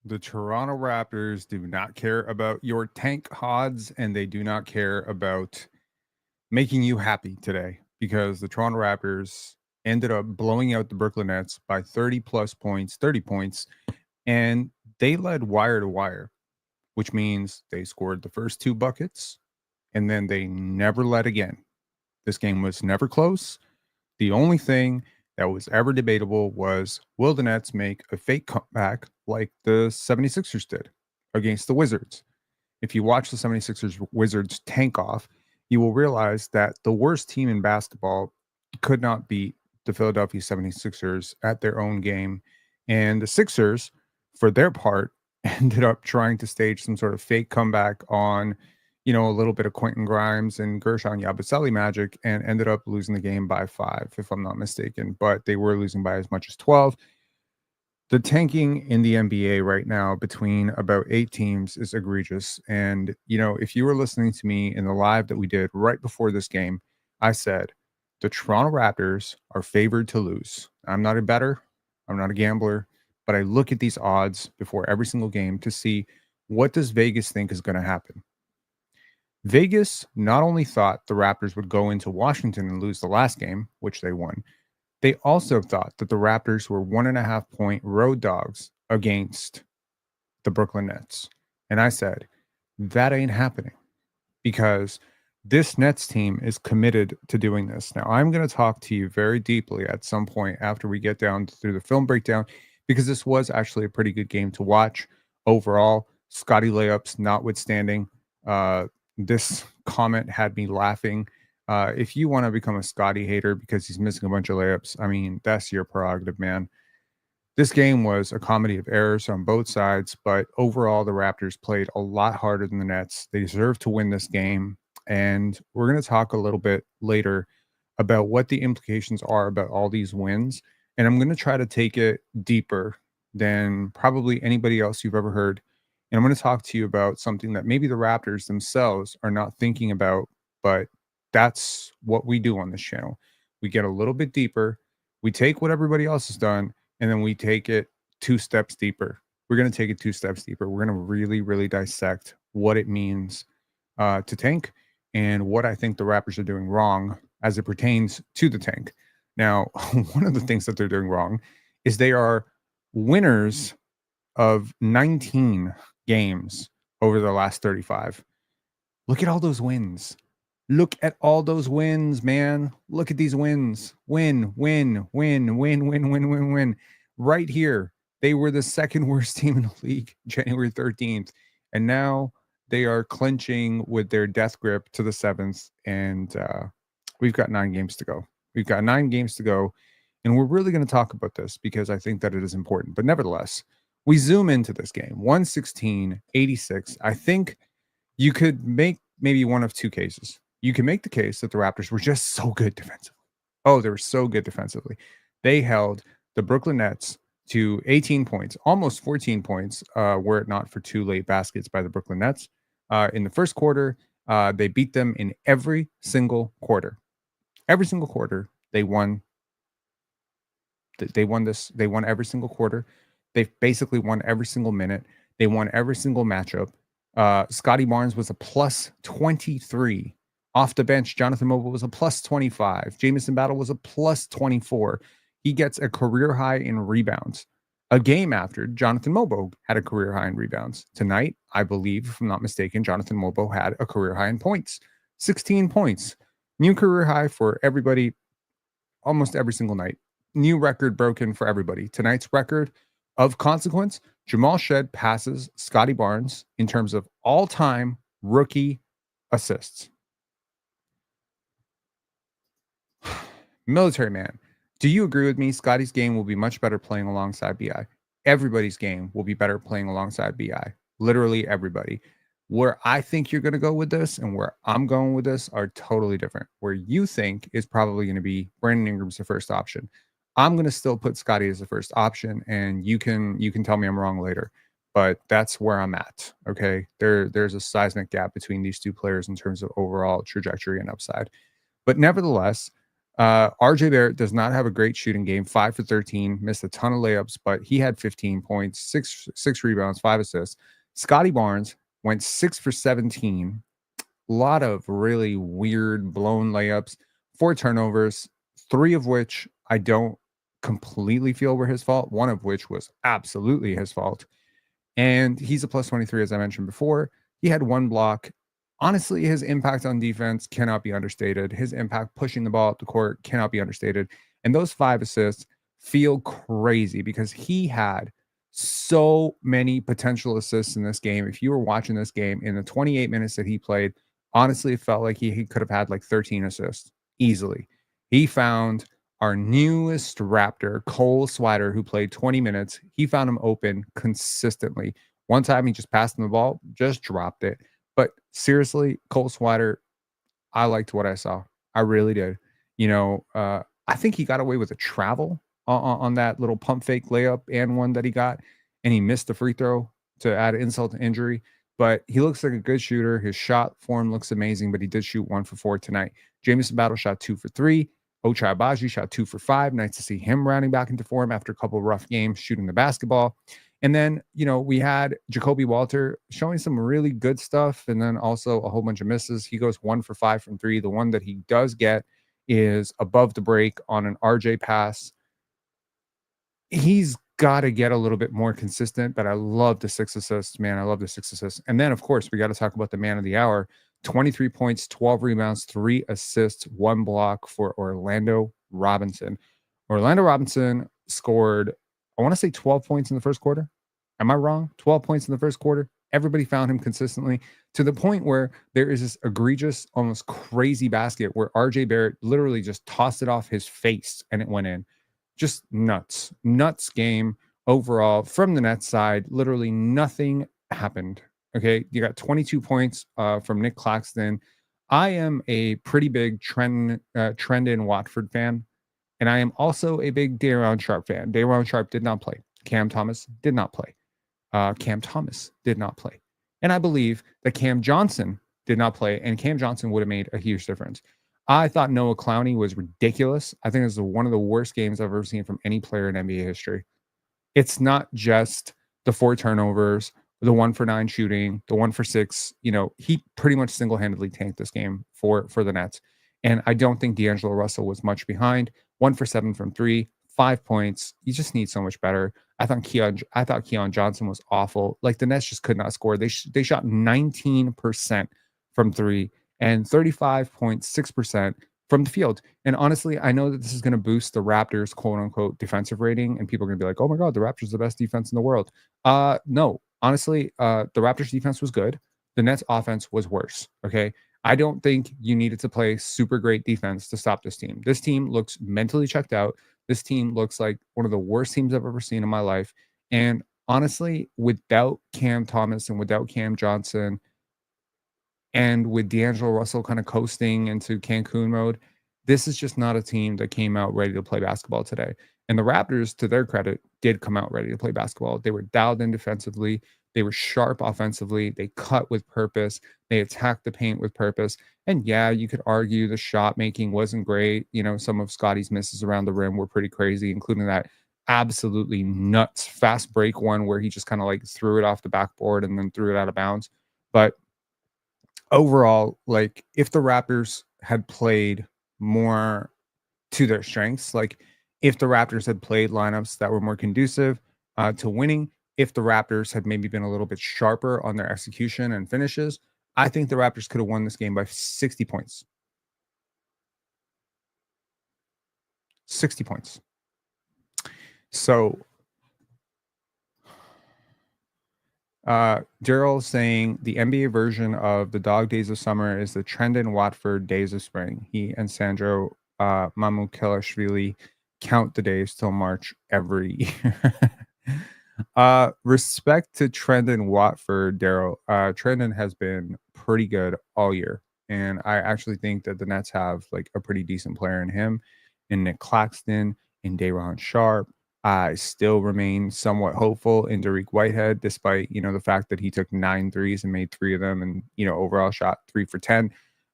The Toronto Raptors do not care about your tank odds, and they do not care about making you happy today because the Toronto Raptors ended up blowing out the Brooklyn Nets by 30 plus points, 30 points, and they led wire to wire, which means they scored the first two buckets and then they never led again. This game was never close. The only thing that was ever debatable was, will the Nets make a fake comeback like the 76ers did against the Wizards? If you watch the 76ers Wizards tank off, you will realize that the worst team in basketball could not beat the Philadelphia 76ers at their own game. And the Sixers, for their part, ended up trying to stage some sort of fake comeback on, a little bit of Quentin Grimes and Gershon Yabusele magic and ended up losing the game by 5, if I'm not mistaken. But they were losing by as much as 12. The tanking in the NBA right now between about 8 teams is egregious. And, if you were listening to me in the live that we did right before this game, I said the Toronto Raptors are favored to lose. I'm not a bettor, I'm not a gambler, but I look at these odds before every single game to see what does Vegas think is going to happen. Vegas not only thought the Raptors would go into Washington and lose the last game, which they won, they also thought that the Raptors were 1.5 point road dogs against the Brooklyn Nets. And I said, that ain't happening because this Nets team is committed to doing this. Now, I'm going to talk to you very deeply at some point after we get down through the film breakdown because this was actually a pretty good game to watch overall. Scottie layups notwithstanding, this comment had me laughing. If you want to become a Scottie hater because he's missing a bunch of layups, I mean, that's your prerogative, man. This game was a comedy of errors on both sides, but overall, the Raptors played a lot harder than the Nets. They deserve to win this game. And we're going to talk a little bit later about what the implications are about all these wins. And I'm going to try to take it deeper than probably anybody else you've ever heard. And I'm going to talk to you about something that maybe the Raptors themselves are not thinking about, but that's what we do on this channel. We get a little bit deeper. We take what everybody else has done and then we take it 2 steps deeper. We're going to take it 2 steps deeper. We're going to really, really dissect what it means to tank and what I think the Raptors are doing wrong as it pertains to the tank. Now, one of the things that they're doing wrong is they are winners of 19 games over the last 35. Look at all those wins. Look at all those wins, man. Look at these wins. Win, win, win, win, win, win, win, win. Right here. They were the second worst team in the league January 13th. And now they are clinching with their death grip to the 7th. And we've got 9 games to go. We've got 9 games to go. And we're really going to talk about this because I think that it is important. But nevertheless, we zoom into this game 116-86. I think you could make maybe one of 2 cases. You can make the case that the Raptors were just so good defensively. Oh, they were so good defensively. They held the Brooklyn Nets to 18 points, almost 14 points, were it not for 2 late baskets by the Brooklyn Nets. In the first quarter, they beat them in every single quarter. Every single quarter, they won. They won this. They won every single quarter. They basically won every single minute. They won every single matchup. Scottie Barnes was a plus 23. Off the bench, Jonathan Mogbo was a plus 25. Jamison Battle was a plus 24. He gets a career high in rebounds. A game after, Jonathan Mogbo had a career high in rebounds. Tonight, I believe, if I'm not mistaken, Jonathan Mogbo had a career high in points. 16 points. New career high for everybody almost every single night. New record broken for everybody. Tonight's record of consequence, Jamal Shead passes Scottie Barnes in terms of all-time rookie assists. Military man, do you agree with me? Scottie's game will be much better playing alongside BI. Everybody's game will be better playing alongside BI. Literally everybody. Where I think you're going to go with this and where I'm going with this are totally different. Where you think is probably going to be Brandon Ingram's the first option. I'm going to still put Scottie as the first option, and you can tell me I'm wrong later. But that's where I'm at. Okay, there's a seismic gap between these 2 players in terms of overall trajectory and upside. But nevertheless, RJ Barrett does not have a great shooting game, 5 for 13, missed a ton of layups, but he had 15 points, six rebounds, 5 assists. Scottie Barnes went 6 for 17. A lot of really weird blown layups, 4 turnovers, 3 of which I don't completely feel were his fault, one of which was absolutely his fault. And he's a plus 23, as I mentioned before. He had 1 block. Honestly, his impact on defense cannot be understated. His impact pushing the ball up the court cannot be understated. And those 5 assists feel crazy because he had so many potential assists in this game. If you were watching this game in the 28 minutes that he played, honestly, it felt like he could have had like 13 assists easily. He found our newest Raptor, Cole Swider, who played 20 minutes. He found him open consistently. One time he just passed him the ball, just dropped it. But seriously, Cole Swider, I liked what I saw. I really did. I think he got away with a travel on that little pump fake layup and one that he got, and he missed the free throw to add insult to injury. But he looks like a good shooter. His shot form looks amazing, but he did shoot 1 for 4 tonight. Jamison Battle shot 2 for 3. Ochai Agbaji shot 2 for 5. Nice to see him rounding back into form after a couple of rough games shooting the basketball. And then, we had Jacoby Walter showing some really good stuff and then also a whole bunch of misses. He goes 1 for 5 from 3. The one that he does get is above the break on an RJ pass. He's got to get a little bit more consistent, but I love the 6 assists, man. I love the 6 assists. And then, of course, we got to talk about the man of the hour. 23 points, 12 rebounds, 3 assists, 1 block for Orlando Robinson. Orlando Robinson scored, I want to say 12 points in the first quarter. Am I wrong? 12 points in the first quarter. Everybody found him consistently to the point where there is this egregious, almost crazy basket where RJ Barrett literally just tossed it off his face and it went in. Just nuts game overall from the Nets side. Literally nothing happened. Okay, you got 22 points from Nick Claxton. I am a pretty big Trendon Watford fan, and I am also a big Day'Ron Sharpe fan. Day'Ron Sharpe did not play. Cam Thomas did not play. And I believe that Cam Johnson did not play, and Cam Johnson would have made a huge difference. I thought Noah Clowney was ridiculous. I think this is one of the worst games I've ever seen from any player in NBA history. It's not just the 4 turnovers, the 1 for 9 shooting, the 1 for 6. He pretty much single-handedly tanked this game for the Nets. And I don't think D'Angelo Russell was much behind. 1 for 7 from 3, 5 points. You just need so much better. I thought Keon Johnson was awful. Like the Nets just could not score. They shot 19% from 3 and 35.6% from the field. And honestly, I know that this is going to boost the Raptors' quote unquote defensive rating, and people are going to be like, oh my God, the Raptors are the best defense in the world. No, honestly, the Raptors defense was good. The Nets offense was worse. Okay. I don't think you needed to play super great defense to stop this team. This team looks mentally checked out. This team looks like one of the worst teams I've ever seen in my life. And honestly, without Cam Thomas and without Cam Johnson, and with D'Angelo Russell kind of coasting into Cancun mode, this is just not a team that came out ready to play basketball today. And the Raptors, to their credit, did come out ready to play basketball. They were dialed in defensively. They were sharp offensively. They cut with purpose. They attacked the paint with purpose. And yeah, you could argue the shot making wasn't great. Some of Scottie's misses around the rim were pretty crazy, including that absolutely nuts fast break one where he just kind of like threw it off the backboard and then threw it out of bounds. But overall, like if the Raptors had played more to their strengths, like if the Raptors had played lineups that were more conducive to winning, if the Raptors had maybe been a little bit sharper on their execution and finishes, I think the Raptors could have won this game by 60 points. 60 points. So Daryl saying the NBA version of the dog days of summer is the Trendon Watford days of spring. He and Sandro Mamukelashvili count the days till March every year. Respect to Trendon Watford, Daryl. Trendon has been pretty good all year. And I actually think that the Nets have like a pretty decent player in him, in Nick Claxton, in Day'Ron Sharpe. I still remain somewhat hopeful in Dariq Whitehead, despite, the fact that he took 9 threes and made 3 of them and, overall shot 3 for 10.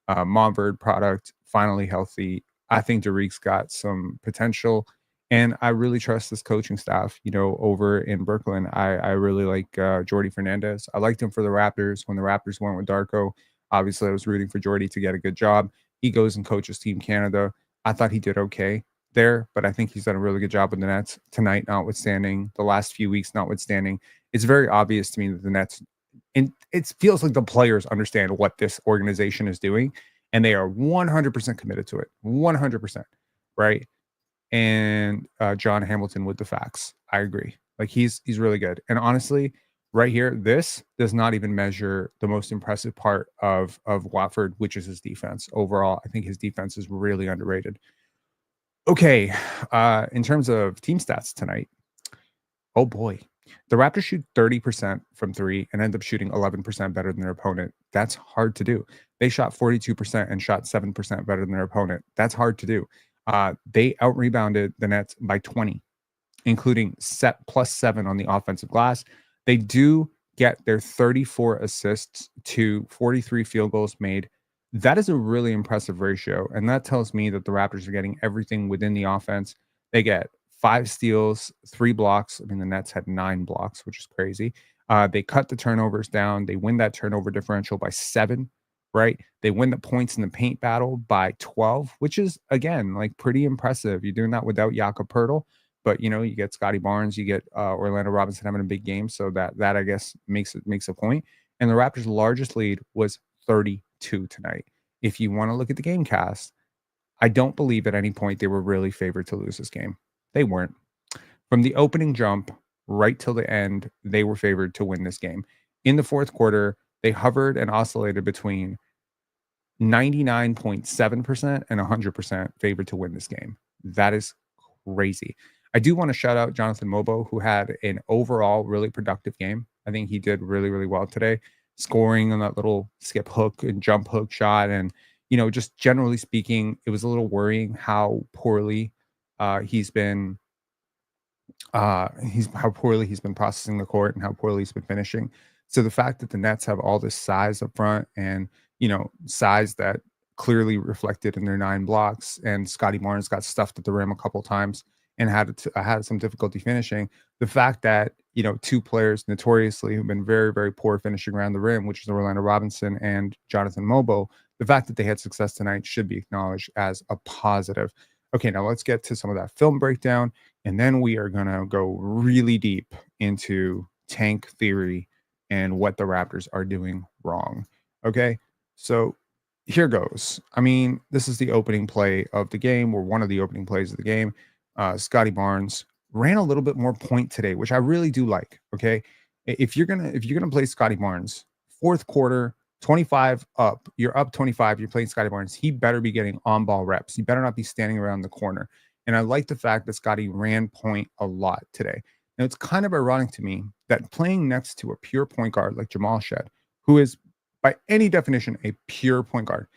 Monverde product, finally healthy. I think Derek's got some potential, and I really trust this coaching staff, over in Brooklyn. I really like Jordy Fernandez. I liked him for the Raptors when the Raptors went with Darko. Obviously, I was rooting for Jordy to get a good job. He goes and coaches Team Canada. I thought he did okay there, but I think he's done a really good job with the Nets tonight, notwithstanding the last few weeks, notwithstanding. It's very obvious to me that the Nets, and it feels like the players understand what this organization is doing, and they are 100% committed to it. 100%, right? And John Hamilton with the facts. I agree. Like he's really good. And honestly, right here, this does not even measure the most impressive part of Watford, which is his defense. Overall, I think his defense is really underrated. Okay, in terms of team stats tonight, oh boy. The Raptors shoot 30% from three and end up shooting 11% better than their opponent. That's hard to do. They shot 42% and shot 7% better than their opponent. That's hard to do. They out rebounded the Nets by 20, including set +7 on the offensive glass. They do get their 34 assists to 43 field goals made. That is a really impressive ratio. And that tells me that the Raptors are getting everything within the offense. They get 5 steals, 3 blocks. I mean, the Nets had 9 blocks, which is crazy. They cut the turnovers down. They win that turnover differential by 7, right? They win the points in the paint battle by 12, which is, again, like pretty impressive. You're doing that without Jakob Poeltl, but you get Scottie Barnes, you get Orlando Robinson having a big game, so that I guess makes a point. And the Raptors' largest lead was 32 tonight. If you want to look at the game cast, I don't believe at any point they were really favored to lose this game. They weren't. From the opening jump right till the end, they were favored to win this game. In the fourth quarter, they hovered and oscillated between 99.7% and 100% favored to win this game. That is crazy. I do want to shout out Jonathan Mogbo, who had an overall really productive game. I think he did really, really well today, scoring on that little skip hook and jump hook shot. And, just generally speaking, it was a little worrying how poorly he's been he's how poorly he's been processing the court and how poorly he's been finishing. So the fact that the Nets have all this size up front and size that clearly reflected in their 9 blocks, and Scottie Barnes got stuffed at the rim a couple times and had some difficulty finishing. The fact that 2 players notoriously who've been very, very poor finishing around the rim, which is Orlando Robinson and Jonathan Mogbo, the fact that they had success tonight should be acknowledged as a positive. Okay, now let's get to some of that film breakdown. And then we are going to go really deep into tank theory and what the Raptors are doing wrong. Okay. So here goes. I mean, this is the opening play of the game, or one of the opening plays of the game. Scottie Barnes ran a little bit more point today, which I really do like. Okay. If you're gonna play Scottie Barnes, fourth quarter, 25 up, you're up 25, you're playing Scottie Barnes, he better be getting on ball reps. He better not be standing around the corner. And I like the fact that Scottie ran point a lot today. Now, it's kind of ironic to me that playing next to a pure point guard like Jamal Shead, who is by any definition a pure point guard,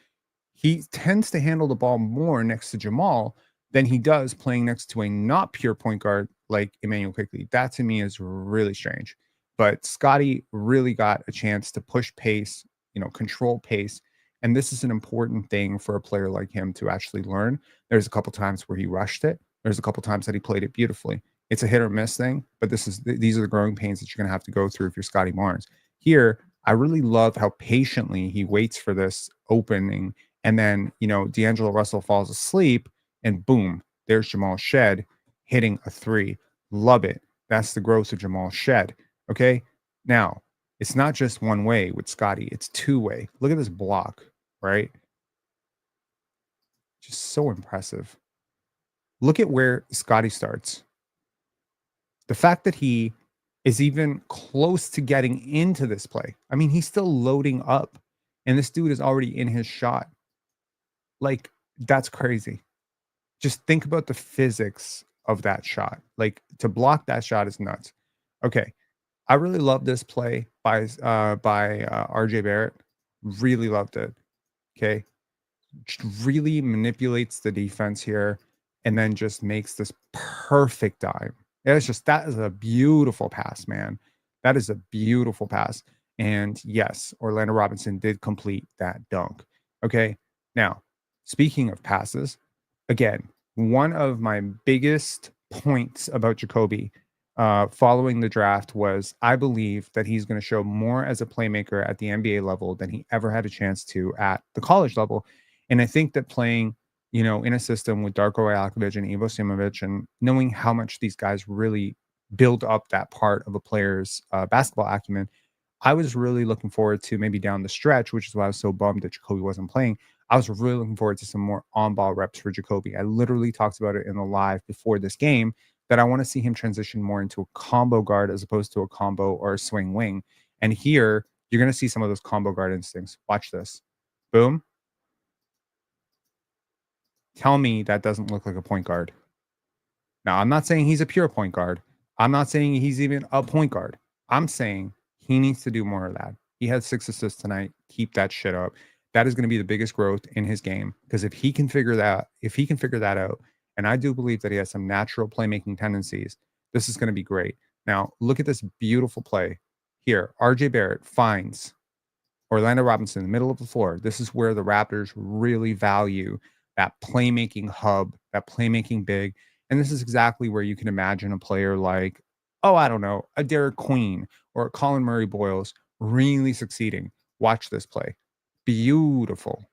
he tends to handle the ball more next to Jamal than he does playing next to a not pure point guard like Emmanuel Quickley. That to me is really strange. But Scottie really got a chance to push pace, control pace. And this is an important thing for a player like him to actually learn. There's a couple times where he rushed it. There's a couple times that he played it beautifully. It's a hit or miss thing, but these are the growing pains that you're going to have to go through if you're Scottie Barnes. Here, I really love how patiently he waits for this opening, and then D'Angelo Russell falls asleep, and boom, there's Jamal Shead hitting a 3. Love it. That's the growth of Jamal Shead. Okay, now it's not just one way with Scottie; it's 2-way. Look at this block, right? Just so impressive. Look at where Scottie starts. The fact that he is even close to getting into this play. I mean, he's still loading up, and this dude is already in his shot. Like, that's crazy. Just think about the physics of that shot. Like, to block that shot is nuts. Okay, I really love this play by RJ Barrett. Really loved it. Okay, just really manipulates the defense here, and then just makes this perfect dive. That is a beautiful pass, man. That is a beautiful pass. And yes, Orlando Robinson did complete that dunk. Okay. Now, speaking of passes, again, one of my biggest points about Jacoby following the draft was I believe that he's going to show more as a playmaker at the NBA level than he ever had a chance to at the college level. And I think that playing, in a system with Darko Rajakovic and Ivo Simovic and knowing how much these guys really build up that part of a player's basketball acumen, I was really looking forward to maybe down the stretch, which is why I was so bummed that Jacoby wasn't playing. I was really looking forward to some more on ball reps for Jacoby. I literally talked about it in the live before this game that I want to see him transition more into a combo guard as opposed to a combo or a swing wing. And here, you're going to see some of those combo guard instincts. Watch this. Boom. Tell me that doesn't look like a point guard. Now, I'm not saying he's a pure point guard. I'm not saying he's even a point guard. I'm saying he needs to do more of that. He had 6 assists tonight. Keep that shit up. That is going to be the biggest growth in his game because if he can figure that out, and I do believe that he has some natural playmaking tendencies, this is going to be great. Now, look at this beautiful play here. RJ Barrett finds Orlando Robinson in the middle of the floor. This is where the Raptors really value that playmaking hub, that playmaking big. And this is exactly where you can imagine a player like, oh, I don't know, a Derek Queen or a Colin Murray Boyles really succeeding. Watch this play. Beautiful.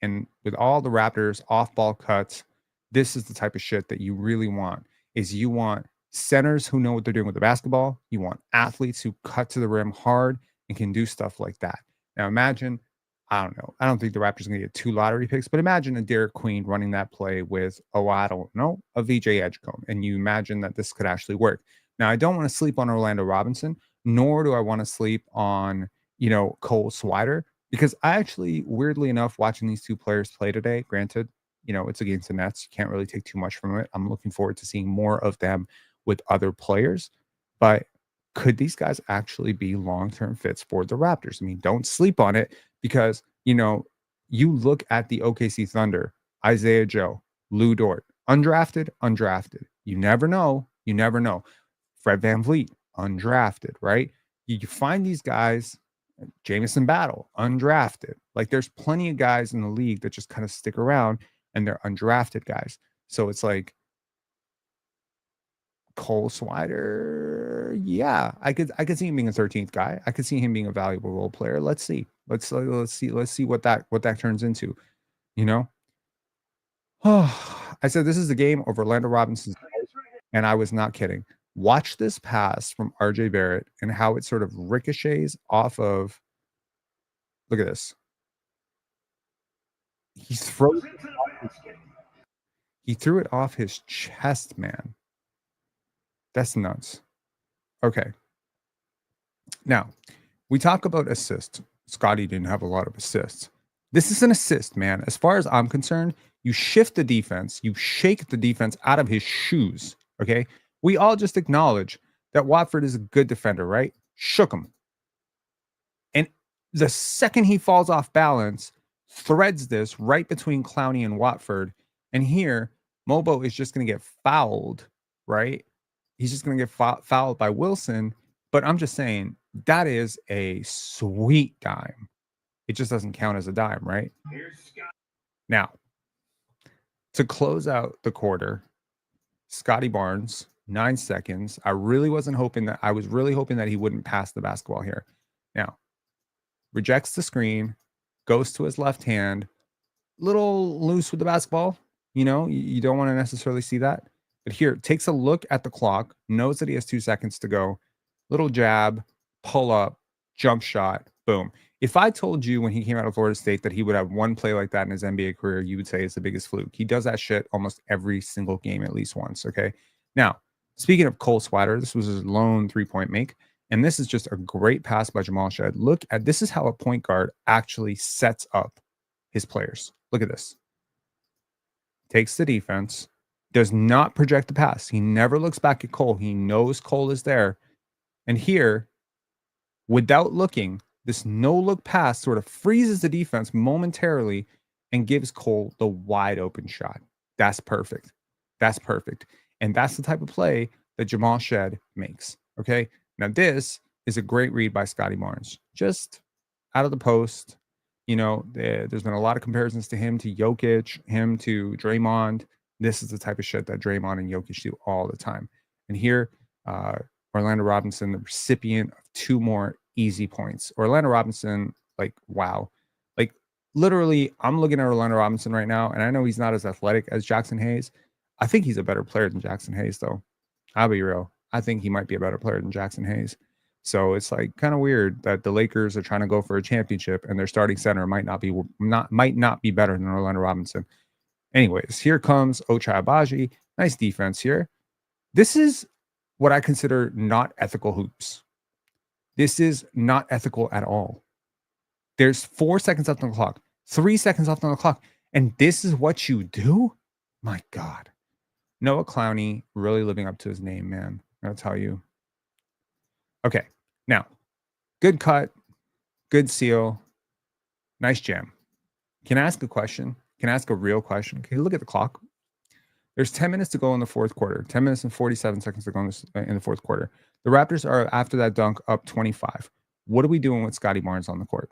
And with all the Raptors off ball cuts, this is the type of shit that you really want is you want centers who know what they're doing with the basketball. You want athletes who cut to the rim hard and can do stuff like that. Now imagine, I don't know. I don't think the Raptors are going to get 2 lottery picks, but imagine a Derek Queen running that play with, oh, I don't know, a VJ Edgecombe. And you imagine that this could actually work. Now, I don't want to sleep on Orlando Robinson, nor do I want to sleep on, Cole Swider, because I actually, weirdly enough, watching these two players play today, granted, it's against the Nets. You can't really take too much from it. I'm looking forward to seeing more of them with other players. But could these guys actually be long-term fits for the Raptors? I mean, don't sleep on it because, you look at the OKC Thunder, Isaiah Joe, Lou Dort, undrafted, undrafted. You never know. You never know. Fred VanVleet, undrafted, right? You find these guys, Jamison Battle, undrafted. Like there's plenty of guys in the league that just kind of stick around and they're undrafted guys. So it's like, Cole Swider, yeah, I could see him being a 13th guy. I could see him being a valuable role player. Let's see. Let's see what that turns into, you know? I said this is the game of Orlando Robinson's, and I was not kidding. Watch this pass from RJ Barrett and how it sort of ricochets off of, look at this. He throws he threw it off his chest, man. That's nuts. Okay. Now, we talk about assists. Scottie didn't have a lot of assists. This is an assist, man. As far as I'm concerned, you shift the defense, you shake the defense out of his shoes. Okay. We all just acknowledge that Watford is a good defender, right? Shook him. And the second he falls off balance, threads this right between Clowney and Watford. And here, Mogbo is just going to get fouled, right? He's just going to get fouled by Wilson. But I'm just saying, that is a sweet dime. It just doesn't count as a dime, right? Now, to close out the quarter, Scottie Barnes, 9 seconds. I was really hoping that he wouldn't pass the basketball here. Now, rejects the screen, goes to his left hand, little loose with the basketball. You don't want to necessarily see that. But here, takes a look at the clock, knows that he has 2 seconds to go. Little jab, pull up, jump shot, boom. If I told you when he came out of Florida State that he would have one play like that in his NBA career, you would say it's the biggest fluke. He does that shit almost every single game at least once, okay? Now, speaking of Cole Swider, this was his lone 3-point make. And this is just a great pass by Jamal Shead. Look at this is how a point guard actually sets up his players. Look at this. Takes the defense, does not project the pass. He never looks back at Cole. He knows Cole is there. And here, without looking, this no-look pass sort of freezes the defense momentarily and gives Cole the wide open shot. That's perfect. That's perfect. And that's the type of play that Jamal Shead makes. Okay. Now, this is a great read by Scottie Barnes. Just out of the post. There's been a lot of comparisons to him to Jokic, him to Draymond. This is the type of shit that Draymond and Jokic do all the time. And here, uh, Orlando Robinson, the recipient of 2 more easy points. Orlando Robinson, like, wow. Like, literally, I'm looking at Orlando Robinson right now, and I know he's not as athletic as Jackson Hayes. I think he's a better player than Jackson Hayes, though. I'll be real. I think he might be a better player than Jackson Hayes. So it's like kind of weird that the Lakers are trying to go for a championship and their starting center might not be better than Orlando Robinson. Anyways, here comes Ochai Agbaji. Nice defense here. This is what I consider not ethical hoops. This is not ethical at all. There's 4 seconds left on the clock, 3 seconds left on the clock, and this is what you do? My God. Noah Clowney really living up to his name, man. I'll tell you. Okay, now, good cut, good seal, nice jam. Can I ask a question? Can I ask a real question? Can you look at the clock? There's 10 minutes to go in the fourth quarter. 10 minutes and 47 seconds to go in the fourth quarter. The Raptors are, after that dunk, up 25. What are we doing with Scottie Barnes on the court?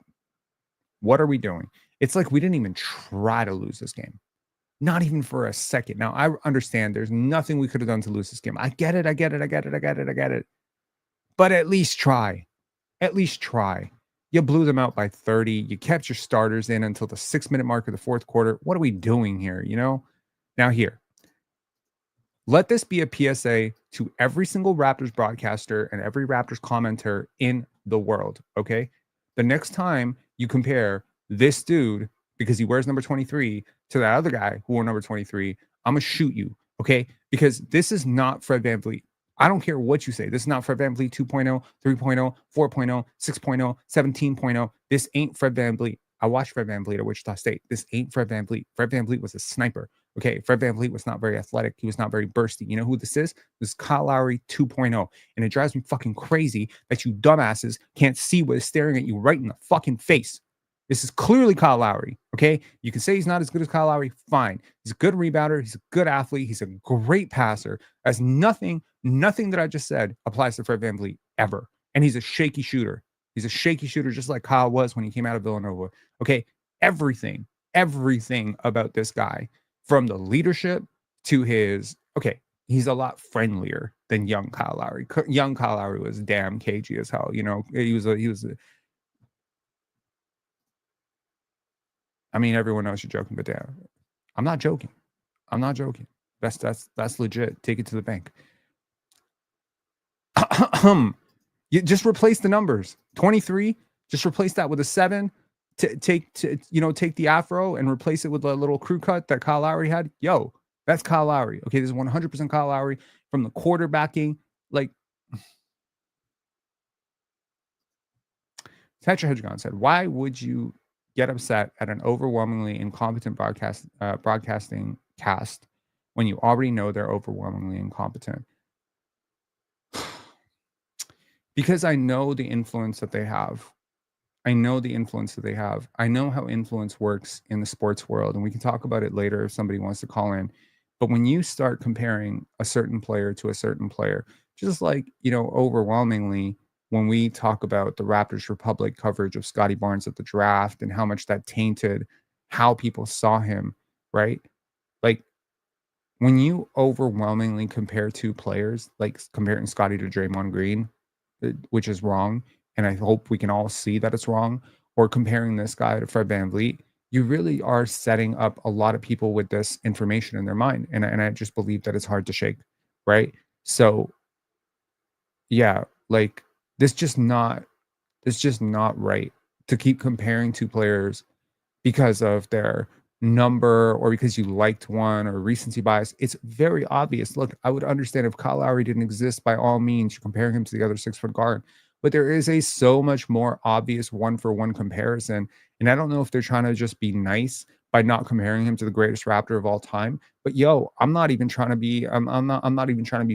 What are we doing? It's like we didn't even try to lose this game. Not even for a second. Now, I understand there's nothing we could have done to lose this game. I get it. But at least try. At least try. You blew them out by 30. You kept your starters in until the 6-minute mark of the fourth quarter. What are we doing here, you know? Now here, let this be a PSA to every single Raptors broadcaster and every Raptors commenter in the world, okay? The next time you compare this dude, because he wears number 23, to that other guy who wore number 23, I'm going to shoot you, okay? Because this is not Fred VanVleet. I don't care what you say. This is not Fred VanVleet 2.0, 3.0, 4.0, 6.0, 17.0. This ain't Fred VanVleet. I watched Fred VanVleet at Wichita State. This ain't Fred VanVleet. Fred VanVleet was a sniper. Okay, Fred VanVleet was not very athletic. He was not very bursty. You know who this is? This is Kyle Lowry 2.0. And it drives me fucking crazy that you dumbasses can't see what is staring at you right in the fucking face. This is clearly Kyle Lowry, okay? You can say he's not as good as Kyle Lowry. Fine. He's a good rebounder. He's a good athlete. He's a great passer. As nothing that I just said applies to Fred VanVleet ever. And he's a shaky shooter. He's a shaky shooter just like Kyle was when he came out of Villanova. Okay, everything about this guy, from the leadership to his, okay, he's a lot friendlier than young Kyle Lowry. Young Kyle Lowry was damn cagey as hell. You know, I mean, everyone knows you're joking, but damn, I'm not joking. That's legit. Take it to the bank. You just replace the numbers. 23, just replace that with a 7. Take the afro and replace it with a little crew cut that Kyle Lowry had. Yo, that's Kyle Lowry. Okay, this is 100% Kyle Lowry from the quarterbacking. Like, Tetra Hedgegon said, why would you get upset at an overwhelmingly incompetent broadcasting cast when you already know they're overwhelmingly incompetent? Because I know the influence that they have. I know how influence works in the sports world, and we can talk about it later if somebody wants to call in. But when you start comparing a certain player to a certain player, just like, overwhelmingly, when we talk about the Raptors Republic coverage of Scottie Barnes at the draft and how much that tainted how people saw him, right? Like, when you overwhelmingly compare two players, like comparing Scottie to Draymond Green, which is wrong, and I hope we can all see that it's wrong, or comparing this guy to Fred VanVleet, you really are setting up a lot of people with this information in their mind. And I just believe that it's hard to shake, right? So yeah, like this just not right to keep comparing two players because of their number or because you liked one or recency bias. It's very obvious. Look, I would understand if Kyle Lowry didn't exist, by all means, you're comparing him to the other 6-foot guard. But there is a so much more obvious one-for-one comparison. And I don't know if they're trying to just be nice by not comparing him to the greatest Raptor of all time. But yo, I'm not even trying to be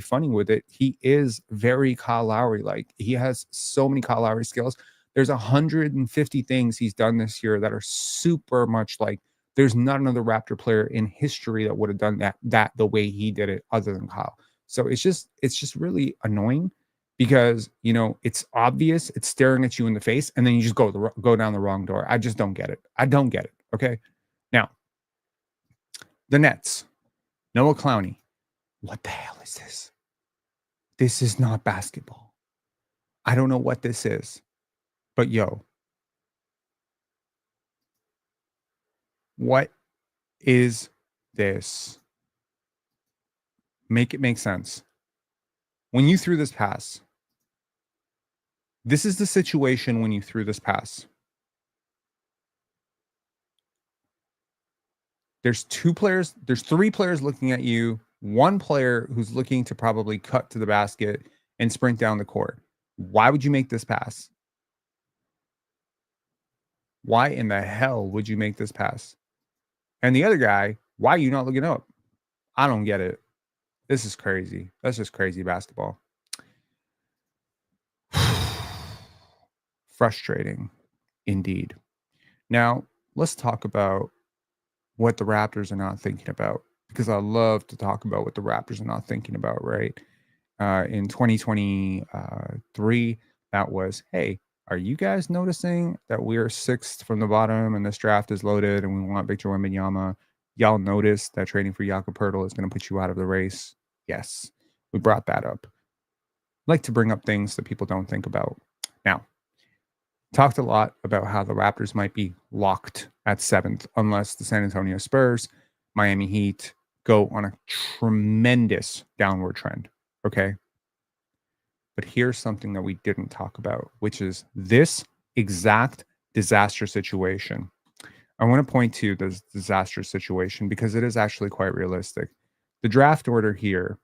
funny with it. He is very Kyle Lowry. Like, he has so many Kyle Lowry skills. There's 150 things he's done this year that are super much like, there's not another Raptor player in history that would have done that the way he did it other than Kyle. So it's just really annoying because, it's obvious, it's staring at you in the face, and then you just go down the wrong door. I just don't get it. I don't get it. Okay. Now, the Nets. Noah Clowney. What the hell is this? This is not basketball. I don't know what this is. But yo, what is this? Make it make sense. When you threw this pass, this is the situation when you threw this pass. There's three players looking at you, one player who's looking to probably cut to the basket and sprint down the court. Why would you make this pass? Why in the hell would you make this pass? And the other guy, why are you not looking up? I don't get it. This is crazy. That's just crazy basketball. Frustrating indeed. Now, let's talk about what the Raptors are not thinking about, because I love to talk about what the Raptors are not thinking about, right? In 2023, that was, hey, are you guys noticing that we're sixth from the bottom and this draft is loaded and we want Victor Wembanyama? Y'all notice that trading for Jakob Poeltl is going to put you out of the race? Yes, we brought that up. I like to bring up things that people don't think about. Now, talked a lot about how the Raptors might be locked at 7th unless the San Antonio Spurs, Miami Heat go on a tremendous downward trend. Okay. But here's something that we didn't talk about, which is this exact disaster situation. I want to point to this disaster situation because it is actually quite realistic. The draft order here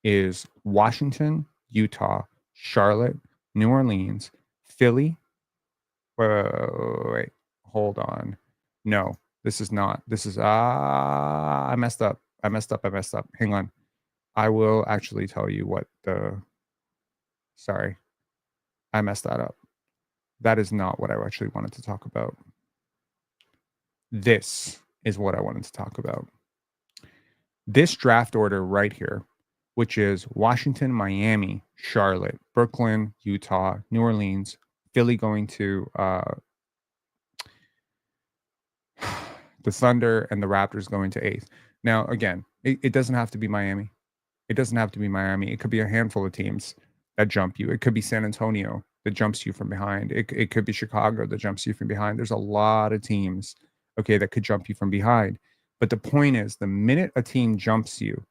is Washington, Utah, Charlotte, New Orleans, Philly. Wait, hold on. No, this is not. This is I messed up. I messed up. Hang on. I will actually tell you what the sorry. I messed that up. That is not what I actually wanted to talk about. This is what I wanted to talk about. This draft order right here, which is Washington, Miami, Charlotte, Brooklyn, Utah, New Orleans, Philly going to the Thunder, and the Raptors going to 8th. Now, again, it doesn't have to be Miami. It doesn't have to be Miami. It could be a handful of teams that jump you. It could be San Antonio that jumps you from behind. It could be Chicago that jumps you from behind. There's a lot of teams, okay, that could jump you from behind. But the point is, the minute a team jumps you,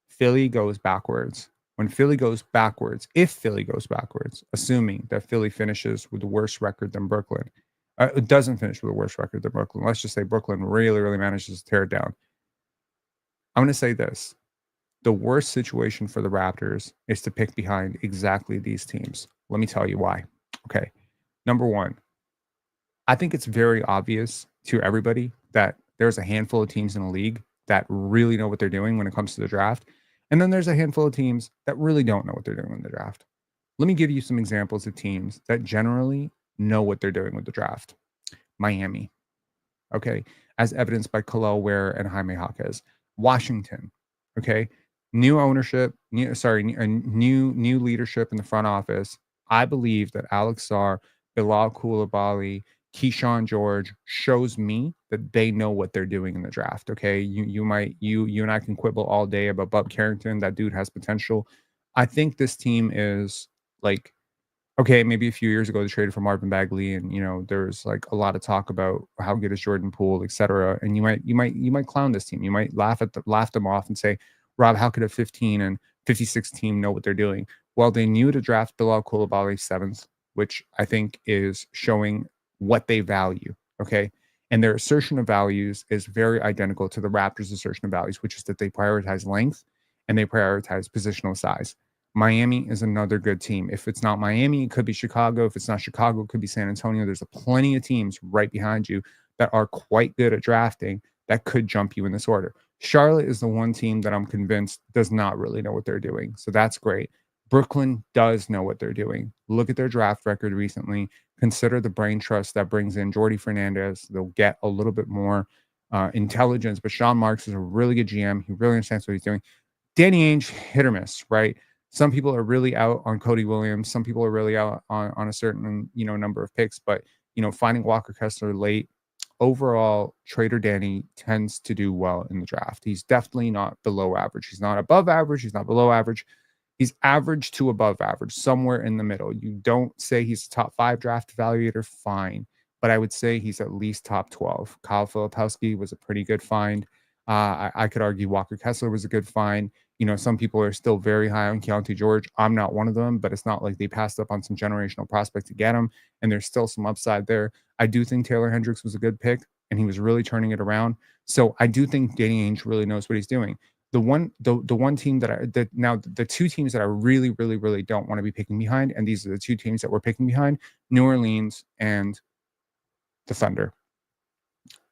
Philly goes backwards. When Philly goes backwards, if Philly goes backwards, assuming that Philly finishes with a worse record than Brooklyn, it doesn't finish with a worse record than Brooklyn. Let's just say Brooklyn really, really manages to tear it down. I'm going to say this. The worst situation for the Raptors is to pick behind exactly these teams. Let me tell you why. Okay. Number one, I think it's very obvious to everybody that there's a handful of teams in the league that really know what they're doing when it comes to the draft. And then there's a handful of teams that really don't know what they're doing in the draft. Let me give you some examples of teams that generally know what they're doing with the draft. Miami, okay, as evidenced by Khalil Ware and Jaime Jaquez. Washington, okay, new ownership, new leadership in the front office. I believe that Alex Sarr, Bilal Coulibaly, Keyshawn George shows me that they know what they're doing in the draft. Okay, you and I can quibble all day about Bub Carrington. That dude has potential. I think this team is like, okay, maybe a few years ago they traded for Marvin Bagley, and there's like a lot of talk about how good is Jordan Poole, etc. And you might clown this team. You might laugh them off and say, Rob, how could a 15 and 56 team know what they're doing? Well, they knew to draft Bilal Coulibaly 7th, which I think is showing what they value. Okay. And their assertion of values is very identical to the Raptors' assertion of values, which is that they prioritize length and they prioritize positional size. Miami is another good team. If it's not Miami, it could be Chicago. If it's not Chicago, it could be San Antonio. There's plenty of teams right behind you that are quite good at drafting that could jump you in this order. Charlotte is the one team that I'm convinced does not really know what they're doing. So that's great. Brooklyn does know what they're doing. Look at their draft record recently. Consider the brain trust that brings in Jordi Fernandez. They'll get a little bit more intelligence, but Sean Marks is a really good GM. He really understands what he's doing. Danny Ainge, hit or miss, right? Some people are really out on Cody Williams. Some people are really out on a certain, number of picks, but, finding Walker Kessler late, overall, Trader Danny tends to do well in the draft. He's definitely not below average. He's not above average. He's not below average. He's average to above average, somewhere in the middle. You don't say he's a top 5 draft evaluator, fine. But I would say he's at least top 12. Kyle Filipowski was a pretty good find. I could argue Walker Kessler was a good find. Some people are still very high on Keontae George. I'm not one of them, but it's not like they passed up on some generational prospect to get him, and there's still some upside there. I do think Taylor Hendricks was a good pick, and he was really turning it around. So I do think Danny Ainge really knows what he's doing. The team the two teams that I really, really, really don't want to be picking behind, and these are the two teams that we're picking behind: New Orleans and the Thunder.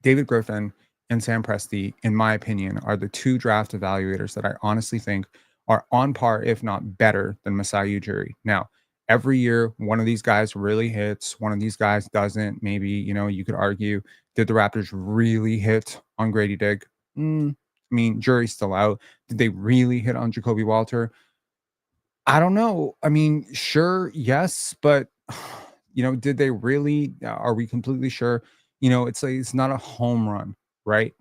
David Griffin and Sam Presti, in my opinion, are the two draft evaluators that I honestly think are on par, if not better, than Masai Ujiri. Now, every year, one of these guys really hits, one of these guys doesn't. Maybe, you could argue, did the Raptors really hit on Gradey Dick? I mean, jury's still out. Did they really hit on Jacoby Walter? I don't know. I mean, sure, yes, but did they really? Are we completely sure? It's like it's not a home run, right?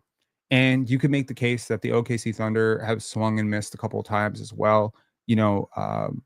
And you could make the case that the OKC Thunder have swung and missed a couple of times as well. Ousmane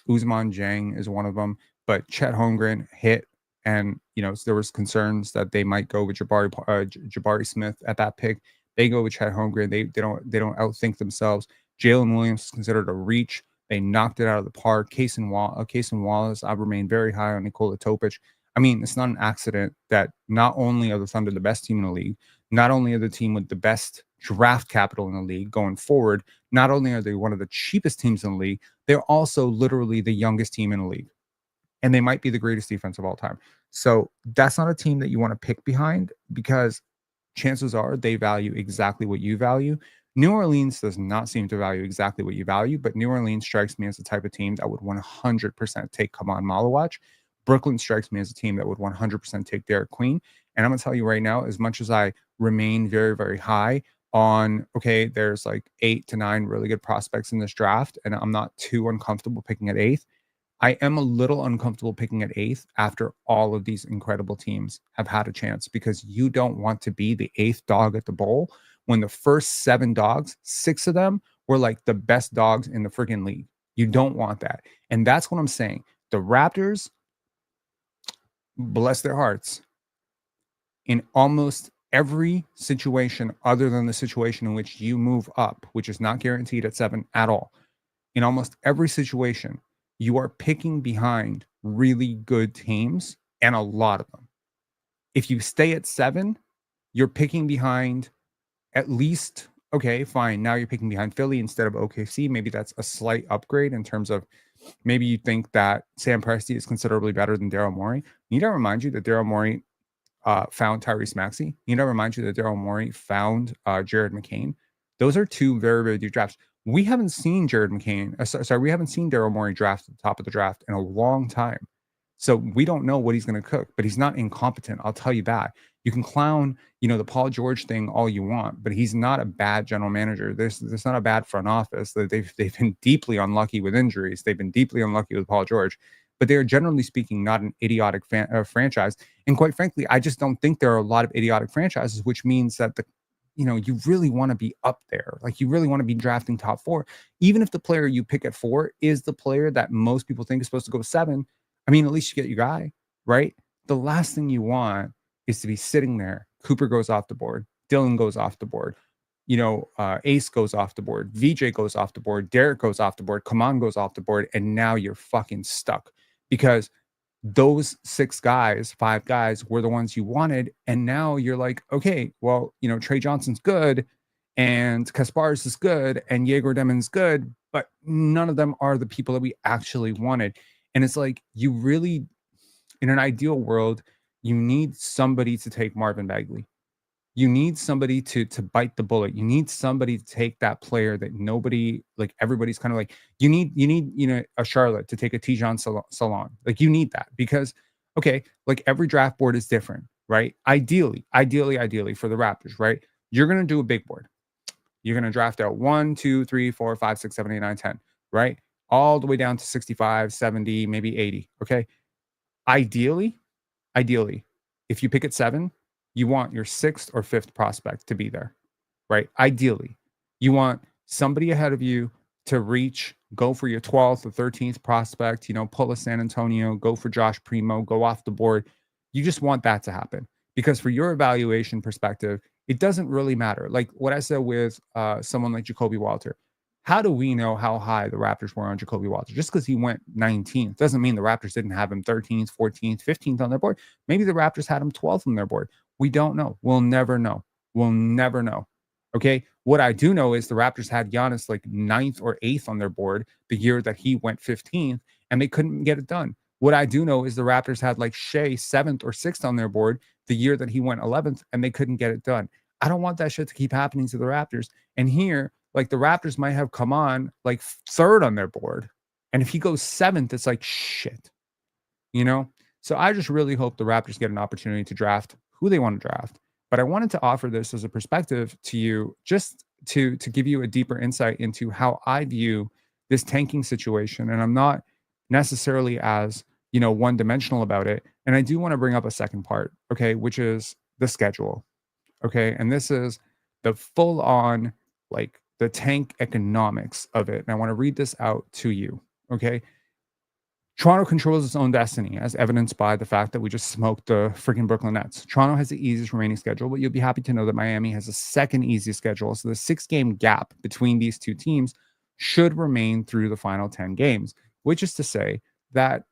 Dieng is one of them, but Chet Holmgren hit, and there was concerns that they might go with Jabari Smith at that pick. They go with Chet Holmgren. They don't outthink themselves. Jalen Williams is considered a reach. They knocked it out of the park. Cason Wallace, I remain very high on Nikola Topic. I mean, it's not an accident that not only are the Thunder the best team in the league, not only are the team with the best draft capital in the league going forward, not only are they one of the cheapest teams in the league, they're also literally the youngest team in the league. And they might be the greatest defense of all time. So that's not a team that you want to pick behind, because chances are they value exactly what you value. New Orleans does not seem to value exactly what you value, but New Orleans strikes me as the type of team that would 100% take Kaman Malawach. Brooklyn strikes me as a team that would 100% take Derek Queen. And I'm going to tell you right now, as much as I remain very, very high on, okay, there's like 8 to 9 really good prospects in this draft, and I'm not too uncomfortable picking at 8th, I am a little uncomfortable picking at 8th after all of these incredible teams have had a chance, because you don't want to be the 8th dog at the bowl when the first 7 dogs, 6 of them were like the best dogs in the freaking league. You don't want that. And that's what I'm saying. The Raptors, bless their hearts, in almost every situation other than the situation in which you move up, which is not guaranteed at 7 at all, in almost every situation, you are picking behind really good teams, and a lot of them. If you stay at 7, you're picking behind at least, okay, fine. Now you're picking behind Philly instead of OKC. Maybe that's a slight upgrade in terms of, maybe you think that Sam Presti is considerably better than Daryl Morey. Need to remind you that Daryl Morey found Tyrese Maxey. Need to remind you that Daryl Morey found Jared McCain. Those are 2 very, very deep drafts. We haven't seen Jared McCain. We haven't seen Daryl Morey draft at the top of the draft in a long time. So we don't know what he's going to cook, but he's not incompetent. I'll tell you that. You can clown, the Paul George thing all you want, but he's not a bad general manager. There's not a bad front office. They've been deeply unlucky with injuries. They've been deeply unlucky with Paul George, but they are generally speaking not an idiotic franchise. And quite frankly, I just don't think there are a lot of idiotic franchises, which means that you really want to be up there. Like, you really want to be drafting top 4, even if the player you pick at 4 is the player that most people think is supposed to go 7. I mean, at least you get your guy, right? The last thing you want is to be sitting there. Cooper goes off the board. Dylan goes off the board. Ace goes off the board. VJ goes off the board. Derek goes off the board. Kaman goes off the board. And now you're fucking stuck, because those 5 guys were the ones you wanted. And now you're like, okay, well, Trey Johnson's good, and Kasparis is good, and Jaeger Demon's good, but none of them are the people that we actually wanted. And it's like, you really, in an ideal world, you need somebody to take Marvin Bagley. You need somebody to bite the bullet. You need somebody to take that player that nobody, like, everybody's kind of like, you need a Charlotte to take a Tijan Salon. Like, you need that, because, okay, like, every draft board is different, right? Ideally for the Raptors, right? You're going to do a big board. You're going to draft out 1, 2, 3, 4, 5, 6, 7, 8, 9, 10, right? All the way down to 65, 70, maybe 80. Okay. Ideally, if you pick at 7, you want your 6th or 5th prospect to be there, right? Ideally, you want somebody ahead of you to reach, go for your 12th or 13th prospect, pull a San Antonio, go for Josh Primo, go off the board. You just want that to happen because for your evaluation perspective, it doesn't really matter. Like what I said with someone like Jacoby Walter. How do we know how high the Raptors were on Jacoby Walter? Just because he went 19th doesn't mean the Raptors didn't have him 13th, 14th, 15th on their board. Maybe the Raptors had him 12th on their board. We don't know. We'll never know. We'll never know. Okay. What I do know is the Raptors had Giannis like 9th or 8th on their board the year that he went 15th, and they couldn't get it done. What I do know is the Raptors had like Shea 7th or 6th on their board the year that he went 11th, and they couldn't get it done. I don't want that shit to keep happening to the Raptors. And here, like the Raptors might have come on like 3rd on their board. And if he goes 7th, it's like shit, you know? So I just really hope the Raptors get an opportunity to draft who they want to draft. But I wanted to offer this as a perspective to you just to give you a deeper insight into how I view this tanking situation. And I'm not necessarily as, one dimensional about it. And I do want to bring up a second part, okay, which is the schedule. Okay. And this is the full on, like the tank economics of it. And I want to read this out to you. Okay. Toronto controls its own destiny, as evidenced by the fact that we just smoked the freaking Brooklyn Nets. Toronto has the easiest remaining schedule, but you'll be happy to know that Miami has the second easiest schedule. So the 6-game gap between these two teams should remain through the final 10 games, which is to say that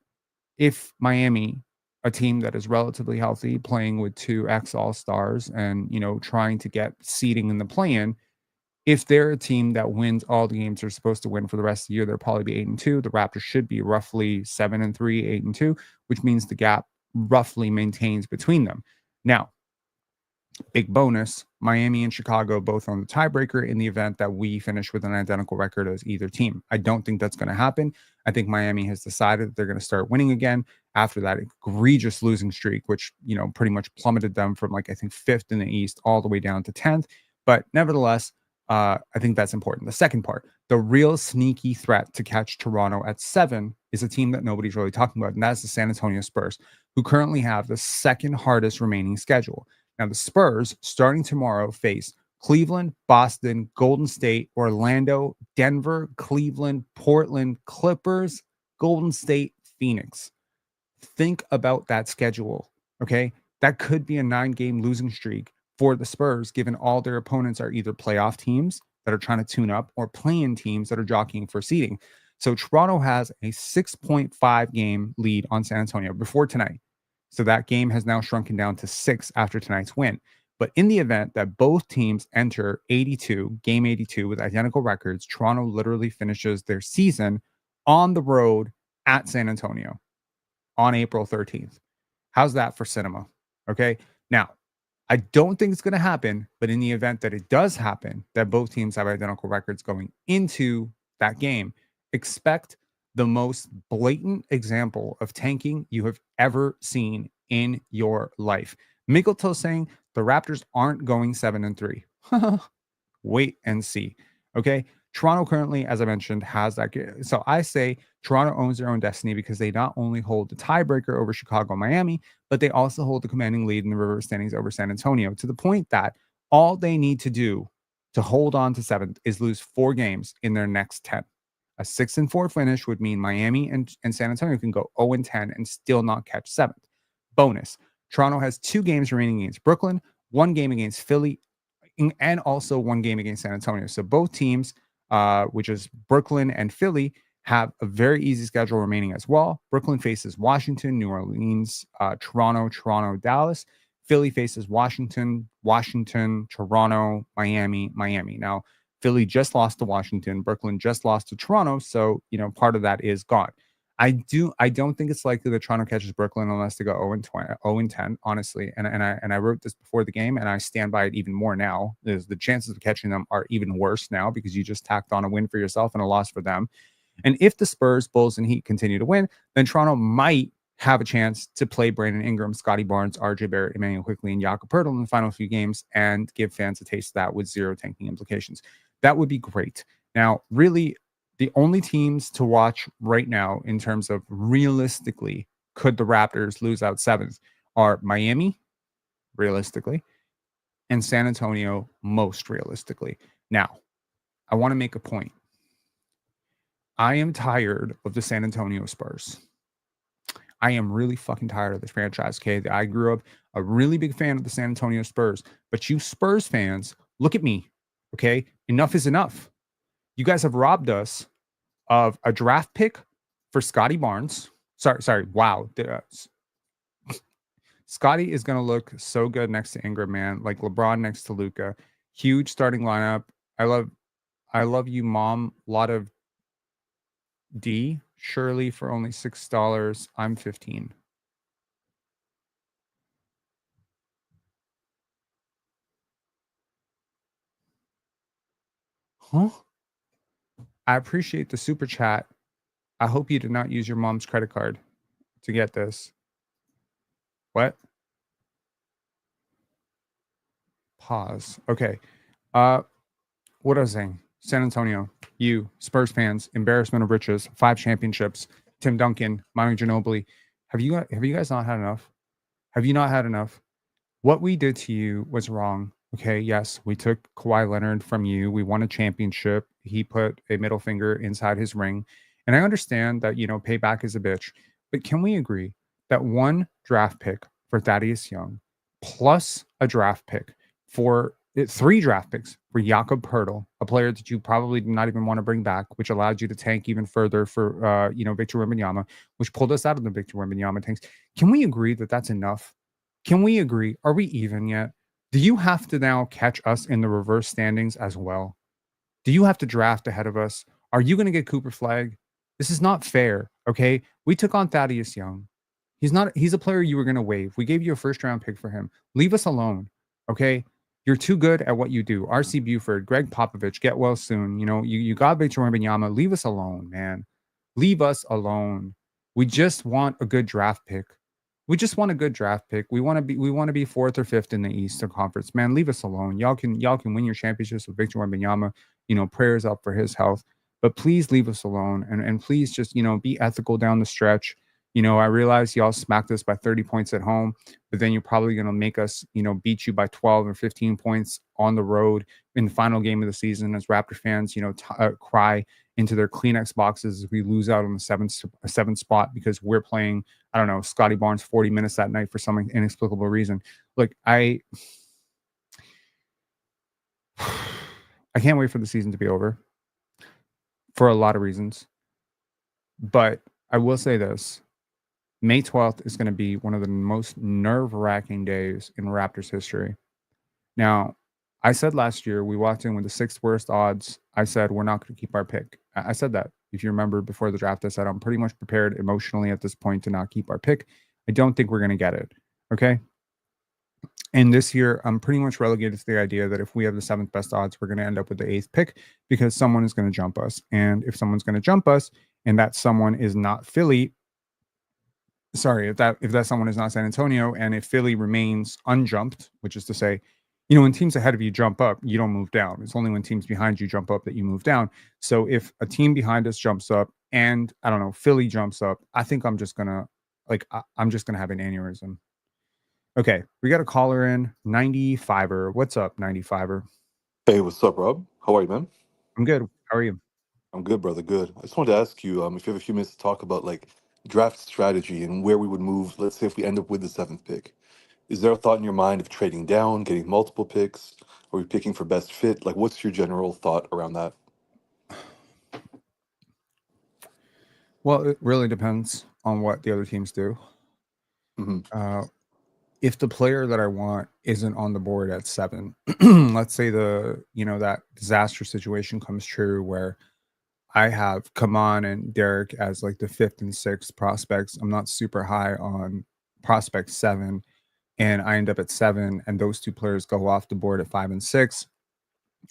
if Miami, a team that is relatively healthy, playing with 2 ex All-Stars and, trying to get seeding in the play-in, if they're a team that wins all the games they're supposed to win for the rest of the year, they'll probably be 8-2. The Raptors should be roughly 7-3, 8-2, which means the gap roughly maintains between them. Now, big bonus, Miami and Chicago both on the tiebreaker in the event that we finish with an identical record as either team. I don't think that's going to happen. I think Miami has decided that they're going to start winning again after that egregious losing streak, which, pretty much plummeted them from like, I think 5th in the East all the way down to 10th. But nevertheless, I think that's important. The second part, the real sneaky threat to catch Toronto at 7 is a team that nobody's really talking about, and that's the San Antonio Spurs, who currently have the second hardest remaining schedule. Now, the Spurs, starting tomorrow, face Cleveland, Boston, Golden State, Orlando, Denver, Cleveland, Portland, Clippers, Golden State, Phoenix. Think about that schedule, okay? That could be a 9-game losing streak for the Spurs, given all their opponents are either playoff teams that are trying to tune up or play-in teams that are jockeying for seeding. So Toronto has a 6.5 game lead on San Antonio before tonight. So that game has now shrunken down to 6 after tonight's win. But in the event that both teams enter game 82 with identical records, Toronto literally finishes their season on the road at San Antonio on April 13th. How's that for cinema? Okay. Now, I don't think it's going to happen, but in the event that it does happen, that both teams have identical records going into that game, expect the most blatant example of tanking you have ever seen in your life. Miguel saying the Raptors aren't going 7-3. Wait and see. Okay. Toronto currently, as I mentioned, has that. So I say Toronto owns their own destiny because they not only hold the tiebreaker over Chicago and Miami, but they also hold the commanding lead in the river standings over San Antonio, to the point that all they need to do to hold on to 7th is lose 4 games in their next 10. A 6-4 finish would mean Miami and San Antonio can go 0-10 and still not catch 7th. Bonus, Toronto has 2 games remaining against Brooklyn, 1 game against Philly, and also 1 game against San Antonio. So both teams, which is Brooklyn and Philly, have a very easy schedule remaining as well. Brooklyn faces Washington, New Orleans, Toronto, Dallas. Philly faces Washington, Toronto, Miami. Now, Philly just lost to Washington. Brooklyn just lost to Toronto. So, part of that is gone. I don't think it's likely that Toronto catches Brooklyn unless they go 0-10, honestly. And I wrote this before the game, and I stand by it even more now. The chances of catching them are even worse now because you just tacked on a win for yourself and a loss for them. And if the Spurs, Bulls, and Heat continue to win, then Toronto might have a chance to play Brandon Ingram, Scottie Barnes, RJ Barrett, Emmanuel Quickley, and Jakob Poeltl in the final few games and give fans a taste of that with 0 tanking implications. That would be great. Now, really, the only teams to watch right now in terms of realistically could the Raptors lose out 7th are Miami, realistically, and San Antonio most realistically. Now, I want to make a point. I am tired of the San Antonio Spurs. I am really fucking tired of this franchise, okay? I grew up a really big fan of the San Antonio Spurs, but you Spurs fans, look at me, okay? Enough is enough. You guys have robbed us of a draft pick for Scottie Barnes. Sorry. Wow. Scottie is going to look so good next to Ingram, man. Like LeBron next to Luka. Huge starting lineup. I love you, mom. A lot of D. Shirley for only $6. I'm 15. Huh? I appreciate the super chat. I hope you did not use your mom's credit card to get this. What? Pause. Okay. What I was saying. San Antonio, you Spurs fans, embarrassment of riches, 5 championships. Tim Duncan, Manu Ginobili. Have you guys not had enough? Have you not had enough? What we did to you was wrong. Okay, yes, we took Kawhi Leonard from you. We won a championship. He put a middle finger inside his ring. And I understand that, payback is a bitch. But can we agree that one draft pick for Thaddeus Young plus a draft pick for 3 draft picks for Jakob Poeltl, a player that you probably did not even want to bring back, which allowed you to tank even further for, Victor Wembanyama, which pulled us out of the Victor Wembanyama tanks. Can we agree that that's enough? Can we agree? Are we even yet? Do you have to now catch us in the reverse standings as well? Do you have to draft ahead of us? Are you going to get Cooper Flag? This is not fair. Okay. We took on Thaddeus Young. He's a player you were going to waive. We gave you a first round pick for him. Leave us alone. Okay. You're too good at what you do. RC Buford, Greg Popovich, get well soon. You got Victor Wembanyama. Leave us alone, man. Leave us alone. We just want a good draft pick. We just want a good draft pick. We want to be 4th or 5th in the Eastern Conference. Man, leave us alone. Y'all can win your championships with Victor Wembanyama. Prayers up for his health. But please leave us alone and please just, be ethical down the stretch. I realize y'all smacked us by 30 points at home, but then you're probably going to make us, beat you by 12 or 15 points on the road in the final game of the season as Raptor fans, cry into their Kleenex boxes if we lose out on the seventh spot because we're playing, I don't know, Scottie Barnes 40 minutes that night for some inexplicable reason. Look, I can't wait for the season to be over for a lot of reasons. But I will say this. May 12th is going to be one of the most nerve-wracking days in Raptors history. Now, I said last year we walked in with the 6th worst odds. I said we're not going to keep our pick. I said that. If you remember before the draft, I said I'm pretty much prepared emotionally at this point to not keep our pick. I don't think we're going to get it. Okay. And this year, I'm pretty much relegated to the idea that if we have the 7th best odds, we're going to end up with the 8th pick because someone is going to jump us. And if someone's going to jump us and that someone is not Philly, if that someone is not San Antonio, and if Philly remains unjumped, which is to say, when teams ahead of you jump up, you don't move down. It's only when teams behind you jump up that you move down. So if a team behind us jumps up and I don't know, Philly jumps up, I think I'm just gonna have an aneurysm. Okay, we got a caller in, 95er. What's up, 95er? Hey, what's up, Rob? How are you, man? I'm good. How are you? I'm good, brother. Good. I just wanted to ask you if you have a few minutes to talk about draft strategy and where we would move. Let's say if we end up with the 7th pick, is there a thought in your mind of trading down, getting multiple picks? Are we picking for best fit? What's your general thought around that? Well, it really depends on what the other teams do. Mm-hmm. If the player that I want isn't on the board at 7, let's say that disaster situation comes true where I have Kaman and Derek as like the 5th and 6th prospects. I'm not super high on prospect 7, and I end up at 7, and those 2 players go off the board at 5 and 6.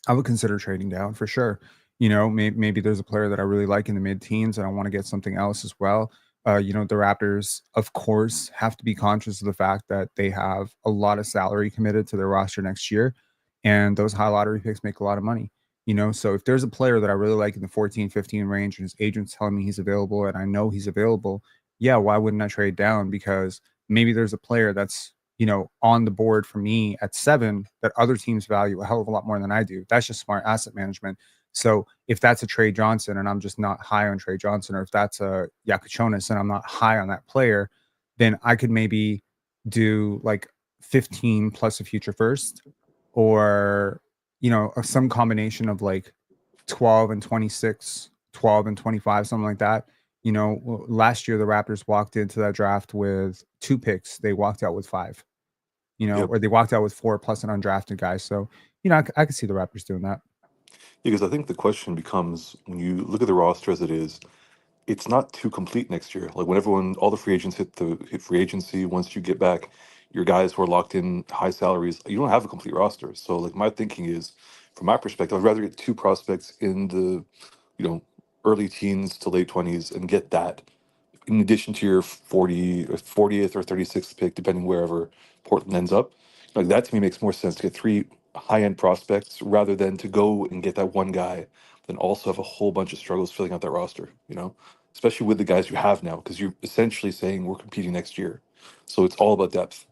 I would consider trading down for sure. Maybe there's a player that I really like in the mid-teens, and I want to get something else as well. The Raptors, of course, have to be conscious of the fact that they have a lot of salary committed to their roster next year, and those high lottery picks make a lot of money. So if there's a player that I really like in the 14, 15 range, and his agent's telling me he's available, and I know he's available, yeah, why wouldn't I trade down? Because maybe there's a player that's on the board for me at 7 that other teams value a hell of a lot more than I do. That's just smart asset management. So if that's a Trey Johnson and I'm just not high on Trey Johnson, or if that's a Yakuchonis and I'm not high on that player, then I could maybe do like 15 plus a future first, or some combination of like 12 and 26, 12 and 25, something like that. Last year the Raptors walked into that draft with 2 picks. They walked out with 5, Yep. or they walked out with 4 plus an undrafted guy. So, I could see the Raptors doing that. Because I think the question becomes, when you look at the roster as it is, it's not too complete next year. Like when all the free agents hit free agency, once you get back your guys who are locked in high salaries, you don't have a complete roster. So like my thinking is, from my perspective, I'd rather get 2 prospects in the, you know, early teens to late 20s and get that in addition to your 40th or 36th pick, depending wherever Portland ends up. Like that to me makes more sense to get 3 high end prospects rather than to go and get that one guy, then also have a whole bunch of struggles filling out that roster, especially with the guys you have now, because you're essentially saying we're competing next year. So it's all about depth.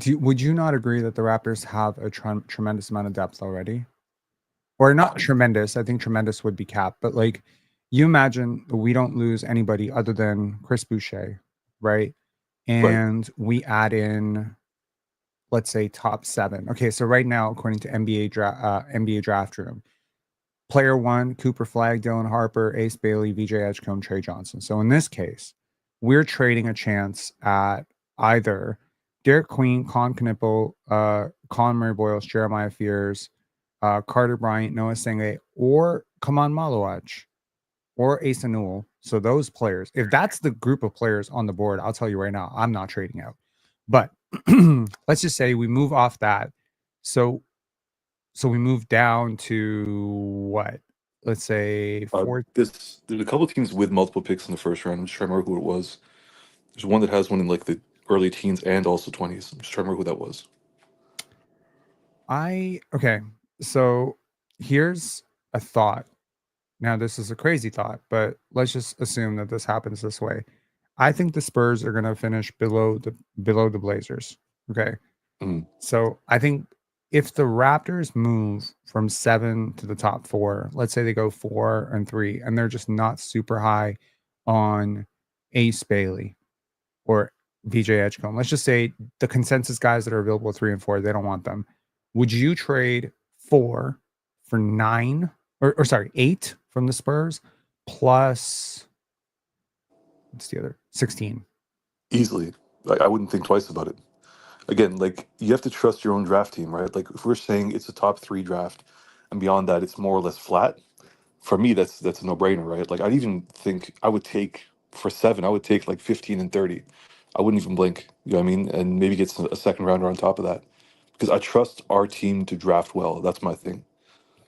Would you not agree that the Raptors have a tremendous amount of depth already? Or not Uh, tremendous. I think tremendous would be capped, but like you imagine we don't lose anybody other than Chris Boucher, right? right. And we add in, let's say, top 7. Okay, so right now, according to NBA Draft Room, player 1, Cooper Flag, Dylan Harper, Ace Bailey, VJ Edgecombe, Trey Johnson. So in this case, we're trading a chance at either Derek Queen, Con Knipple, Con Murray Boyles, Jeremiah Fears, Carter Bryant, Noah Senge, or Kaman Malowach, or Asa Newell. So those players, if that's the group of players on the board, I'll tell you right now, I'm not trading out. But let's just say we move off that. So we move down to what? Let's say four. There's a couple of teams with multiple picks in the first round. I'm just trying to remember who it was. There's one that has one in like the early teens and also 20s. I'm just trying to remember who that was. Okay. So here's a thought. Now this is a crazy thought, but let's just assume that this happens this way. I think the Spurs are going to finish below the Blazers. Okay. Mm. So I think if the Raptors move from 7 to the top 4, let's say they go 4 and 3, and they're just not super high on Ace Bailey or VJ Edgecombe. Let's just say the consensus guys that are available 3 and 4, they don't want them. Would you trade 4 for 9, or sorry, 8 from the Spurs plus what's the other 16? Easily. Like I wouldn't think twice about it. Again, like you have to trust your own draft team, right? Like if we're saying it's a top 3 draft and beyond that it's more or less flat, for me that's a no-brainer, right? Like I'd even think I would take for 7, I would take like 15 and 30. I wouldn't even blink, you know what I mean? And maybe get a second rounder on top of that. Because I trust our team to draft well. That's my thing.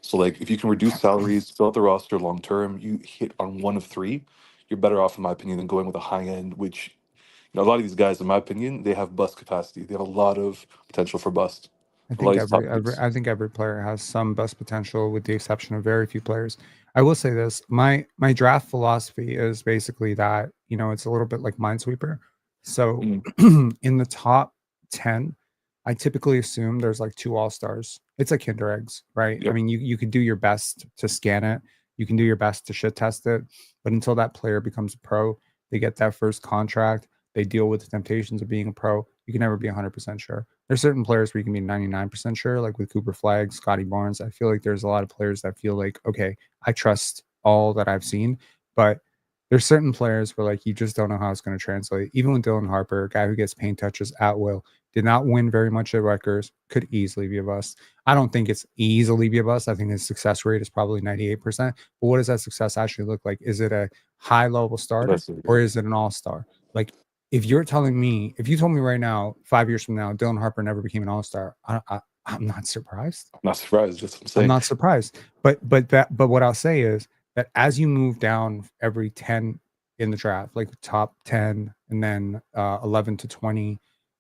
So like if you can reduce salaries, fill out the roster long term, you hit on one of 3, you're better off in my opinion than going with a high end, which a lot of these guys, in my opinion, they have bust capacity. They have a lot of potential for bust. I A lot of think these top dudes. I think every player has some best potential, with the exception of very few players. I will say this: my draft philosophy is basically that it's a little bit like Minesweeper. So Mm, in the top 10, I typically assume there's like 2 all stars. It's like Kinder eggs, right? I yep. mean, you could do your best to scan it, you can do your best to shit test it, but until that player becomes a pro, they get that first contract, they deal with the temptations of being a pro. You can never be 100% sure. There's certain players where you can be 99% sure, like with Cooper Flag, Scottie Barnes. I feel like there's a lot of players that feel like, okay, I trust all that I've seen. But there's certain players where like you just don't know how it's going to translate. Even with Dylan Harper, a guy who gets paint touches at will, did not win very much at Rutgers, could easily be a bust. I don't think it's easily be a bust. I think his success rate is probably 98%. But what does that success actually look like? Is it a high level starter That's it, or yeah. is it an all star? Like if you're telling me, if you told me right now, 5 years from now, Dylan Harper never became an all star, I'm not surprised. I'm not surprised. That's what I'm I'm saying. not surprised. But what I'll say is that as you move down every 10 in the draft, like top 10 and then 11 to 20,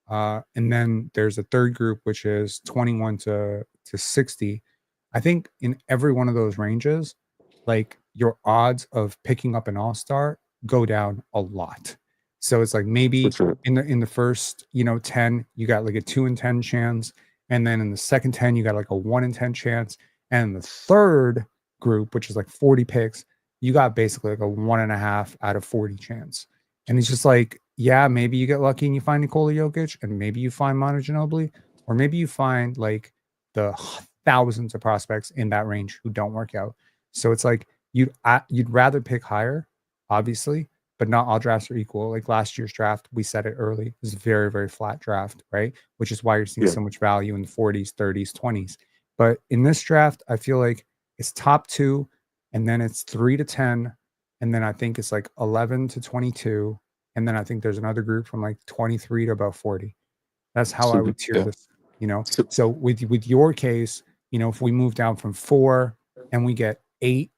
and then there's a third group which is 21 to 60. I think in every one of those ranges, like your odds of picking up an all-star go down a lot. So it's like For maybe sure. in the first, 10, you got like a 2 in 10 chance, and then in the second 10, you got like a 1 in 10 chance, and in the third group, which is like 40 picks, you got basically like a 1.5 out of 40 chance. And it's just like, yeah, maybe you get lucky and you find Nikola Jokic, and maybe you find Manu Ginobili, or maybe you find like the thousands of prospects in that range who don't work out. So it's like you'd rather pick higher, obviously, but not all drafts are equal. Like last year's draft, we said it early, it was a very, very flat draft, right? Which is why you're seeing Yeah. so much value in the 40s, 30s, 20s. But in this draft, I feel like it's top two, and then it's 3 to 10, and then I think it's like 11 to 22, and then I think there's another group from like 23 to about 40. That's how I So would tier yeah. this, you know. So So with your case, if we move down from 4 and we get 8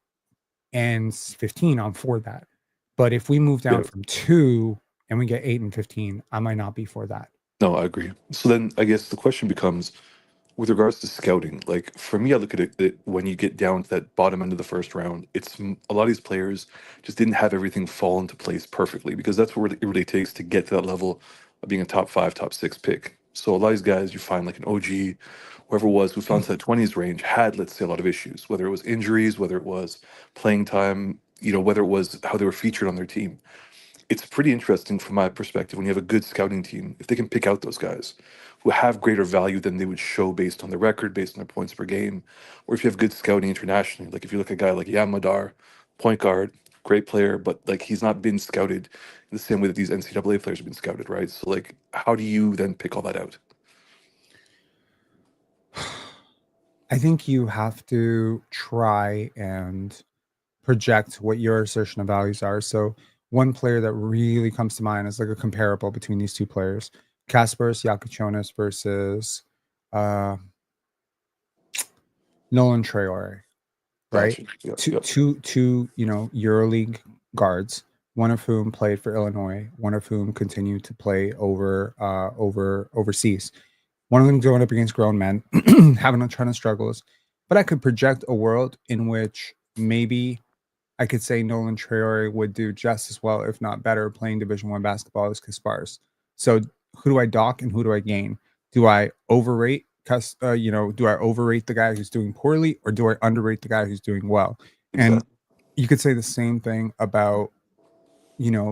and 15, I'm for that. But if we move down yeah. from 2 and we get 8 and 15, I might not be for that. No, I agree. So then I guess the question becomes, with regards to scouting, like for me, I look at it when you get down to that bottom end of the first round, a lot of these players just didn't have everything fall into place perfectly, because that's what it really takes to get to that level of being a top five, top six pick. So a lot of these guys you find, like an OG, whoever it was who found to that 20s range, had, let's say, a lot of issues, whether it was injuries, whether it was playing time, whether it was how they were featured on their team. It's pretty interesting from my perspective when you have a good scouting team, if they can pick out those guys who have greater value than they would show based on their record, based on their points per game, or if you have good scouting internationally. Like if you look at a guy like Yamadar, point guard, great player, but like he's not been scouted in the same way that these NCAA players have been scouted, right? So like, how do you then pick all that out? I think you have to try and project what your assertion of values are. So one player that really comes to mind is like a comparable between these two players, Kasparas Yakuchonis versus uh, Nolan Traore, right? Gotcha. Yeah, Two, yeah, two, two, EuroLeague guards, one of whom played for Illinois, one of whom continued to play overseas. One of them going up against grown men, having a ton of struggles. But I could project a world in which maybe I could say Nolan Traore would do just as well, if not better, playing Division One basketball as Kasparas. So who do I dock and who do I gain? Do I overrate? Do I overrate the guy who's doing poorly, or do I underrate the guy who's doing well? And exactly. you could say the same thing about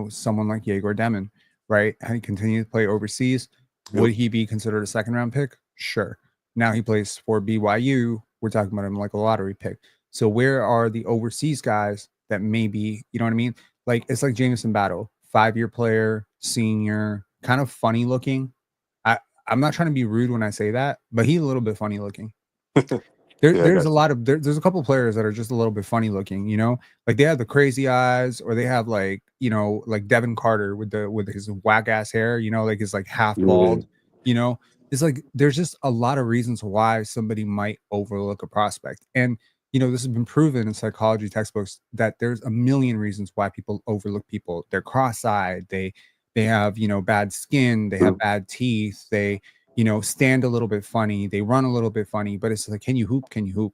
someone like Yegor Demon, right? Had he continued to play overseas, Yep. would he be considered a second round pick? Sure. Now he plays for BYU. We're talking about him like a lottery pick. So where are the overseas guys that maybe, you know what I mean? Like it's like Jameson Battle, 5-year player, senior, kind of funny looking. I, I'm not trying to be rude when I say that, but he's a little bit funny looking. Yeah, I There's a got you. lot of there's a couple players that are just a little bit funny looking, like they have the crazy eyes, or they have like like Devin Carter with his whack ass hair, like his like half Yeah. bald, you know. It's like there's just a lot of reasons why somebody might overlook a prospect, and this has been proven in psychology textbooks that there's a million reasons why people overlook people. They're cross-eyed, they have bad skin, they have True. bad teeth, they stand a little bit funny, they run a little bit funny, but it's like, can you hoop? Can you hoop?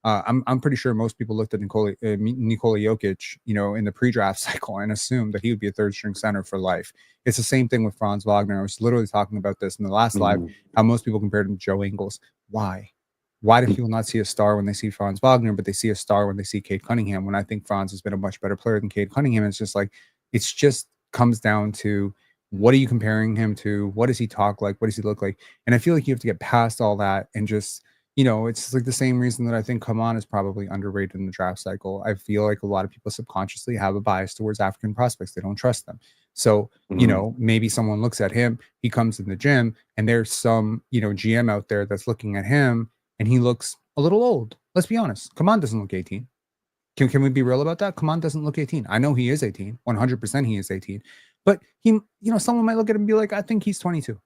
I'm pretty sure most people looked at Nikola Jokic, in the pre-draft cycle and assumed that he would be a third string center for life. It's the same thing with Franz Wagner. I was literally talking about this in the last live, Mhm. how most people compared him to Joe Ingles. Why? Why do people not see a star when they see Franz Wagner, but they see a star when they see Cade Cunningham? When I think Franz has been a much better player than Cade Cunningham, it's just like, it's just comes down to, what are you comparing him to? What does he talk like? What does he look like? And I feel like you have to get past all that and just, it's like the same reason that I think Kaman is probably underrated in the draft cycle. I feel like a lot of people subconsciously have a bias towards African prospects. They don't trust them. So, Mhm. maybe someone looks at him, he comes in the gym, and there's some, GM out there that's looking at him and he looks a little old. Let's be honest. Kaman doesn't look 18. Can we be real about that? Kaman doesn't look 18. I know he is 18. 100% he is 18. But someone might look at him and be like, I think he's 22.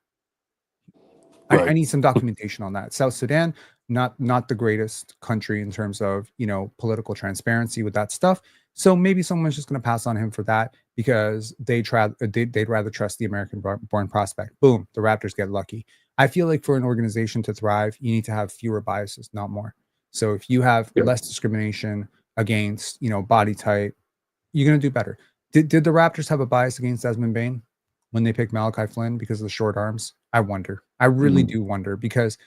I Right. need some documentation on that. South Sudan, not the greatest country in terms of political transparency with that stuff. So maybe someone's just going to pass on him for that because they'd rather trust the American born prospect. Boom, the Raptors get lucky. I feel like for an organization to thrive, you need to have fewer biases, not more. So if you have Yeah. less discrimination against body type, you're going to do better. Did the Raptors have a bias against Desmond Bain when they picked Malachi Flynn because of the short arms? I wonder. I really Mm, do wonder because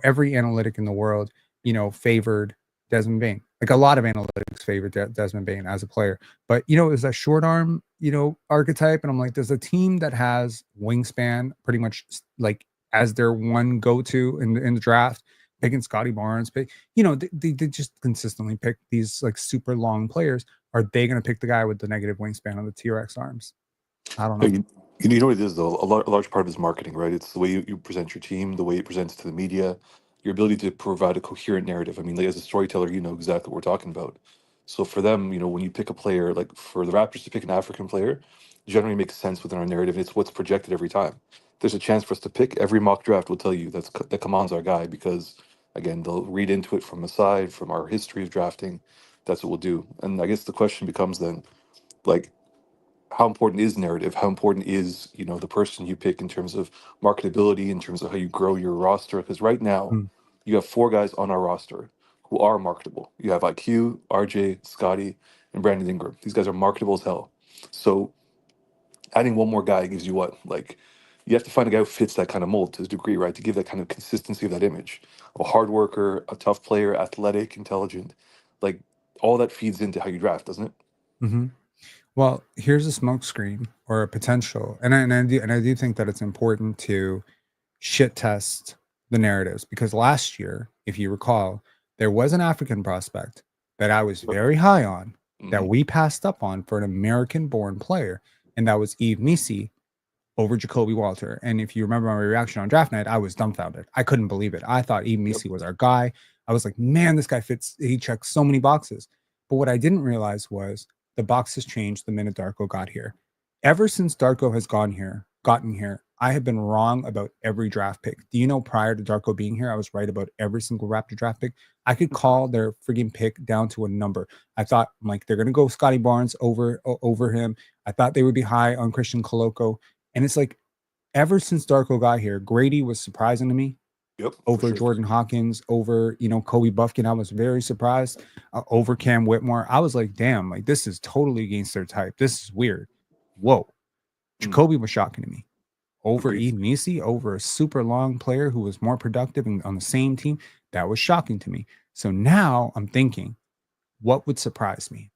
every analytic in the world favored Desmond Bain. Like a lot of analytics favored Desmond Bain as a player, but it was that short arm archetype, and I'm like, does a team that has wingspan pretty much like as their one go to in the draft, picking Scottie Barnes, pick they just consistently pick these like super long players, are they going to pick the guy with the negative wingspan on the T-Rex arms? I don't yeah, know. you know what it is though. A large part of it is marketing, right? It's the way you present your team, the way it presents to the media, your ability to provide a coherent narrative. I mean, like, as a storyteller, you know exactly what we're talking about. So for them, when you pick a player, like for the Raptors to pick an African player, generally makes sense within our narrative. It's what's projected every time. There's a chance for us to pick. Every mock draft will tell you that Kaman's our guy because, again, they'll read into it from a side, from our history of drafting. That's what we'll do. And I guess the question becomes then, like, how important is narrative? How important is, the person you pick in terms of marketability, in terms of how you grow your roster? Because right now, Mm, you have four guys on our roster who are marketable. You have IQ, RJ, Scotty, and Brandon Ingram. These guys are marketable as hell. So adding one more guy gives you what? Like, you have to find a guy who fits that kind of mold to a degree, right? To give that kind of consistency of that image. A hard worker, a tough player, athletic, intelligent. Like, all that feeds into how you draft, doesn't it? mhm. Well, here's a smoke screen or a potential, and I do think that it's important to shit test the narratives because last year, if you recall, there was an African prospect that I was very high on that Mm-hmm. we passed up on for an American-born player, and that was Eve Nisi over Jacoby Walter. And if you remember my reaction on draft night, I was dumbfounded. I couldn't believe it. I thought Eve Yep. Nisi was our guy. I was like, man, this guy fits. He checks so many boxes. But what I didn't realize was the boxes changed the minute Darko got here. Ever since Darko has gotten here, I have been wrong about every draft pick. Do you know prior to Darko being here, I was right about every single Raptor draft pick? I could call their frigging pick down to a number. I thought like they're gonna go Scottie Barnes over him. I thought they would be high on Christian Koloko. And it's like ever since Darko got here, Gradey was surprising to me Yep, for over sure. Jordan Hawkins, over Kobe Buffkin. I was very surprised over Cam Whitmore. I was like, damn, like this is totally against their type. This is weird. Whoa, Mm, Jacoby was shocking to me. Over agreed. Eden Nisi, over a super long player who was more productive and on the same team, that was shocking to me. So now I'm thinking, what would surprise me?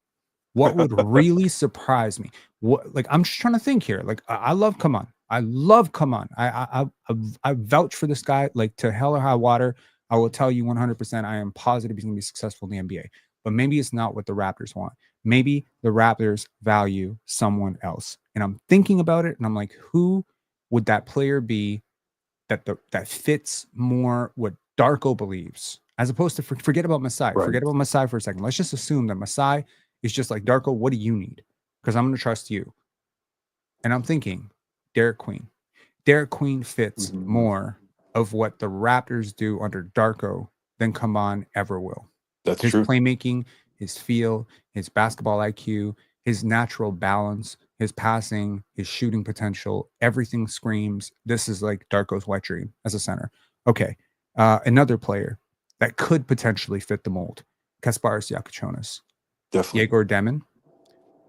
What would really surprise me? What like I'm just trying to think here. Like I love come on. I love come on. I vouch for this guy like to hell or high water. I will tell you 100% I am positive he's going to be successful in the NBA. But maybe it's not what the Raptors want. Maybe the Raptors value someone else. And I'm thinking about it and I'm like, who would that player be that fits more what Darko believes, as opposed to forget about Masai. Right. Forget about Masai for a second. Let's just assume that Masai is just like Darko. What do you need? Because I'm going to trust you. And I'm thinking, Derek Queen. Derek Queen fits Mhm. more of what the Raptors do under Darko than Kaman ever will. That's His true. playmaking, his feel, his basketball IQ, his natural balance, his passing, his shooting potential, everything screams this is like Darko's wet dream as a center. Okay. Another player that could potentially fit the mold, Kasparis Yakuchonis, Definitely. Yegor Demon.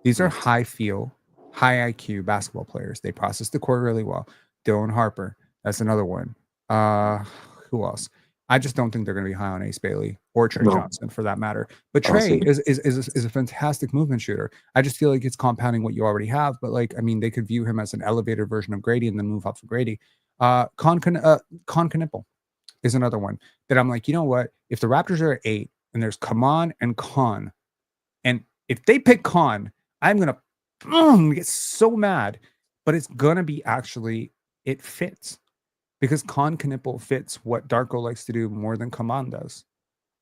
These are Mm. high feel, high IQ basketball players. They process the court really well. Dylan Harper, that's another one. Uh, who else? I just don't think they're going to be high on Ace Bailey or Trey No, Johnson for that matter. But I don't Trey see. is a fantastic movement shooter. I just feel like it's compounding what you already have. But like, I mean, they could view him as an elevated version of Gradey and then move up for Gradey. Con Knipple is another one that I'm like, you know what? If the Raptors are at 8 and there's Kaman and Con, and if they pick Con, I'm gonna get so mad. But it's gonna be actually it fits because Con Knipple fits what Darko likes to do more than Kaman does.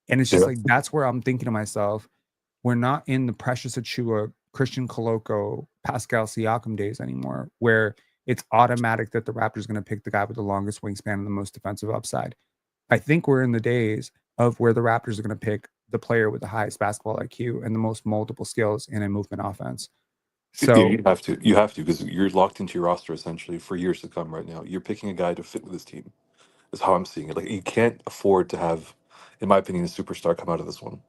And it's just Yeah. like that's where I'm thinking to myself, we're not in the Precious Achua, Christian Koloko, Pascal Siakam days anymore, where it's automatic that the Raptors going to pick the guy with the longest wingspan and the most defensive upside. I think we're in the days of where the Raptors are going to pick the player with the highest basketball IQ and the most multiple skills in a movement offense. Yeah, So, you have to. You have to because you're locked into your roster essentially for years to come. Right now, you're picking a guy to fit with this team. Is how I'm seeing it. Like you can't afford to have, in my opinion, a superstar come out of this one.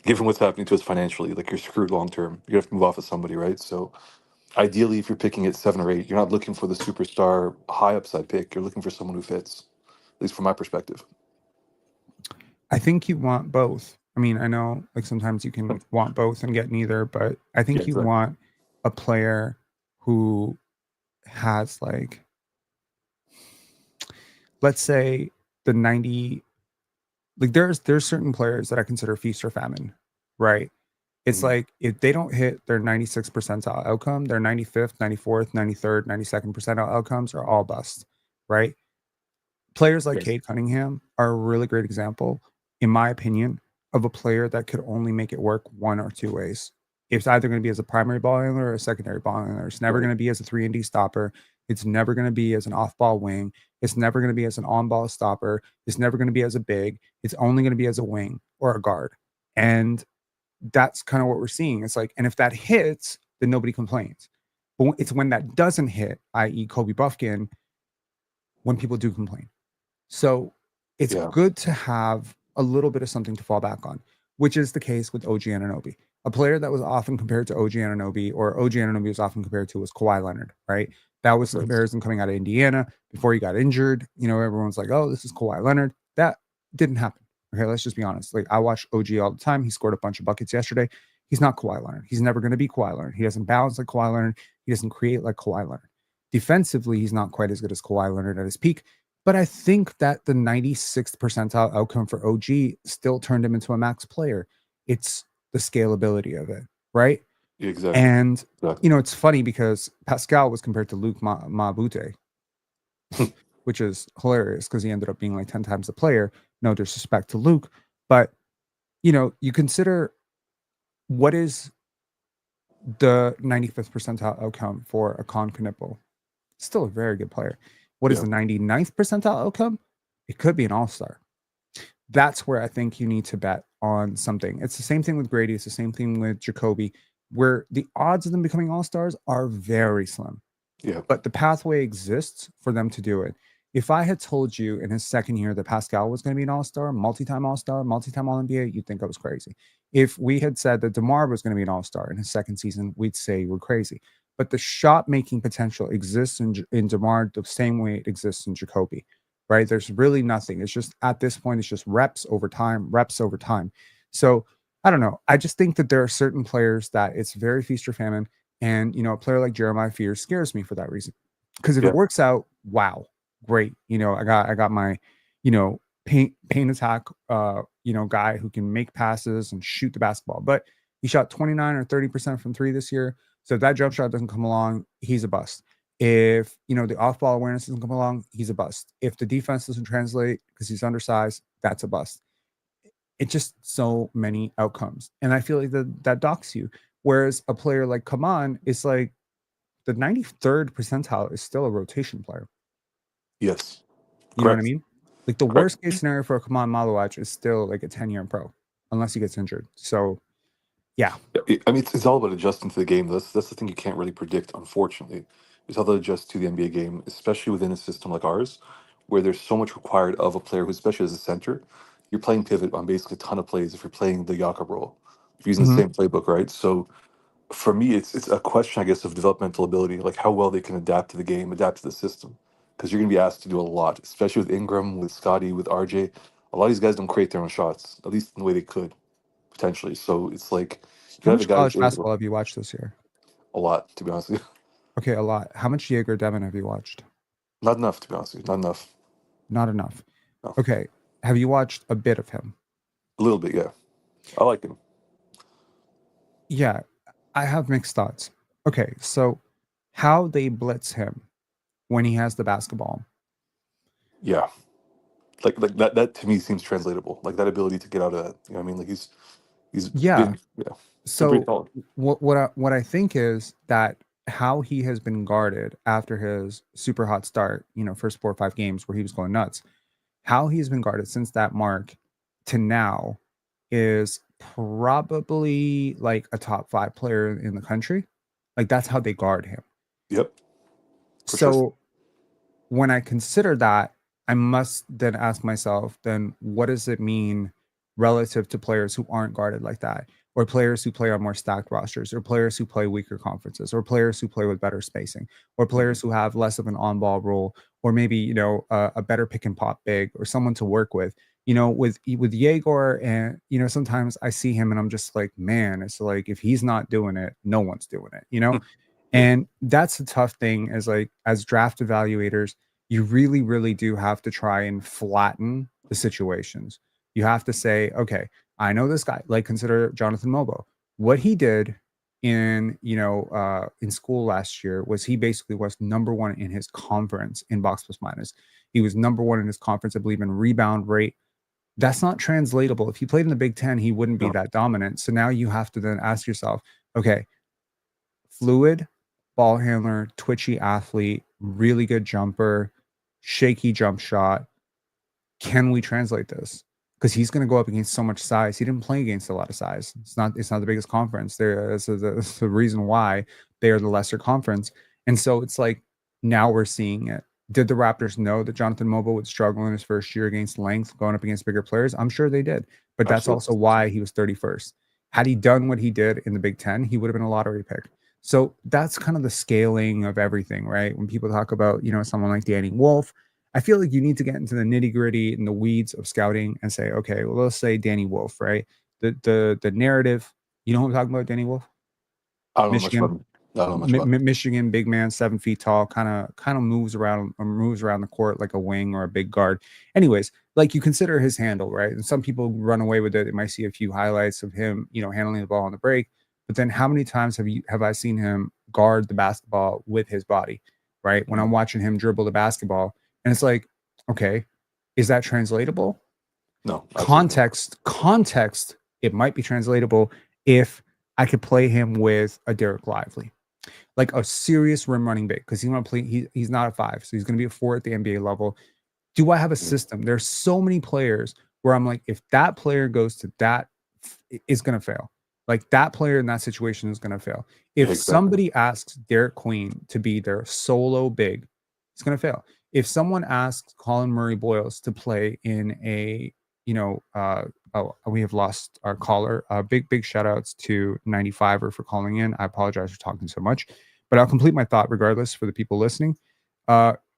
Given what's happening to us financially, like you're screwed long term. You have to move off of somebody, right? So Ideally, if you're picking at 7 or 8, you're not looking for the superstar high upside pick. You're looking for someone who fits, at least from my perspective. I think you want both. I mean, I know like sometimes you can want both and get neither, but I Yeah, think you exactly. want a player who has like, let's say the 90, like there's certain players that I consider feast or famine, right? It's Mhm. like if they don't hit their 96 percentile outcome, their 95th, 94th, 93rd, 92nd percentile outcomes are all bust, right? Players like Yes. Cade Cunningham are a really great example, in my opinion, of a player that could only make it work one or two ways. It's either going to be as a primary ball handler or a secondary ball handler. It's never Right. going to be as a 3-and-D stopper. It's never going to be as an off-ball wing. It's never going to be as an on-ball stopper. It's never going to be as a big. It's only going to be as a wing or a guard. And that's kind of what we're seeing. It's like, and if that hits, then nobody complains. But it's when that doesn't hit, i.e., Kobe Buffkin, when people do complain. So it's Yeah. good to have a little bit of something to fall back on, which is the case with OG Anunoby. A player that was often compared to OG Anunoby, or OG Anunoby was often compared to, was Kawhi Leonard, right? That was the Right. comparison coming out of Indiana before he got injured. You know, everyone's like, oh, this is Kawhi Leonard. That didn't happen. Okay, let's just be honest. Like, I watch OG all the time. He scored a bunch of buckets yesterday. He's not Kawhi Leonard. He's never going to be Kawhi Leonard. He doesn't bounce like Kawhi Leonard. He doesn't create like Kawhi Leonard. Defensively, he's not quite as good as Kawhi Leonard at his peak, but I think that the 96th percentile outcome for OG still turned him into a max player. It's the scalability of it, right? Yeah, exactly. And, Exactly. you know, it's funny because Pascal was compared to Luke Mabute, which is hilarious because he ended up being like 10 times the player. No disrespect to Luke. But, you know, you consider what is the 95th percentile outcome for a Con Knipple? Still a very good player. What is Yeah. the 99th percentile outcome? It could be an all star. That's where I think you need to bet on something. It's the same thing with Gradey. It's the same thing with Jacoby, where the odds of them becoming all stars are very slim, Yeah. but the pathway exists for them to do it. If I had told you in his second year that Pascal was going to be an all-star, multi-time All-NBA, you'd think I was crazy. If we had said that DeMar was going to be an all-star in his second season, we'd say we're crazy. But the shot-making potential exists in DeMar the same way it exists in Jacoby, right? There's really nothing. It's just at this point, it's just reps over time, reps over time. So I don't know. I just think that there are certain players that it's very feast or famine. And, you know, a player like Jeremiah Fears scares me for that reason. Because if it Yeah. works out, wow, great. You know, I got my, you know, paint attack you know, guy who can make passes and shoot the basketball. But he shot 29 or 30% from three this year. So if that jump shot doesn't come along, he's a bust. If, you know, the off-ball awareness doesn't come along, he's a bust. If the defense doesn't translate because he's undersized, that's a bust. It's just so many outcomes. And I feel like that docks you. Whereas a player like Kaman is like the 93rd percentile is still a rotation player. Yes. You know what I Correct. mean? Like the Correct. worst case scenario for Kaman Malowach is still like a 10-year pro, unless he gets injured. So yeah. Yeah, I mean, it's all about adjusting to the game. That's the thing you can't really predict, unfortunately. Is how to adjust to the NBA game, especially within a system like ours, where there's so much required of a player who, especially as a center, you're playing pivot on basically a ton of plays if you're playing the Yaka role, if you're using the Mhm. same playbook, right? So for me, it's a question, I guess, of developmental ability, like how well they can adapt to the game, adapt to the system, because you're going to be asked to do a lot, especially with Ingram, with Scottie, with RJ. A lot of these guys don't create their own shots, at least in the way they could potentially. So it's like you How have a much guy who's college able basketball have you watched this year? a lot, to be honest with you. Okay, a lot. How much Jaeger Devin have you watched? Not enough, to be honest with you. Not enough. Not enough. No. Okay. Have you watched a bit of him? A little bit, yeah. I like him. Yeah, I have mixed thoughts. Okay, so how they blitz him when he has the basketball. Yeah. Like that to me seems translatable. Like that ability to get out of that. You know what I mean? Like he's Yeah. been yeah. He's been pretty So solid. what I think is that how he has been guarded after his super hot start, you know, first 4 or 5 games where he was going nuts, how he's been guarded since that mark to now is probably like a top 5 player in the country. Like that's how they guard him. Yep, for sure. So when I consider that, I must then ask myself, then what does it mean relative to players who aren't guarded like that? or players who play on more stacked rosters, or players who play weaker conferences, or players who play with better spacing, or Hmm. players who have less of an on-ball role, or maybe a better pick and pop big, or someone to work with. With Yegor, and sometimes I see him and I'm just like, man, it's like if he's not doing it, no one's doing it. Yeah, And that's the tough thing, as like as draft evaluators, you really, really do have to try and flatten the situations. You have to say, okay, I know this guy, like consider Jonathan Mogbo. What he did in school last year was he basically was number one in his conference in box plus minus. He was number one in his conference, I believe, in rebound rate. That's not translatable. If he played in the Big Ten, he wouldn't be no, that dominant. So now you have to then ask yourself, okay, fluid ball handler, twitchy athlete, really good jumper, shaky jump shot. Can we translate this? Because he's going to go up against so much size. He didn't play against a lot of size. It's not the biggest conference. That's the reason why they are the lesser conference. And so it's like now we're seeing it. Did the Raptors know that Jonathan Mogbo would struggle in his first year against length, going up against bigger players? I'm sure they did, but that's absolutely. also why he was 31st. Had he done what he did in the Big Ten, he would have been a lottery pick. So that's kind of the scaling of everything, right? When people talk about, someone like Danny Wolf, I feel like you need to get into the nitty gritty and the weeds of scouting and say, okay, well, let's say Danny Wolf, right? The narrative, you know who I'm talking about, Danny Wolf? I don't know much about Michigan. him. I don't know much about him. Michigan, big man, 7 feet tall, kind of moves around the court like a wing or a big guard. Anyways, like you consider his handle, right? And some people run away with it. They might see a few highlights of him, handling the ball on the break. But then how many times have I seen him guard the basketball with his body, right? When I'm Mhm. watching him dribble the basketball, and it's like, okay, is that translatable? No, absolutely not. Context, it might be translatable if I could play him with a Derek Lively, like a serious rim running big, because he's going to play. He's not a five, so he's going to be a four at the NBA level. Do I have a Mhm. system? There's so many players where I'm like, if that player goes to that, it's going to fail. Like that player in that situation is going to fail. Yeah, If exactly. somebody asks Derek Queen to be their solo big, it's going to fail. If someone asks Colin Murray Boyles to play in a, oh, we have lost our caller. Big shout outs to 95er for calling in. I apologize for talking so much, but I'll complete my thought regardless for the people listening.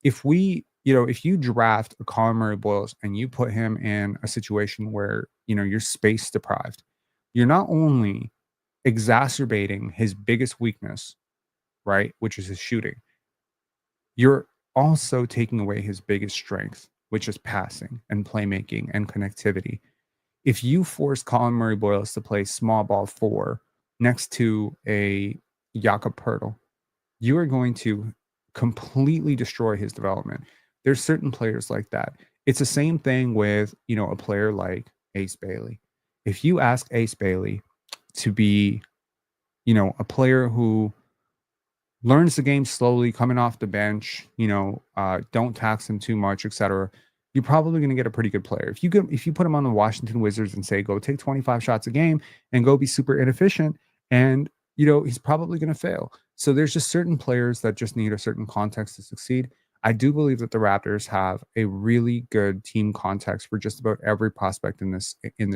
If you draft a Colin Murray Boyles and you put him in a situation where, you're space deprived, you're not only exacerbating his biggest weakness, right, which is his shooting, you're also taking away his biggest strength, which is passing and playmaking and connectivity. If you force Colin Murray Boyles to play small ball four next to a Jakob Pertl, you are going to completely destroy his development. There's certain players like that. It's the same thing with, a player like Ace Bailey. If you ask Ace Bailey to be, a player who learns the game slowly, coming off the bench, don't tax him too much, etc., you're probably going to get a pretty good player. If you put him on the Washington Wizards and say go take 25 shots a game and go be super inefficient, and he's probably going to fail. So there's just certain players that just need a certain context to succeed. I do believe that the Raptors have a really good team context for just about every prospect in this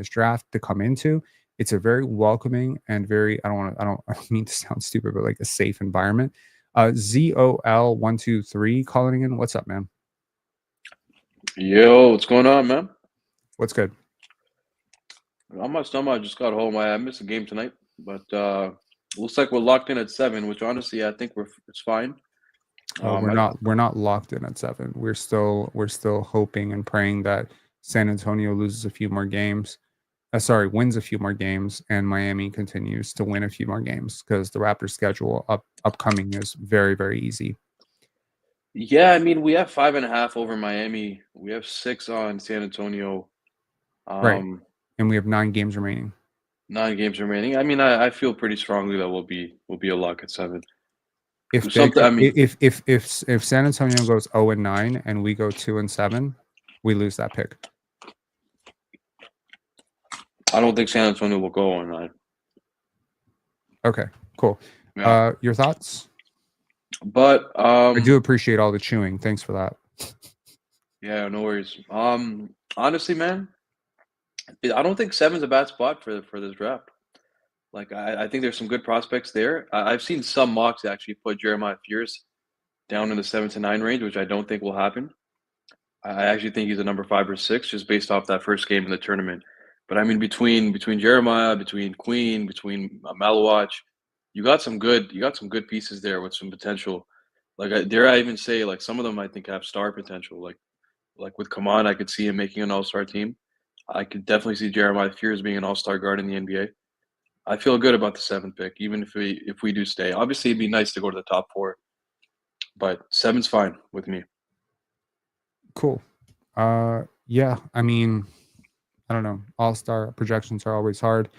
draft to come into. It's a very welcoming and very, I don't mean to sound stupid, but like a safe environment. ZOL123 calling in. What's up, man? Yo, what's going on, man? What's good? Not much, not much. Just got home. I missed a game tonight, but looks like we're locked in at 7, which honestly I think it's fine. We're I not locked in at 7. We're still hoping and praying that San Antonio loses a few more games. Wins a few more games, and Miami continues to win a few more games because the Raptors' schedule upcoming is very, very easy. Yeah, I mean we have 5.5 over Miami. We have 6 on San Antonio. Right, Um, and we have 9 games remaining. 9 games remaining. I mean I feel pretty strongly that we'll be a lock at 7. If they Something. go, I mean if San Antonio goes 0-9 and we go 2-7, we lose that pick. I don't think San Antonio will go on that. Okay, cool. Yeah, Your thoughts? but I do appreciate all the chewing. Thanks for that. yeah, no worries. Honestly, man, I don't think 7's a bad spot for this draft. Like I think there's some good prospects there. I've seen some mocks actually put Jeremiah Fears down in the 7 to 9 range, which I don't think will happen. I actually think he's a number 5 or 6 just based off that first game in the tournament. But I mean, between Jeremiah, between Queen, between Malawatch, you got some good pieces there with some potential. Like, dare I even say, like some of them I think have star potential. Like with Kaman, I could see him making an all-star team. I could definitely see Jeremiah Fears being an all-star guard in the NBA. I feel good about the 7th pick, even if we do stay. Obviously, it'd be nice to go to the top 4, but 7's fine with me. Cool. Yeah, I mean, I don't know. All-star projections are always hard.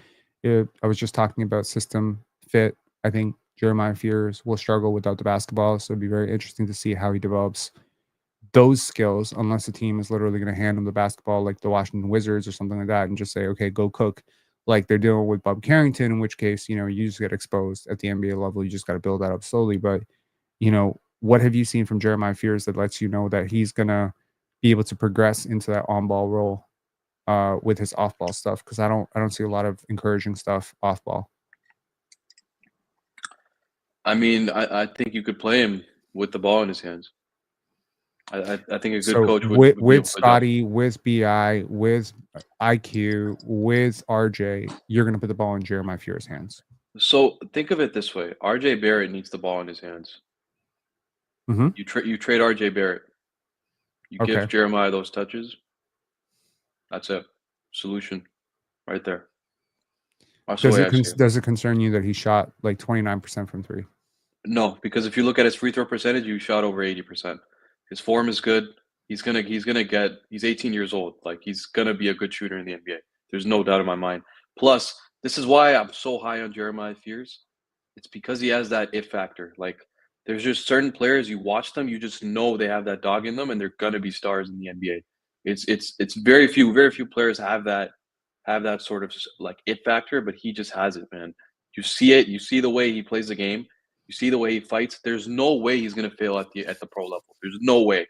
I was just talking about system fit. I think Jeremiah Fears will struggle without the basketball, so it'd be very interesting to see how he develops those skills, unless the team is literally going to hand him the basketball like the Washington Wizards or something like that and just say, okay, go cook, like they're doing with Bob Carrington, in which case, you just get exposed at the NBA level. You just got to build that up slowly. But, what have you seen from Jeremiah Fears that lets you know that he's going to be able to progress into that on-ball role with his off-ball stuff? Because I don't see a lot of encouraging stuff off-ball. I mean, I think you could play him with the ball in his hands. I think a good So coach would be with able to adjust. Scottie, with BI, with IQ, with RJ, you're going to put the ball in Jeremiah Fears' hands. So think of it this way: RJ Barrett needs the ball in his hands. Mm-hmm. You trade RJ Barrett. You Okay. give Jeremiah those touches. That's a solution right there. That's the way I see it. Does it concern you that he shot like 29% from 3? No, because if you look at his free throw percentage, you shot over 80%. His form is good. He's 18 years old. Like, he's gonna be a good shooter in the NBA. There's no doubt in my mind. Plus, this is why I'm so high on Jeremiah Fears. It's because he has that it factor. Like, there's just certain players, you watch them, you just know they have that dog in them, and they're gonna be stars in the NBA. It's very few players have that sort of like it factor, but he just has it, man. You see it. You see the way he plays the game. You see the way he fights. There's no way he's gonna fail at the pro level. There's no way.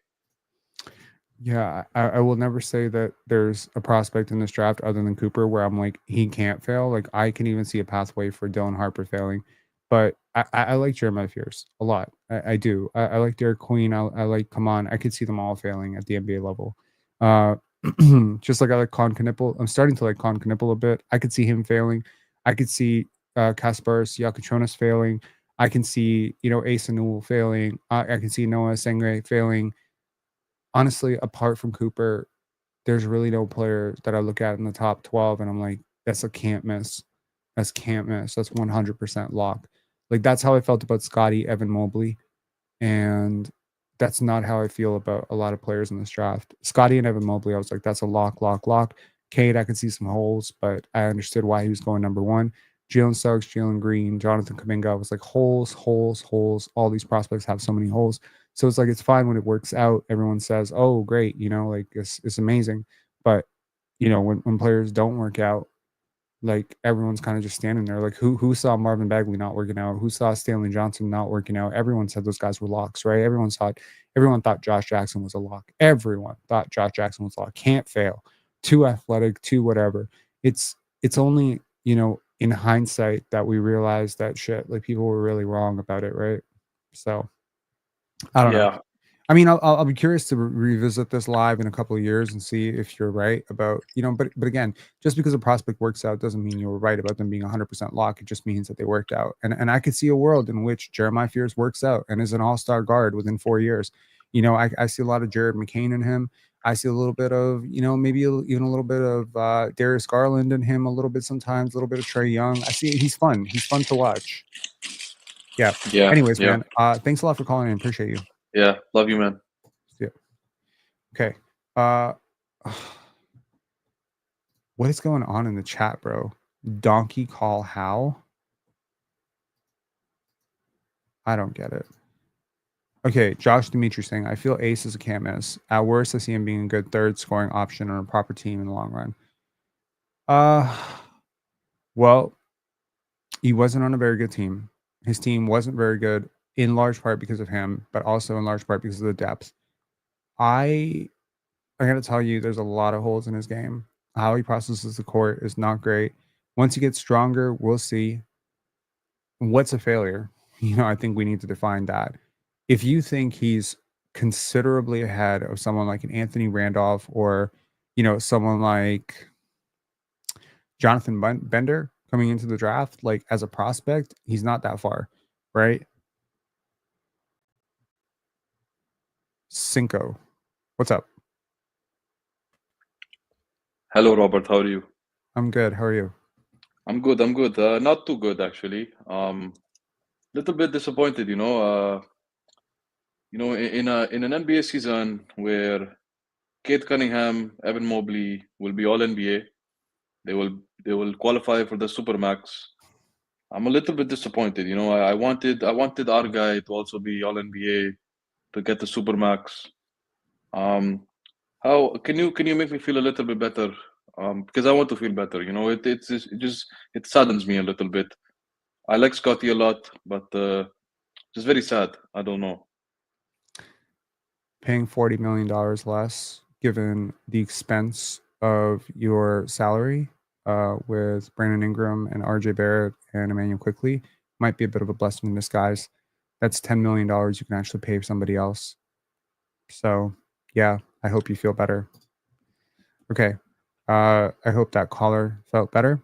Yeah, I will never say that there's a prospect in this draft other than Cooper where I'm like, he can't fail. Like, I can even see a pathway for Dylan Harper failing. But I like Jeremiah Fears a lot. I do. I like Derek Queen. I like, come on. I could see them all failing at the NBA level. Just like I like Con Knipple. I'm starting to like Con Knipple a bit. I could see him failing. I could see Kasparis Yakuchonis failing. I can see, Ace Newell failing. I can see Noah Sengre failing. Honestly, apart from Cooper, there's really no player that I look at in the top 12 and I'm like, that's a can't miss. That's can't miss. That's 100% lock. Like, that's how I felt about Scottie, Evan Mobley. And that's not how I feel about a lot of players in this draft. Scottie and Evan Mobley, I was like, that's a lock, lock, lock. Cade, I could see some holes, but I understood why he was going number 1. Jalen Suggs, Jalen Green, Jonathan Kuminga, I was like, holes, holes, holes. All these prospects have so many holes. So it's like, it's fine when it works out. Everyone says, oh, great, like it's amazing. But, when players don't work out, like, everyone's kind of just standing there. Like, who saw Marvin Bagley not working out? Who saw Stanley Johnson not working out? Everyone said those guys were locks, right? Everyone thought Josh Jackson was a lock. Everyone thought Josh Jackson was a lock. Can't fail. Too athletic, too whatever. It's only, in hindsight that we realize that shit. Like, people were really wrong about it, right? So I don't know. I mean, I'll be curious to revisit this live in a couple of years and see if you're right about, but again, just because a prospect works out doesn't mean you were right about them being 100% lock. It just means that they worked out. And I could see a world in which Jeremiah Fears works out and is an all-star guard within 4 years. I see a lot of Jared McCain in him. I see a little bit of, maybe even a little bit of Darius Garland in him a little bit sometimes, a little bit of Trae Young. I see he's fun. He's fun to watch. Yeah. Anyways, man, thanks a lot for calling in. Appreciate you. Yeah. Love you, man. Yeah. Okay. What is going on in the chat, bro? Donkey call how? I don't get it. Okay, Josh Dimitri saying, I feel Ace is a can't miss. At worst, I see him being a good third scoring option on a proper team in the long run. Well, he wasn't on a very good team. His team wasn't very good, in large part because of him, but also in large part because of the depth. I got to tell you, there's a lot of holes in his game. How he processes the court is not great. Once he gets stronger, we'll see. What's a failure? I think we need to define that. If you think he's considerably ahead of someone like an Anthony Randolph or, someone like Jonathan Bender coming into the draft, like as a prospect, he's not that far, right? Cinco, what's up? Hello, Robert. How are you? I'm good. How are you? I'm good. I'm good. Not too good actually. Little bit disappointed. In an NBA season where Kate Cunningham, Evan Mobley will be all NBA. They will qualify for the Supermax. I'm a little bit disappointed. I wanted our guy to also be all NBA to get the Supermax. Um, how can you make me feel a little bit better? Because I want to feel better. It saddens me a little bit. I like Scottie a lot, but just very sad. I don't know. Paying $40 million less, given the expense of your salary with Brandon Ingram and RJ Barrett and Emmanuel Quickley, might be a bit of a blessing in disguise. That's $10 million you can actually pay somebody else. So, yeah, I hope you feel better. Okay. I hope that caller felt better.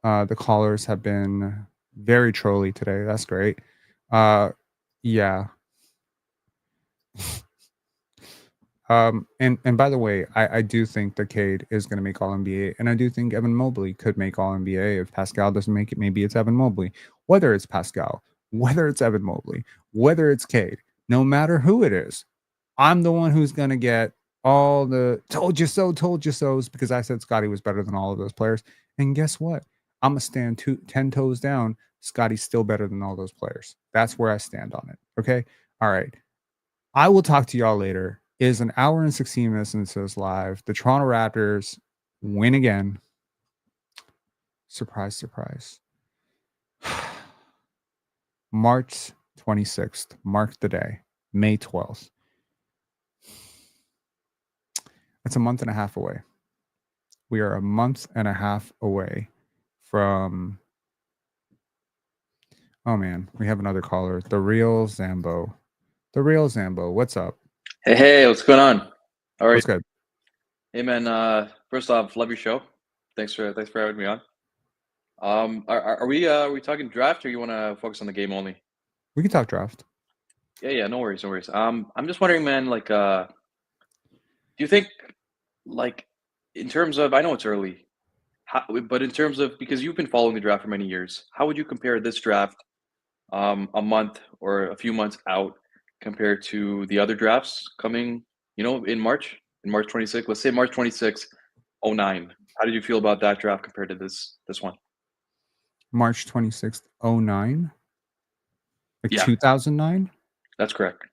The callers have been very trolly today. That's great. Yeah. And by the way, I do think that Cade is going to make All NBA, and I do think Evan Mobley could make All NBA. If Pascal doesn't make it, maybe it's Evan Mobley. Whether it's Pascal, whether it's Evan Mobley, whether it's Cade, no matter who it is, I'm the one who's going to get all the told you so's because I said Scottie was better than all of those players. And guess what? I'm going to stand 10 toes down. Scottie's still better than all those players. That's where I stand on it. Okay. All right. I will talk to y'all later. It is an hour and 16 minutes into this live. The Toronto Raptors win again. Surprise, surprise. March 26th. Mark the day. May 12th. That's a month and a half away. We are a month and a half away from... Oh, man. We have another caller. The real Zambo. The real Zambo. What's up? Hey, what's going on? All right. What's good? Hey, man. First off, love your show. Thanks for having me on. Are we talking draft or you want to focus on the game only? We can talk draft. Yeah, no worries. I'm just wondering, man, like, do you think, like, in terms of, I know it's early, but in terms of, because you've been following the draft for many years, how would you compare this draft, a month or a few months out compared to the other drafts coming, in March 26th, let's say March 26th, 09. How did you feel about that draft compared to this one? March 26th, 09? Like Yeah. 2009? That's correct.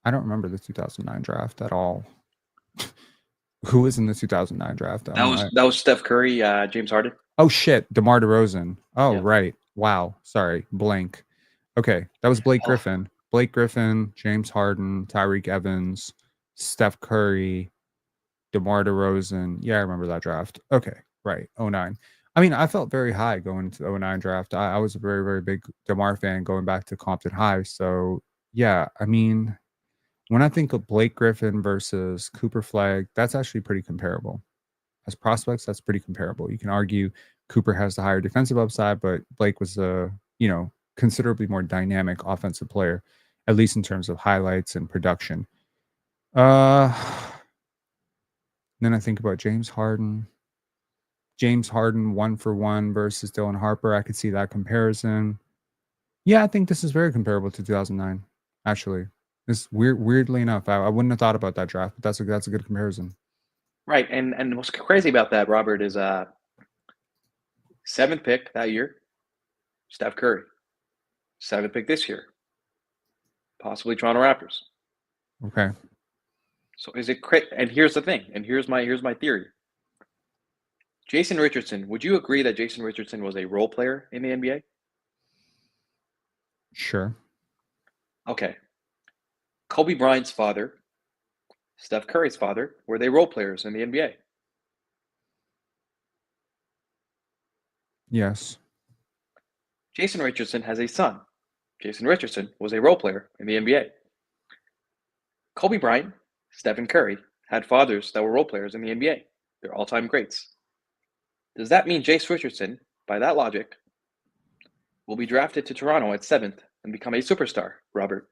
I don't remember the 2009 draft at all. Who was in the 2009 draft? That was Steph Curry, James Harden. Oh shit, DeMar DeRozan. Oh, Yeah. right. Wow. Sorry, blank. Okay, that was Blake Griffin. Blake Griffin, James Harden, Tyreek Evans, Steph Curry, DeMar DeRozan. Yeah, I remember that draft. Okay, right. 09. I mean, I felt very high going into the 09 draft. I was a very, very big DeMar fan going back to Compton High. So, yeah, I mean, when I think of Blake Griffin versus Cooper Flag, that's actually pretty comparable. As prospects, that's pretty comparable. You can argue Cooper has the higher defensive upside, but Blake was a, considerably more dynamic offensive player, at least in terms of highlights and production. Then I think about James Harden. James Harden 1-for-1 versus Dylan Harper. I could see that comparison. Yeah, I think this is very comparable to 2009. Actually, it's weirdly enough, I wouldn't have thought about that draft, but that's a good comparison. Right, and what's crazy about that, Robert, is 7th pick that year, Steph Curry. 7th pick this year, possibly Toronto Raptors. Okay. So is it and here's the thing, and here's my theory. Jason Richardson, would you agree that Jason Richardson was a role player in the NBA? Sure. Okay. Kobe Bryant's father, Steph Curry's father, were they role players in the NBA? Yes. Jason Richardson has a son. Jason Richardson was a role player in the NBA. Kobe Bryant, Stephen Curry had fathers that were role players in the NBA. They're all-time greats. Does that mean Jace Richardson, by that logic, will be drafted to Toronto at 7th and become a superstar, Robert?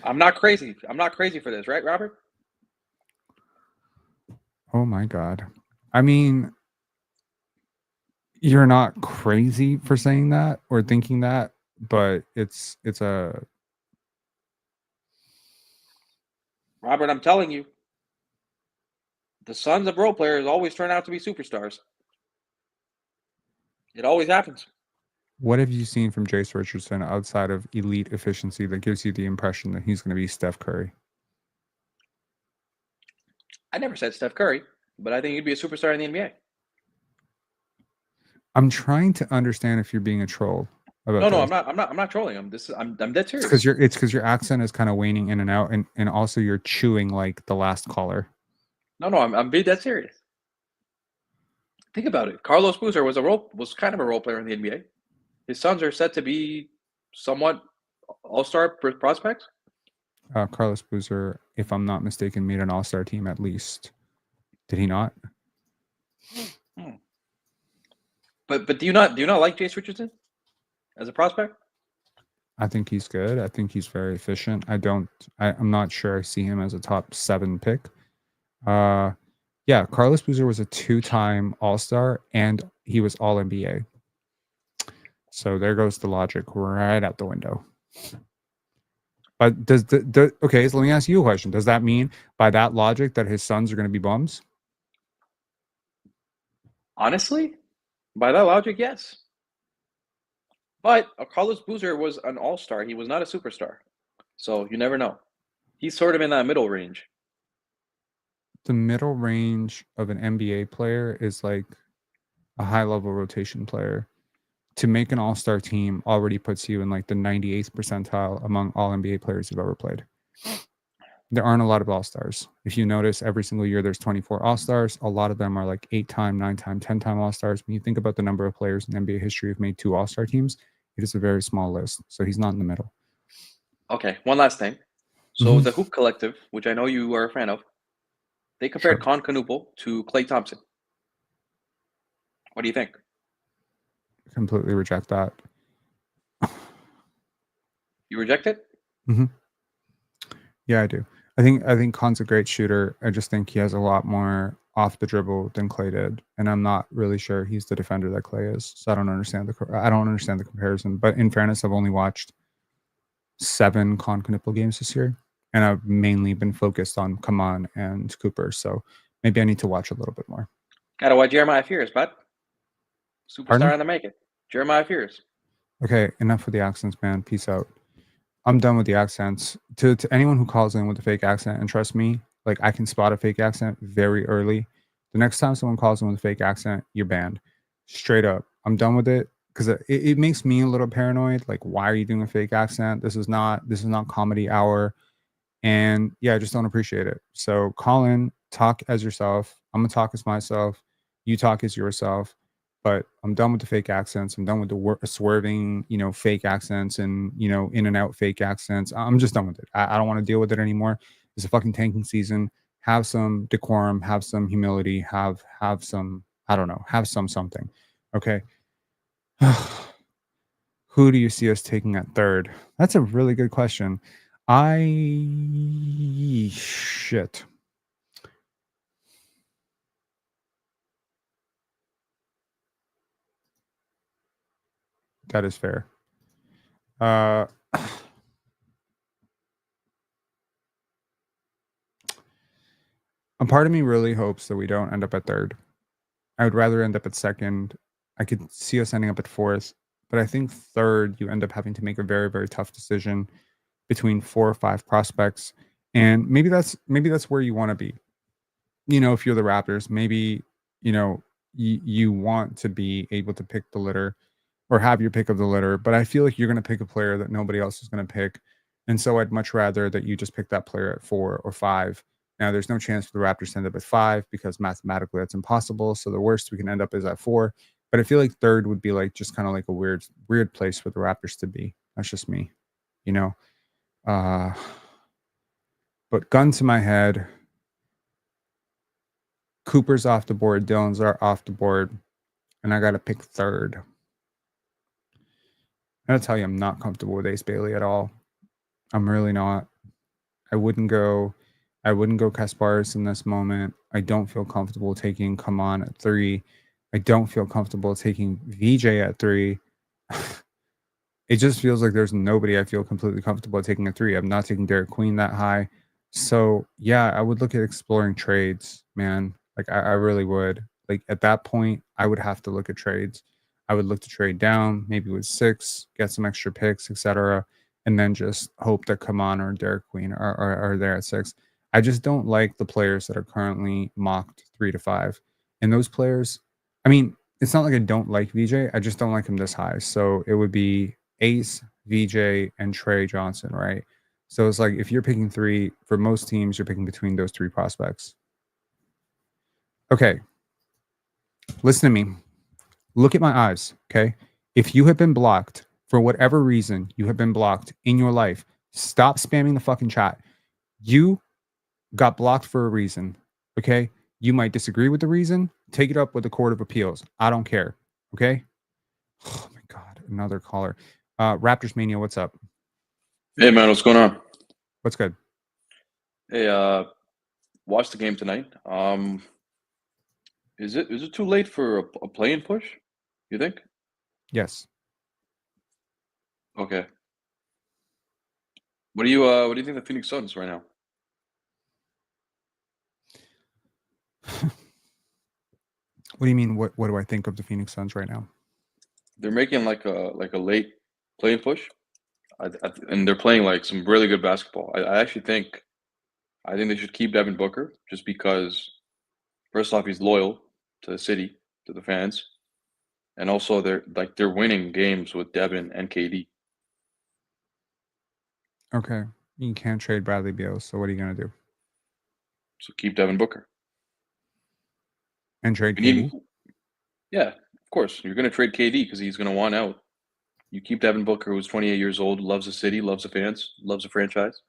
I'm not crazy. I'm not crazy for this, right, Robert? Oh my God. I mean, you're not crazy for saying that or thinking that, but it's a Robert, I'm telling you, the sons of role players always turn out to be superstars. It always happens. what have you seen from Jace Richardson outside of elite efficiency that gives you the impression that he's going to be Steph Curry? I never said Steph Curry, but I think he'd be a superstar in the NBA. I'm trying to understand if you're being a troll about No, this. I'm not trolling him. I'm dead serious. It's because your accent is kind of waning in and out, and also you're chewing like the last caller. No, I'm being dead serious. Think about it. Carlos Boozer was kind of a role player in the NBA. His sons are set to be somewhat all-star prospects. Carlos Boozer, if I'm not mistaken, made an all-star team at least. Did he not? But do you not like Jace Richardson as a prospect? I think he's good. I think he's very efficient. I'm not sure I see him as a top 7 pick. Yeah, Carlos Boozer was a 2-time All-Star and he was All NBA. So there goes the logic right out the window. But okay, so let me ask you a question. Does that mean by that logic that his sons are going to be bums? Honestly, by that logic, yes. But Carlos Boozer was an all-star. He was not a superstar. So you never know. He's sort of in that middle range. The middle range of an NBA player is like a high-level rotation player. To make an all-star team already puts you in like the 98th percentile among all NBA players who've ever played. There aren't a lot of all-stars. If you notice, every single year there's 24 all-stars. A lot of them are like 8-time, 9-time, 10-time all-stars. When you think about the number of players in NBA history who've made 2 all-star teams, it is a very small list. So he's not in the middle. Okay, one last thing. So the Hoop Collective, which I know you are a fan of, they compared Con Canoopel to Klay Thompson. What do you think? Completely reject that. You reject it? Mm-hmm. Yeah, I do. I think Con's a great shooter. I just think he has a lot more off the dribble than Klay did, and I'm not really sure he's the defender that Klay is. So I don't understand the comparison. But in fairness, I've only watched 7 Con Canoopel games this year, and I've mainly been focused on Kaman and Cooper. So maybe I need to watch a little bit more. Gotta watch Jeremiah Fears, bud. Superstar Pardon? on the making. Jeremiah Fears. Okay, enough with the accents, man. Peace out. I'm done with the accents. To anyone who calls in with a fake accent, and trust me, like I can spot a fake accent very early. The next time someone calls in with a fake accent, you're banned. Straight up. I'm done with it because it makes me a little paranoid. Like, why are you doing a fake accent? This is not comedy hour. And yeah, I just don't appreciate it. So call in, talk as yourself. I'm gonna talk as myself. You talk as yourself. But I'm done with the fake accents. I'm done with the swerving, fake accents and, in and out fake accents. I'm just done with it. I don't want to deal with it anymore. It's a fucking tanking season. Have some decorum, have some humility, have some, I don't know, have something. Okay. Who do you see us taking at 3rd? That's a really good question. Shit. That is fair. A part of me really hopes that we don't end up at 3rd. I would rather end up at 2nd. I could see us ending up at 4th, but I think 3rd, you end up having to make a very, very tough decision between 4 or 5 prospects, and maybe that's where you want to be. If you're the Raptors, maybe you want to be able to pick the litter or have your pick of the litter, but I feel like you're going to pick a player that nobody else is going to pick, and so I'd much rather that you just pick that player at 4 or 5 than Now, there's no chance for the Raptors to end up at 5 because mathematically that's impossible. So the worst we can end up is at 4. But I feel like 3rd would be like just kind of like a weird place for the Raptors to be. That's just me, you know. But gun to my head, Cooper's off the board, Dillon's are off the board, and I got to pick 3rd. I'm gonna tell you, I'm not comfortable with Ace Bailey at all. I'm really not. I wouldn't go Kasparis in this moment. I don't feel comfortable taking Kaman at 3. I don't feel comfortable taking VJ at 3. It just feels like there's nobody I feel completely comfortable taking at 3. I'm not taking Derek Queen that high. So yeah, I would look at exploring trades, man. Like I really would. Like at that point, I would have to look at trades. I would look to trade down, maybe with 6, get some extra picks, etc., and then just hope that Kaman or Derek Queen are there at 6. I just don't like the players that are currently mocked 3 to 5. And those players, I mean, it's not like I don't like VJ. I just don't like him this high. So it would be Ace, VJ, and Trey Johnson, right? So it's like if you're picking 3, for most teams, you're picking between those 3 prospects. Okay. Listen to me. Look at my eyes, okay? If you have been blocked for whatever reason, you have been blocked in your life, stop spamming the fucking chat. You got blocked for a reason, okay? You might disagree with the reason. Take it up with the Court of Appeals. I don't care, okay? Oh my God, another caller. Raptors Mania, what's up? Hey man, what's going on? What's good? Hey, watch the game tonight. Is it too late for a play-in push? You think? Yes. Okay. What do you think of the Phoenix Suns right now? What do you mean? What do I think of the Phoenix Suns right now? They're making like a late play-in push, and they're playing like some really good basketball. I actually think they should keep Devin Booker just because first off he's loyal to the city, to the fans, and also they're winning games with Devin and KD. Okay. You can't trade Bradley Beal, so what are you gonna do? So keep Devin Booker. And trade You need, KD? yeah, of course. You're going to trade KD because he's going to want out. You keep Devin Booker, who's 28 years old, loves the city, loves the fans, loves the franchise.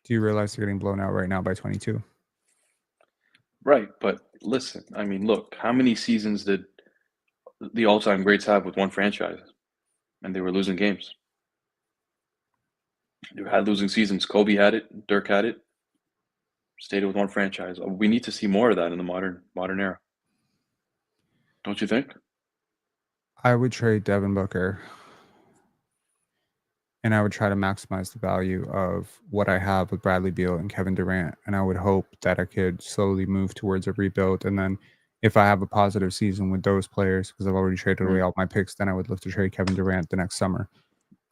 Do you realize they're getting blown out right now by 22? Right, but listen, I mean, look, how many seasons did the all-time greats have with one franchise? And they were losing games. They had losing seasons. Kobe had it. Dirk had it. Stayed with one franchise. We need to see more of that in the modern era. Don't you think? I would trade Devin Booker, and I would try to maximize the value of what I have with Bradley Beal and Kevin Durant. And I would hope that I could slowly move towards a rebuild. And then if I have a positive season with those players, because I've already traded away all my picks, then I would look to trade Kevin Durant the next summer.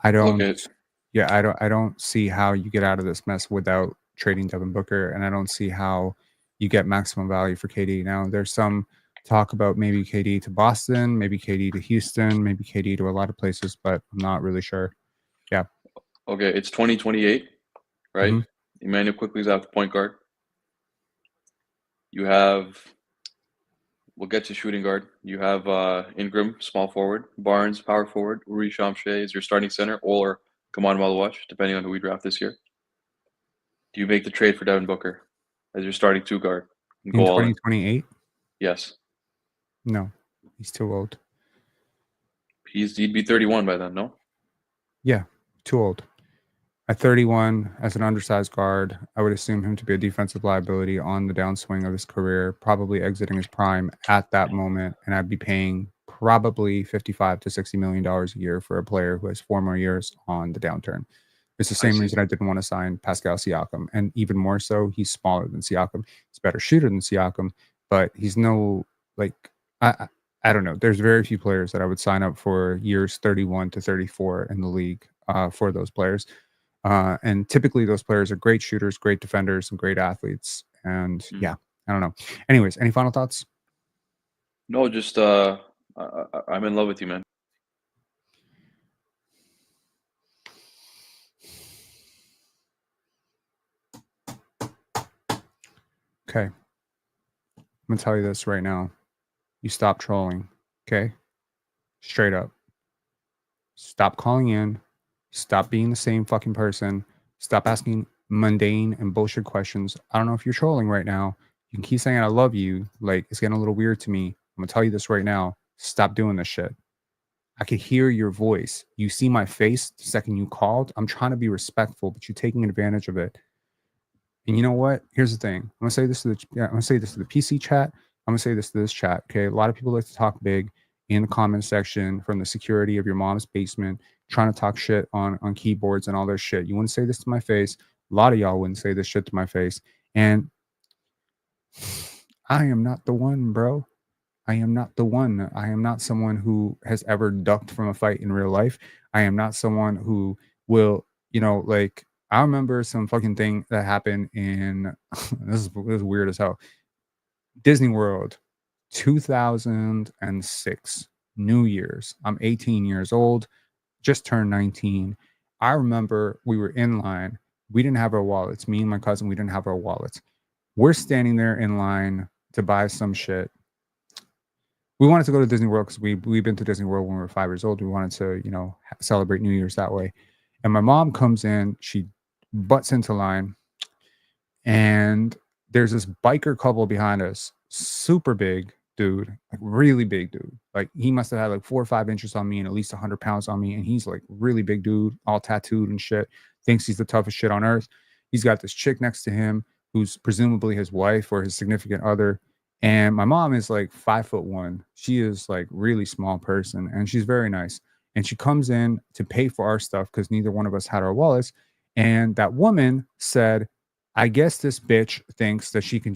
I Look don't at I don't see how you get out of this mess without trading Devin Booker, and I don't see how you get maximum value for KD. Now, there's some talk about maybe KD to Boston, maybe KD to Houston, maybe KD to a lot of places, but I'm not really sure. Yeah. okay, it's 2028, right? Mhm. Emmanuel Quickley's out the point guard. You have we'll get to shooting guard. You have Ingram, small forward, Barnes, power forward, Uri Shamshe is your starting center, or Kaman Malawach, depending on who we draft this year. Do you make the trade for Devin Booker as your starting 2 guard and In go all in? 2028? Yes. No, he's too old. He'd be 31 by then, no? Yeah, too old. At 31, as an undersized guard, I would assume him to be a defensive liability on the downswing of his career, probably exiting his prime at that moment, and I'd be paying probably $55 to $60 million a year for a player who has 4 more years on the downturn. It's the I same see. reason I didn't want to sign Pascal Siakam, and even more so, he's smaller than Siakam. He's a better shooter than Siakam, but he's no like I don't know. There's very few players that I would sign up for years 31 to 34 in the league for those players. And typically those players are great shooters, great defenders, and great athletes. And yeah, I don't know. Anyways, any final thoughts? No, just I'm in love with you, man. Okay. I'm going to tell you this right now. You stop trolling. Okay. Straight up. Stop calling in. Stop being the same fucking person. Stop asking mundane and bullshit questions. I don't know if you're trolling right now. You can keep saying I love you. Like, it's getting a little weird to me. I'm going to tell you this right now. Stop doing this shit. I could hear your voice. You see my face the second you called. I'm trying to be respectful, but you're taking advantage of it. And you know what? Here's the thing. I'm gonna say this to the PC chat. I'm gonna say this to this chat. Okay. A lot of people like to talk big in the comment section from the security of your mom's basement, trying to talk shit on keyboards and all their shit. You wouldn't say this to my face. A lot of y'all wouldn't say this shit to my face. And I am not the one, bro. I am not the one. I am not someone who has ever ducked from a fight in real life. I am not someone who will, like, I remember some fucking thing that happened in this is weird as hell. Disney World, 2006, New Year's. I'm 18 years old, just turned 19. I remember we were in line. We didn't have our wallets. Me and my cousin, we didn't have our wallets. We're standing there in line to buy some shit. We wanted to go to Disney World because we've been to Disney World when we were 5 years old. We wanted to, celebrate New Year's that way. And my mom comes in, she butts into line, and there's this biker couple behind us, super big dude, like really big dude. Like he must have had like 4 or 5 inches on me and at least 100 pounds on me. And he's like really big dude, all tattooed and shit. Thinks he's the toughest shit on earth. He's got this chick next to him who's presumably his wife or his significant other. And my mom is like 5'1". She is like really small person and she's very nice. And she comes in to pay for our stuff because neither one of us had our wallets. And that woman said, I guess this bitch thinks that she can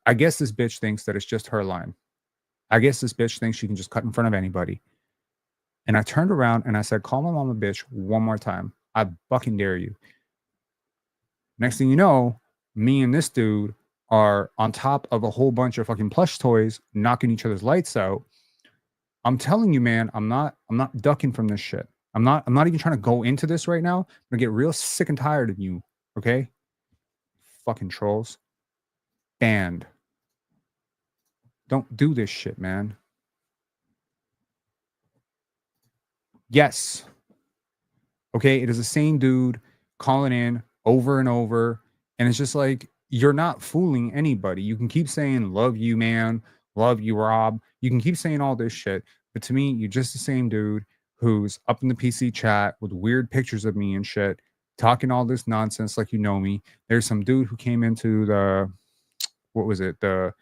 I guess this bitch thinks that it's just her line. I guess this bitch thinks she can just cut in front of anybody. And I turned around and I said, call my mom a bitch one more time. I fucking dare you. Next thing you know, me and this dude are on top of a whole bunch of fucking plush toys, knocking each other's lights out. I'm telling you, man, I'm not ducking from this shit. I'm not even trying to go into this right now. I'm gonna get real sick and tired of you. Okay? Fucking trolls. Banned. Don't do this shit, man. Yes. Okay, it is the same dude calling in over and over. And it's just like, you're not fooling anybody. You can keep saying, love you, man. Love you, Rob. You can keep saying all this shit. But to me, you're just the same dude who's up in the PC chat with weird pictures of me and shit, talking all this nonsense like you know me. There's some dude who came into what was it? What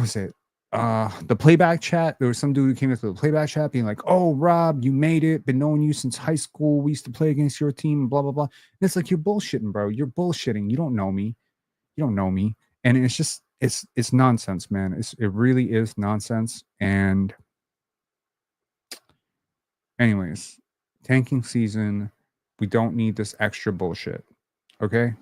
was it? The playback chat. There was some dude who came into the playback chat being like, oh, Rob, you made it. Been knowing you since high school. We used to play against your team, blah, blah, blah. And it's like, you're bullshitting, bro. You're bullshitting. You don't know me. You don't know me. And it's just, it's nonsense, man. It really is nonsense. And anyways, tanking season, we don't need this extra bullshit. Okay?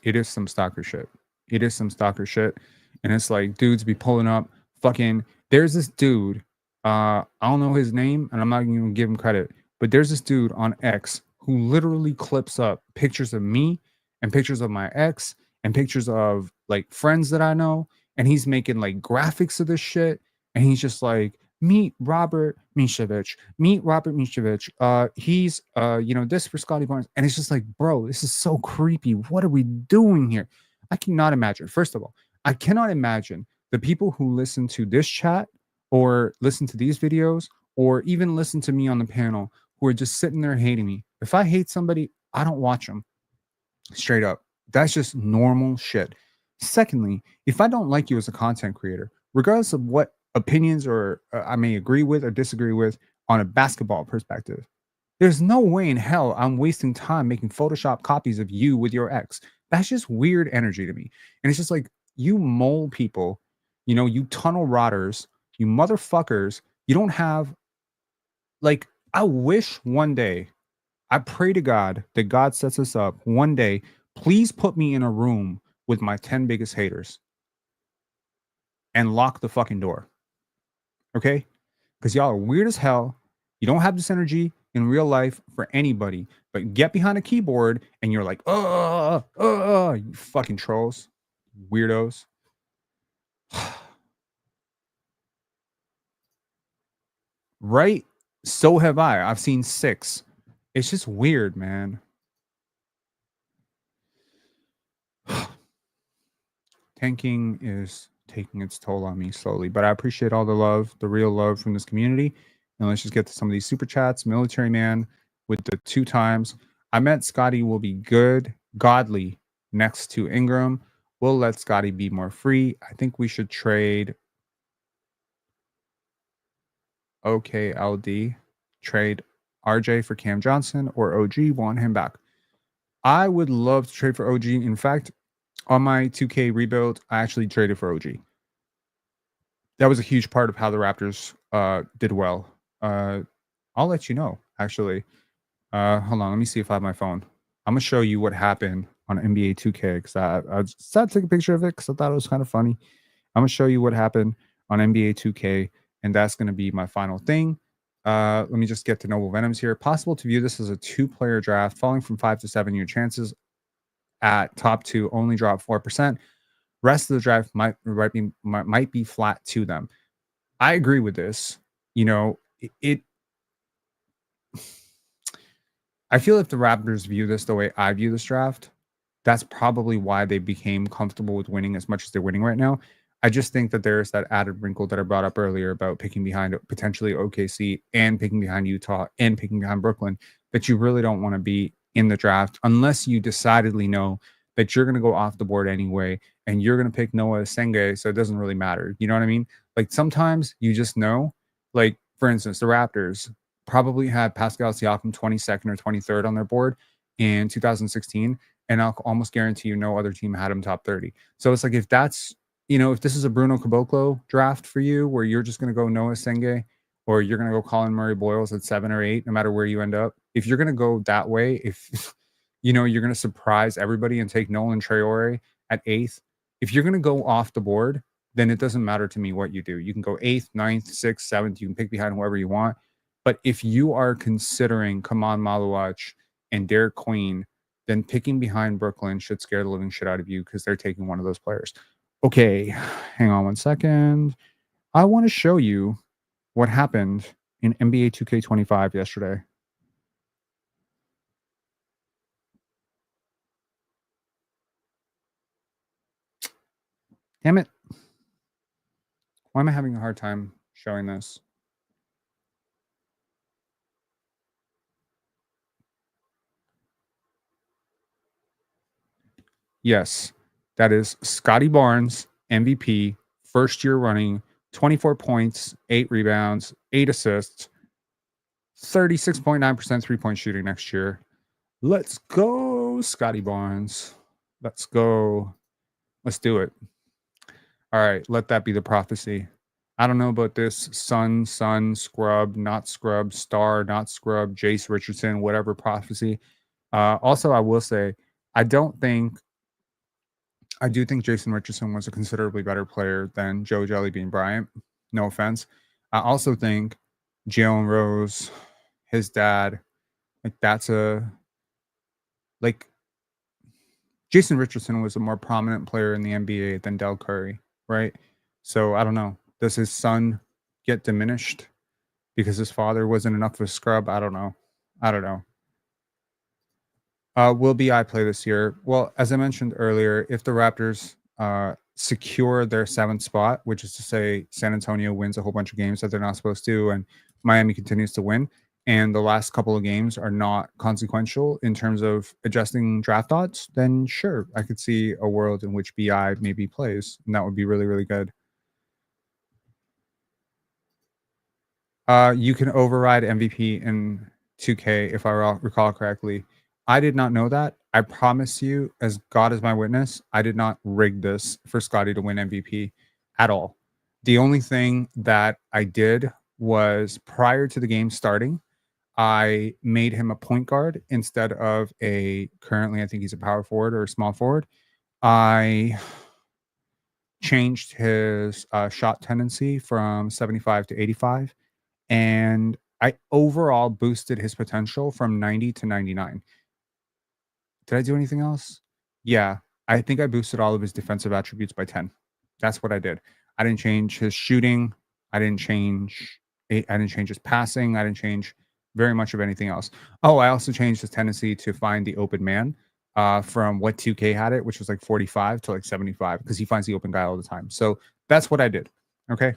It is some stalker shit. It is some stalker shit. And it's like dudes be pulling up fucking. There's this dude. I don't know his name, and I'm not even gonna give him credit, but there's this dude on X who literally clips up pictures of me and pictures of my ex and pictures of like friends that I know, and he's making like graphics of this shit, and he's just like, meet Robert Mishevich. Meet Robert Mishevich. He's this for Scottie Barnes. And it's just like, bro, this is so creepy. What are we doing here? I cannot imagine. First of all, I cannot imagine the people who listen to this chat or listen to these videos or even listen to me on the panel who are just sitting there hating me. If I hate somebody, I don't watch them. Straight up. That's just normal shit. Secondly, if I don't like you as a content creator, regardless of what opinions or I may agree with or disagree with on a basketball perspective, there's no way in hell I'm wasting time making Photoshop copies of you with your ex. That's just weird energy to me. And it's just like, you mole people, you tunnel rotters, you motherfuckers, you don't have, like, I wish one day, I pray to God that God sets us up one day. Please put me in a room with my 10 biggest haters and lock the fucking door. Okay? Because y'all are weird as hell. You don't have this energy in real life for anybody, but get behind a keyboard and you're like, you fucking trolls, weirdos. Right? So have I. I've seen 6. It's just weird, man. Tanking is taking its toll on me slowly, but I appreciate all the love, the real love from this community. And let's just get to some of these super chats. Military Man with the 2 times. I meant Scottie will be good, godly next to Ingram. We'll let Scottie be more free. I think we should trade OKLD, trade RJ for Cam Johnson, or OG, want him back. I would love to trade for OG. In fact, on my 2K rebuild, I actually traded for OG. That was a huge part of how the Raptors did well. I'll let you know, actually. Hold on, let me see if I have my phone. I'm going to show you what happened on NBA 2K because I decided to take a picture of it because I thought it was kind of funny. I'm going to show you what happened on NBA 2K, and that's going to be my final thing. Let me just get to Noble Venoms here. Possible to view this as a 2-player draft, falling from 5 to 7. Your chances at top 2 only drop 4%. Rest of the draft might be flat to them. I agree with this. You know, I feel if the Raptors view this the way I view this draft, that's probably why they became comfortable with winning as much as they're winning right now. I just think that there's that added wrinkle that I brought up earlier about picking behind potentially OKC and picking behind Utah and picking behind Brooklyn, that you really don't want to be in the draft unless you decidedly know that you're going to go off the board anyway and you're going to pick Noah Senge, so it doesn't really matter. You know what I mean? Like sometimes you just know, like for instance, the Raptors probably had Pascal Siakam 22nd or 23rd on their board in 2016, and I'll almost guarantee you no other team had him top 30. So it's like if that's, if this is a Bruno Caboclo draft for you where you're just going to go Noah Senge or you're going to go Colin Murray Boyles at 7 or 8, no matter where you end up, if you're going to go that way, if you're going to surprise everybody and take Nolan Traore at 8th, if you're going to go off the board, then it doesn't matter to me what you do. You can go 8th, 9th, 6th, 7th. You can pick behind whoever you want. But if you are considering Kaman Maluach and Derek Queen, then picking behind Brooklyn should scare the living shit out of you because they're taking one of those players. Okay, hang on one second. I want to show you what happened in NBA 2K25 yesterday. Damn it. Why am I having a hard time showing this? Yes, that is Scottie Barnes, MVP, first year running, 24 points, 8 rebounds, 8 assists, 36.9% three-point shooting next year. Let's go, Scottie Barnes. Let's go. Let's do it. All right, let that be the prophecy. I don't know about this sun, scrub, not scrub, star, not scrub, Jace Richardson, whatever prophecy. Also, I will say, I do think Jason Richardson was a considerably better player than Joe Jellybean Bryant. No offense. I also think Jalen Rose, his dad, Jason Richardson was a more prominent player in the NBA than Del Curry, right? So I don't know. Does his son get diminished because his father wasn't enough of a scrub? I don't know. Will BI play this year? Well, as I mentioned earlier, if the Raptors secure their 7th spot, which is to say San Antonio wins a whole bunch of games that they're not supposed to, and Miami continues to win, and the last couple of games are not consequential in terms of adjusting draft odds, then sure, I could see a world in which BI maybe plays, and that would be really, really good. You can override MVP in 2K, if I recall correctly. I did not know that. I promise you, as God is my witness, I did not rig this for Scottie to win MVP at all. The only thing that I did was prior to the game starting, I made him a point guard instead of currently, I think he's a power forward or a small forward. I changed his shot tendency from 75 to 85. And I overall boosted his potential from 90 to 99. Did I do anything else? Yeah, I think I boosted all of his defensive attributes by 10. That's what I did. I didn't change his shooting. I didn't change his passing. I didn't change very much of anything else. Oh, I also changed his tendency to find the open man from what 2K had it, which was like 45 to like 75 because he finds the open guy all the time. So that's what I did. Okay.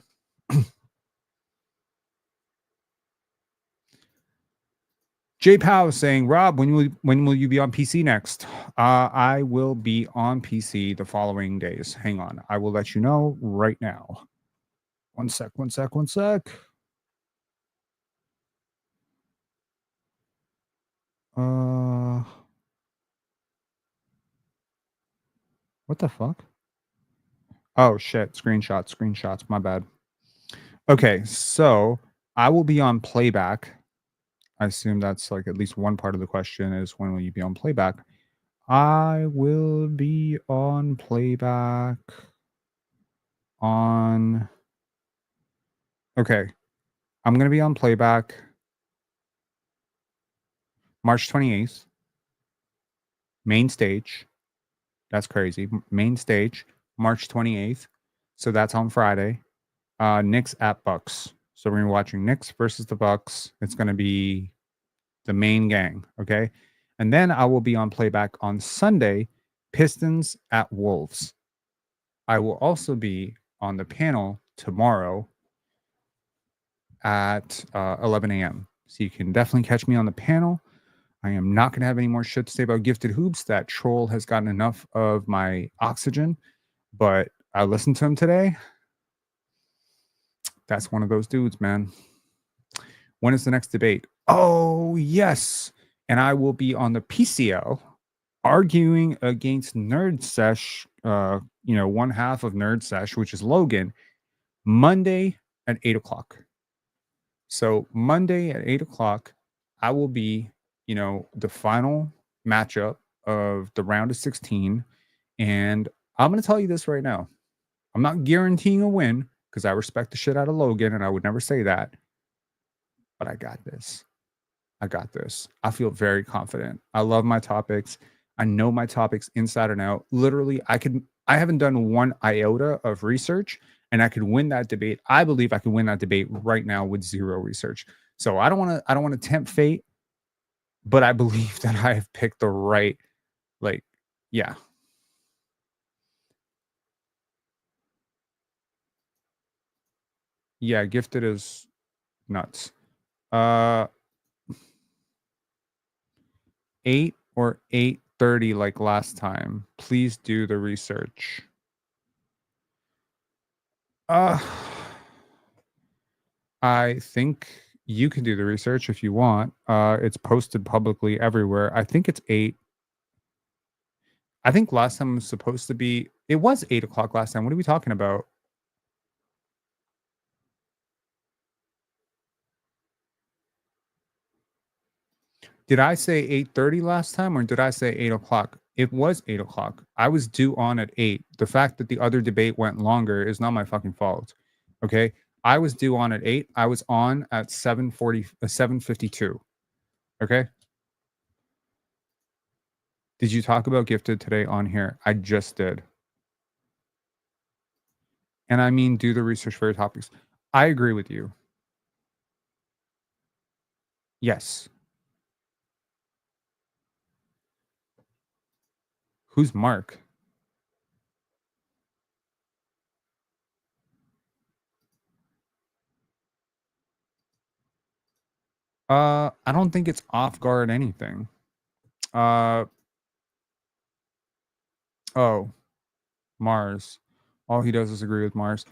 J Pow is saying, Rob, when will you be on PC next? I will be on PC the following days. Hang on. I will let you know right now. One sec. What the fuck? Oh shit. Screenshots. My bad. Okay, so I will be on playback. I assume that's like at least one part of the question is when will you be on playback? I will be on playback on. Okay, I'm going to be on playback March 28th. Main stage. That's crazy. Main stage, March 28th. So that's on Friday. Knicks at Bucks. So we're gonna be watching Knicks versus the Bucks. It's going to be the main gang. Okay. And then I will be on playback on Sunday, Pistons at Wolves. I will also be on the panel tomorrow at 11 a.m. So you can definitely catch me on the panel. I am not going to have any more shit to say about Gifted Hoops. That troll has gotten enough of my oxygen, but I listened to him today. That's one of those dudes, man. When is the next debate? Oh, yes. And I will be on the PCL arguing against Nerd Sesh, one half of Nerd Sesh, which is Logan, Monday at 8 o'clock. So Monday at 8 o'clock, I will be, the final matchup of the round of 16. And I'm going to tell you this right now. I'm not guaranteeing a win because I respect the shit out of Logan and I would never say that. But I got this. I feel very confident. I love my topics. I know my topics inside and out. Literally, I haven't done one iota of research and I could win that debate. I believe I could win that debate right now with zero research. So I don't want to tempt fate, but I believe that I have picked the right, yeah. Yeah, Gifted is nuts. 8 or 8:30 like last time. Please do the research. I think you can do the research if you want. It's posted publicly everywhere. I think it's 8. I think last time was supposed to be. It was 8 o'clock last time. What are we talking about? Did I say 8:30 last time or did I say 8 o'clock? It was 8 o'clock. I was due on at 8. The fact that the other debate went longer is not my fucking fault. Okay. I was due on at 8. I was on at 7:52. Okay. Did you talk about Gifted today on here? I just did. And I mean, do the research for your topics. I agree with you. Yes. Who's Mark? I don't think it's off guard anything. Oh, Mars. All he does is agree with Mars.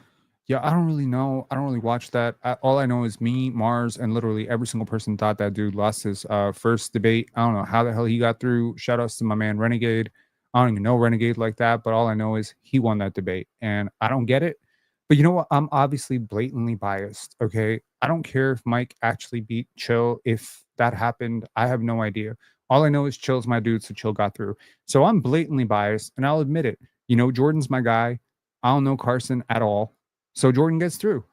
Yeah, I don't really know. I don't really watch that. All I know is me, Mars, and literally every single person thought that dude lost his first debate. I don't know how the hell he got through. Shout outs to my man Renegade. I don't even know Renegade like that, but all I know is he won that debate. And I don't get it. But you know what? I'm obviously blatantly biased. Okay. I don't care if Mike actually beat Chill. If that happened, I have no idea. All I know is Chill's my dude, so Chill got through. So I'm blatantly biased, and I'll admit it. Jordan's my guy. I don't know Carson at all. So Jordan gets through.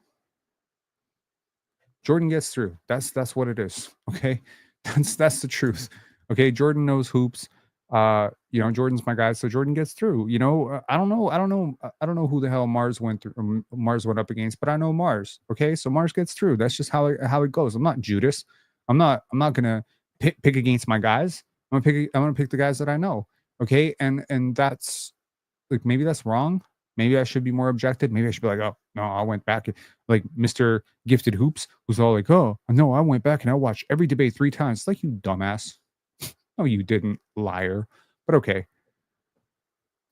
Jordan gets through. That's what it is. Okay, that's the truth. Okay, Jordan knows hoops. Jordan's my guy, so Jordan gets through. I don't know, I don't know who the hell Mars went through. Mars went up against, but I know Mars. Okay, so Mars gets through. That's just how it goes. I'm not Judas. I'm not gonna pick against my guys. I'm gonna pick the guys that I know. Okay, and that's like maybe that's wrong. Maybe I should be more objective. Maybe I should be like, oh no, I went back like Mr. Gifted Hoops was all like, oh no, I went back and I watched every debate 3 times. It's like, you dumbass. No, you didn't, liar. But okay.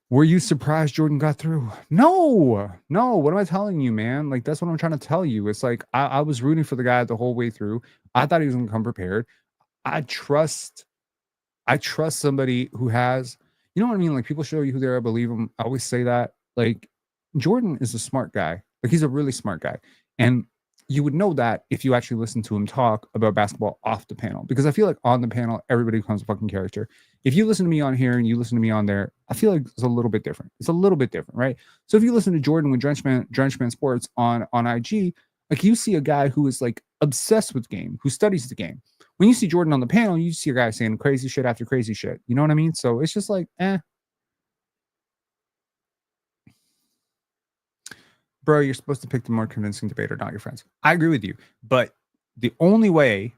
Were you surprised Jordan got through? No, no. What am I telling you, man? Like, that's what I'm trying to tell you. It's like I was rooting for the guy the whole way through. I thought he was gonna come prepared. I trust I trust somebody who has, you know what I mean? Like, people show you who they are, believe them. I always say that. Like, Jordan is a smart guy. Like, he's a really smart guy. And you would know that if you actually listen to him talk about basketball off the panel. Because I feel like on the panel, everybody becomes a fucking character. If you listen to me on here and you listen to me on there, I feel like it's a little bit different. It's a little bit different, right? So if you listen to Jordan with Drenchman Sports on IG, like, you see a guy who is like obsessed with game, who studies the game. When you see Jordan on the panel, you see a guy saying crazy shit after crazy shit. You know what I mean? So it's just like, bro, you're supposed to pick the more convincing debater, not your friends. I agree with you. But the only way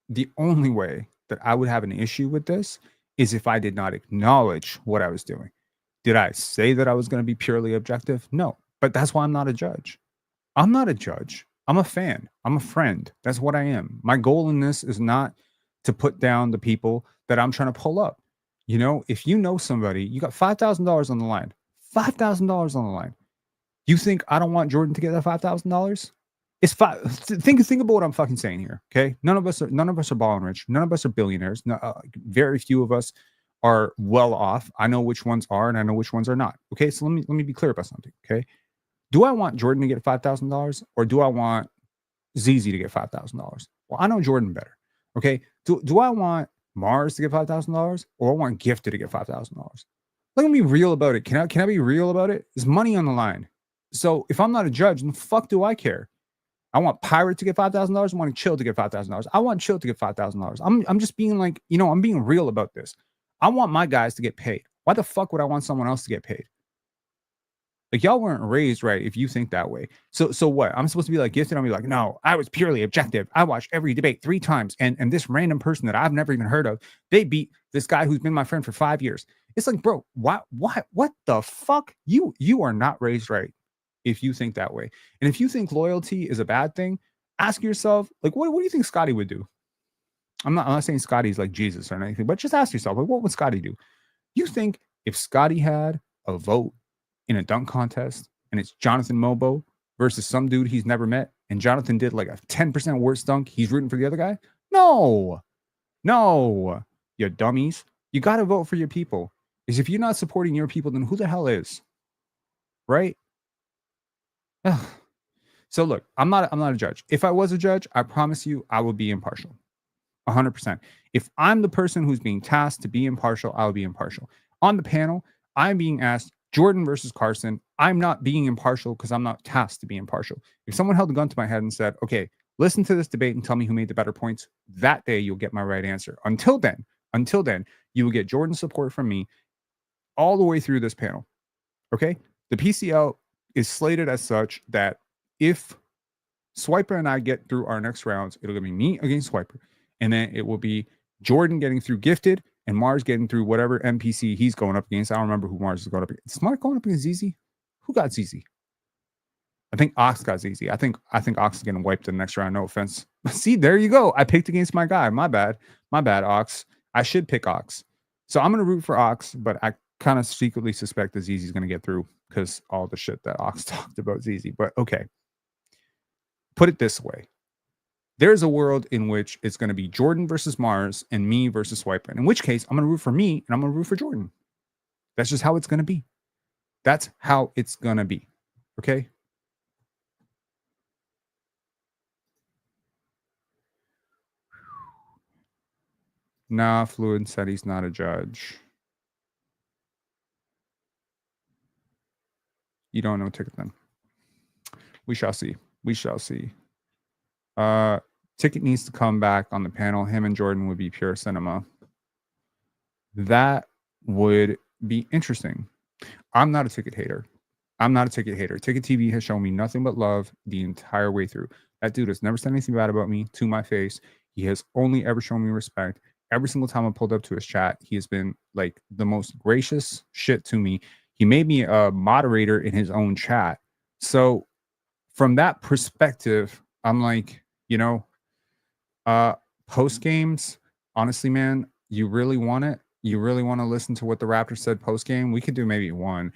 that I would have an issue with this is if I did not acknowledge what I was doing. Did I say that I was going to be purely objective? No. But that's why I'm not a judge. I'm not a judge. I'm a fan. I'm a friend. That's what I am. My goal in this is not to put down the people that I'm trying to pull up. If you know somebody, you got $5,000 on the line, $5,000 on the line. You think I don't want Jordan to get that $5,000? It's five. Think about what I'm fucking saying here. Okay, none of us are balling rich. None of us are billionaires. No, very few of us are well off. I know which ones are, and I know which ones are not. Okay, so let me be clear about something. Okay, do I want Jordan to get $5,000, or do I want ZZ to get $5,000? Well, I know Jordan better. Okay, do I want Mars to get $5,000, or I want Gifted to get $5,000? Let me be real about it. Can I be real about it? There's money on the line. So if I'm not a judge, then the fuck do I care? I want Pirate to get $5,000. I want Chill to get $5,000. I want Chill to get $5,000. I'm just being like, I'm being real about this. I want my guys to get paid. Why the fuck would I want someone else to get paid? Like, y'all weren't raised right if you think that way. So what? I'm supposed to be like Gifted? I'll be like, no, I was purely objective. I watched every debate 3 times, and this random person that I've never even heard of, they beat this guy who's been my friend for 5 years. It's like, bro, what the fuck? You are not raised right if you think that way. And if you think loyalty is a bad thing, ask yourself, like, what do you think Scottie would do? I'm not saying Scottie's like Jesus or anything, but just ask yourself, like, what would Scottie do? You think if Scottie had a vote in a dunk contest and it's Jonathan Mogbo versus some dude he's never met, and Jonathan did like a 10% worse dunk, he's rooting for the other guy? No, you dummies. You got to vote for your people. Because if you're not supporting your people, then who the hell is? Right? So look, I'm not a judge. If I was a judge, I promise you I would be impartial. 100%. If I'm the person who's being tasked to be impartial, I'll be impartial. On the panel, I'm being asked Jordan versus Carson. I'm not being impartial because I'm not tasked to be impartial. If someone held a gun to my head and said, okay, listen to this debate and tell me who made the better points, that day you'll get my right answer. Until then, you will get Jordan support from me all the way through this panel. Okay? The PCL is slated as such that if Swiper and I get through our next rounds, it'll be me against Swiper. And then it will be Jordan getting through Gifted and Mars getting through whatever NPC he's going up against. I don't remember who Mars is going up against. Smart going up against ZZ? Who got ZZ? I think Ox got ZZ. I think Ox is getting wiped in the next round. No offense. See, there you go. I picked against my guy. My bad, Ox. I should pick Ox. So I'm going to root for Ox, but I kind of secretly suspect that ZZ is going to get through because all the shit that Ox talked about ZZ. But okay. Put it this way. There's a world in which it's going to be Jordan versus Mars and me versus Swiper. In which case, I'm going to root for me and I'm going to root for Jordan. That's just how it's going to be. That's how it's going to be. Okay? Nah, Fluid said he's not a judge. You don't know ticket then. We shall see. Ticket needs to come back on the panel. Him and Jordan would be pure cinema. That would be interesting. I'm not a ticket hater. Ticket TV has shown me nothing but love the entire way through. That dude has never said anything bad about me to my face. He has only ever shown me respect. Every single time I pulled up to his chat, he has been like the most gracious shit to me. He made me a moderator in his own chat. So from that perspective, I'm like, post games, honestly, man, you really want it? You really want to listen to what the Raptors said post game? We could do maybe one.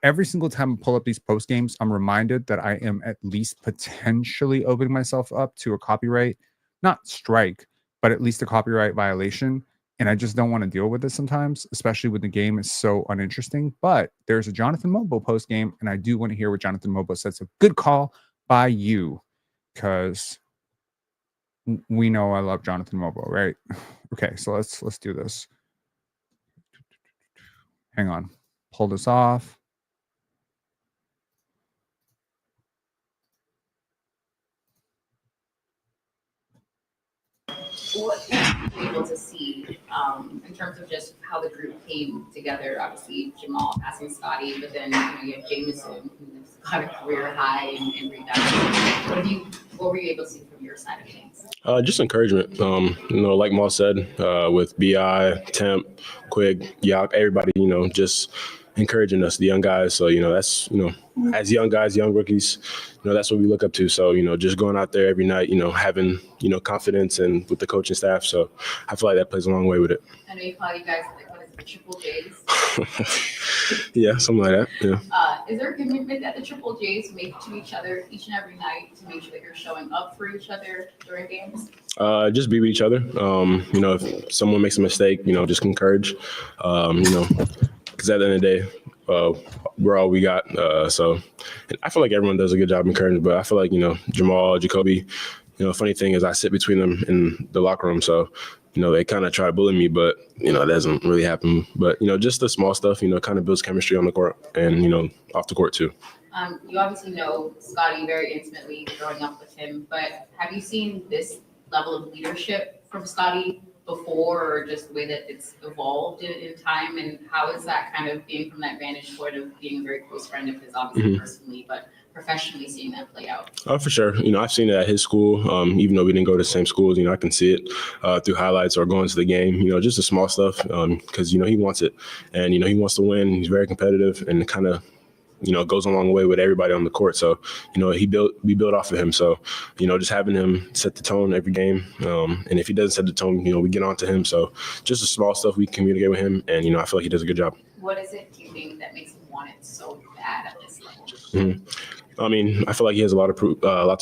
Every single time I pull up these post games, I'm reminded that I am at least potentially opening myself up to a copyright, not strike, but at least a copyright violation. And I just don't want to deal with it sometimes, especially when the game is so uninteresting. But there's a Jonathan Mogbo post game, and I do want to hear what Jonathan Mogbo said. So good call by you, because we know I love Jonathan Mogbo, right? Okay, so let's do this. Hang on, pull this off. What were you able to see in terms of just how the group came together? Obviously, Jamal passing Scottie, but then you have Jameson, who's got a career high in rebounding. What were you able to see from your side of things? Just encouragement. Like Maul said, with BI, Temp, Quig, Yak, everybody, just encouraging us, the young guys. So, that's, as young guys, young rookies, that's what we look up to. So, just going out there every night, having, confidence and with the coaching staff. So I feel like that plays a long way with it. I know you call you guys, what is it, the Triple J's? Yeah, something like that. Yeah. Is there a commitment that the Triple J's make to each other each and every night to make sure that you're showing up for each other during games? Just be with each other. If someone makes a mistake, just encourage, because at the end of the day, we're all we got. So I feel like everyone does a good job encouraging, but I feel like, Jamal, Jacoby, funny thing is I sit between them in the locker room. So, they kind of try to bully me, but, that doesn't really happen. But, just the small stuff, kind of builds chemistry on the court and, off the court too. You obviously know Scottie very intimately growing up with him, but have you seen this level of leadership from Scottie before, or just the way that it's evolved in time? And how is that kind of being from that vantage point of being a very close friend of his, obviously personally, but professionally seeing that play out? Oh, for sure. I've seen it at his school, even though we didn't go to the same schools. I can see it through highlights or going to the game, just the small stuff, because, he wants it. And, he wants to win. He's very competitive and kind of, goes a long way with everybody on the court. So, we built off of him. So, just having him set the tone every game. And if he doesn't set the tone, we get on to him. So just the small stuff, we communicate with him. And, I feel like he does a good job. What is it, do you think, that makes him want it so bad at this level? I feel like he has a lot to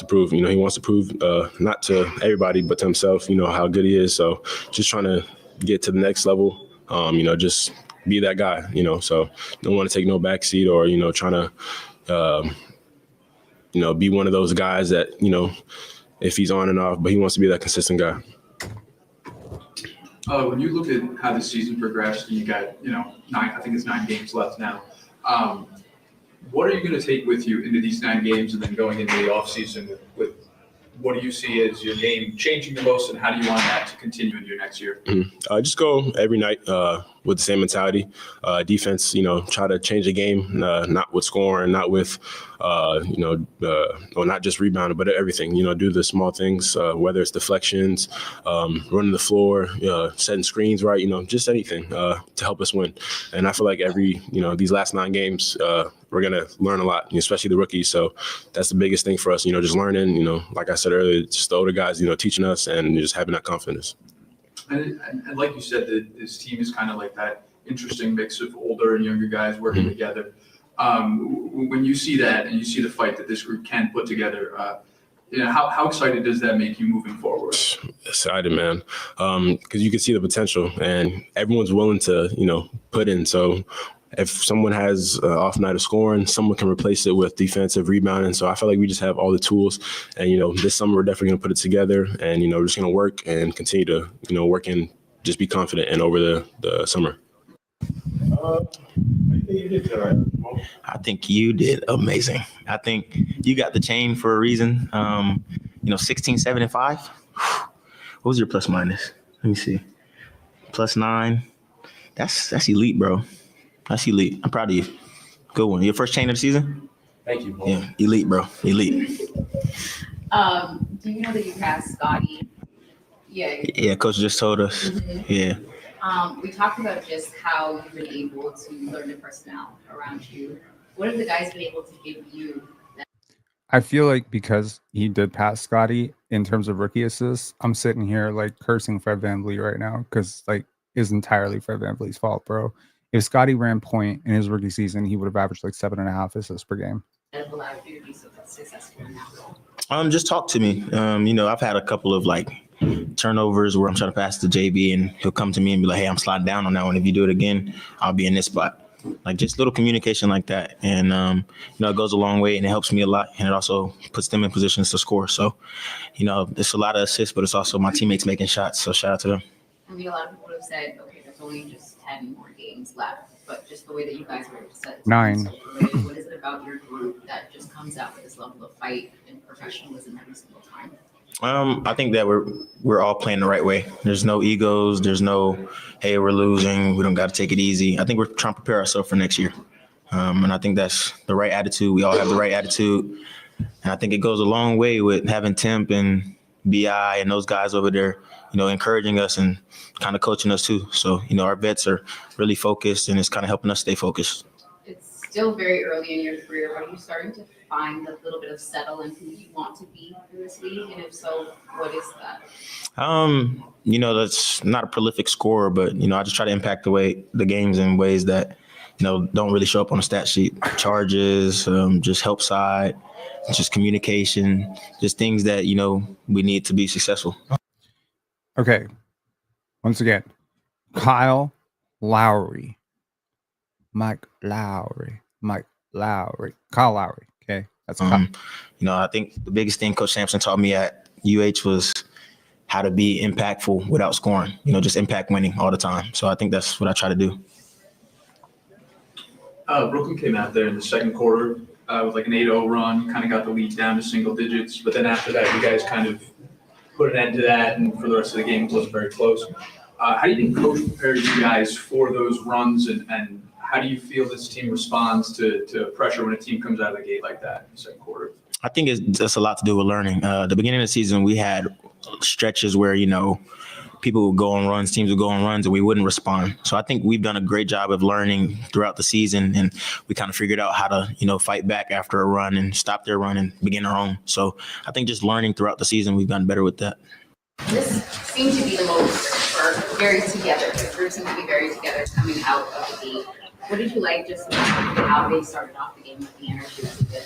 prove. He wants to prove not to everybody, but to himself, how good he is. So just trying to get to the next level, just be that guy, so don't want to take no backseat or, trying to, be one of those guys that, if he's on and off, but he wants to be that consistent guy. When you look at how the season progressed, you got, 9 games left now. What are you going to take with you into these 9 games and then going into the offseason with what do you see as your game changing the most, and how do you want that to continue into your next year? Just go every night with the same mentality. Defense, try to change the game, not with scoring, not with, or not just rebounding, but everything. Do the small things, whether it's deflections, running the floor, setting screens right, just anything to help us win. And I feel like these last 9 games, we're going to learn a lot, especially the rookies. So that's the biggest thing for us, just learning, like I said earlier, just the older guys, teaching us and just having that confidence. And like you said, this team is kind of like that interesting mix of older and younger guys working together. When you see that and you see the fight that this group can put together, how excited does that make you moving forward? Excited, man, because you can see the potential and everyone's willing to, put in. So if someone has an off night of scoring, someone can replace it with defensive rebounding. So I feel like we just have all the tools. And, this summer we're definitely going to put it together. And, we're just going to work and continue to, work and just be confident and over the summer. I think you did amazing. I think you got the chain for a reason. 16, 7, and 5. What was your plus minus? Let me see. +9. That's elite, bro. That's elite. I'm proud of you. Good one. Your first chain of the season? Thank you. Yeah, elite, bro. Elite. Do you know that you passed Scottie? Yeah. Yeah, coach just told us. Mm-hmm. Yeah. We talked about just how you've been able to learn the personnel around you. What have the guys been able to give you? I feel like because he did pass Scottie in terms of rookie assists, I'm sitting here like cursing Fred VanVleet right now because like it's entirely Fred VanVleet's fault, bro. If Scottie ran point in his rookie season, he would have averaged like 7.5 assists per game. That allowed you to be so successful in that role. Just talk to me. I've had a couple of like turnovers where I'm trying to pass to JB and he'll come to me and be like, hey, I'm sliding down on that one. If you do it again, I'll be in this spot. Like just little communication like that. And, it goes a long way and it helps me a lot. And it also puts them in positions to score. So, it's a lot of assists, but it's also my teammates making shots. So shout out to them. I mean, a lot of people have said, okay, there's only just 10 more games left, but just the way that you guys were set. 9. What is it about your group that just comes out with this level of fight and professionalism every single time? I think that we're all playing the right way. There's no egos. There's no, hey, we're losing. We don't got to take it easy. I think we're trying to prepare ourselves for next year. And I think that's the right attitude. We all have the right attitude. And I think it goes a long way with having Temp and BI and those guys over there, encouraging us and kind of coaching us too. So, our vets are really focused and it's kind of helping us stay focused. It's still very early in your career, but are you starting to find a little bit of settle in who you want to be in this league? And if so, what is that? That's not a prolific scorer, but, I just try to impact the games in ways that, don't really show up on a stat sheet. Charges, just help side, just communication, just things that, we need to be successful. Okay. Once again, Kyle Lowry. Kyle Lowry. Okay. That's Kyle. I think the biggest thing Coach Sampson taught me at UH was how to be impactful without scoring, just impact winning all the time. So I think that's what I try to do. Brooklyn came out there in the second quarter with like an 8-0 run, kind of got the lead down to single digits. But then after that, you guys kind of put an end to that, and for the rest of the game, it wasn't very close. How do you think Coach prepares you guys for those runs, and how do you feel this team responds to pressure when a team comes out of the gate like that in the second quarter? I think it's a lot to do with learning. The beginning of the season, we had stretches where, people would go on runs, teams would go on runs, and we wouldn't respond. So I think we've done a great job of learning throughout the season, and we kind of figured out how to, fight back after a run and stop their run and begin our own. So I think just learning throughout the season, we've gotten better with that. This seems to be the most, or very together. The group seems to be very together coming out of the gate. What did you like just how they started off the game with the energy that they did?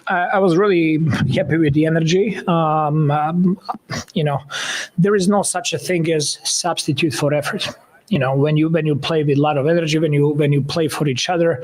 I was really happy with the energy. There is no such a thing as substitute for effort. When you play with a lot of energy, when you play for each other,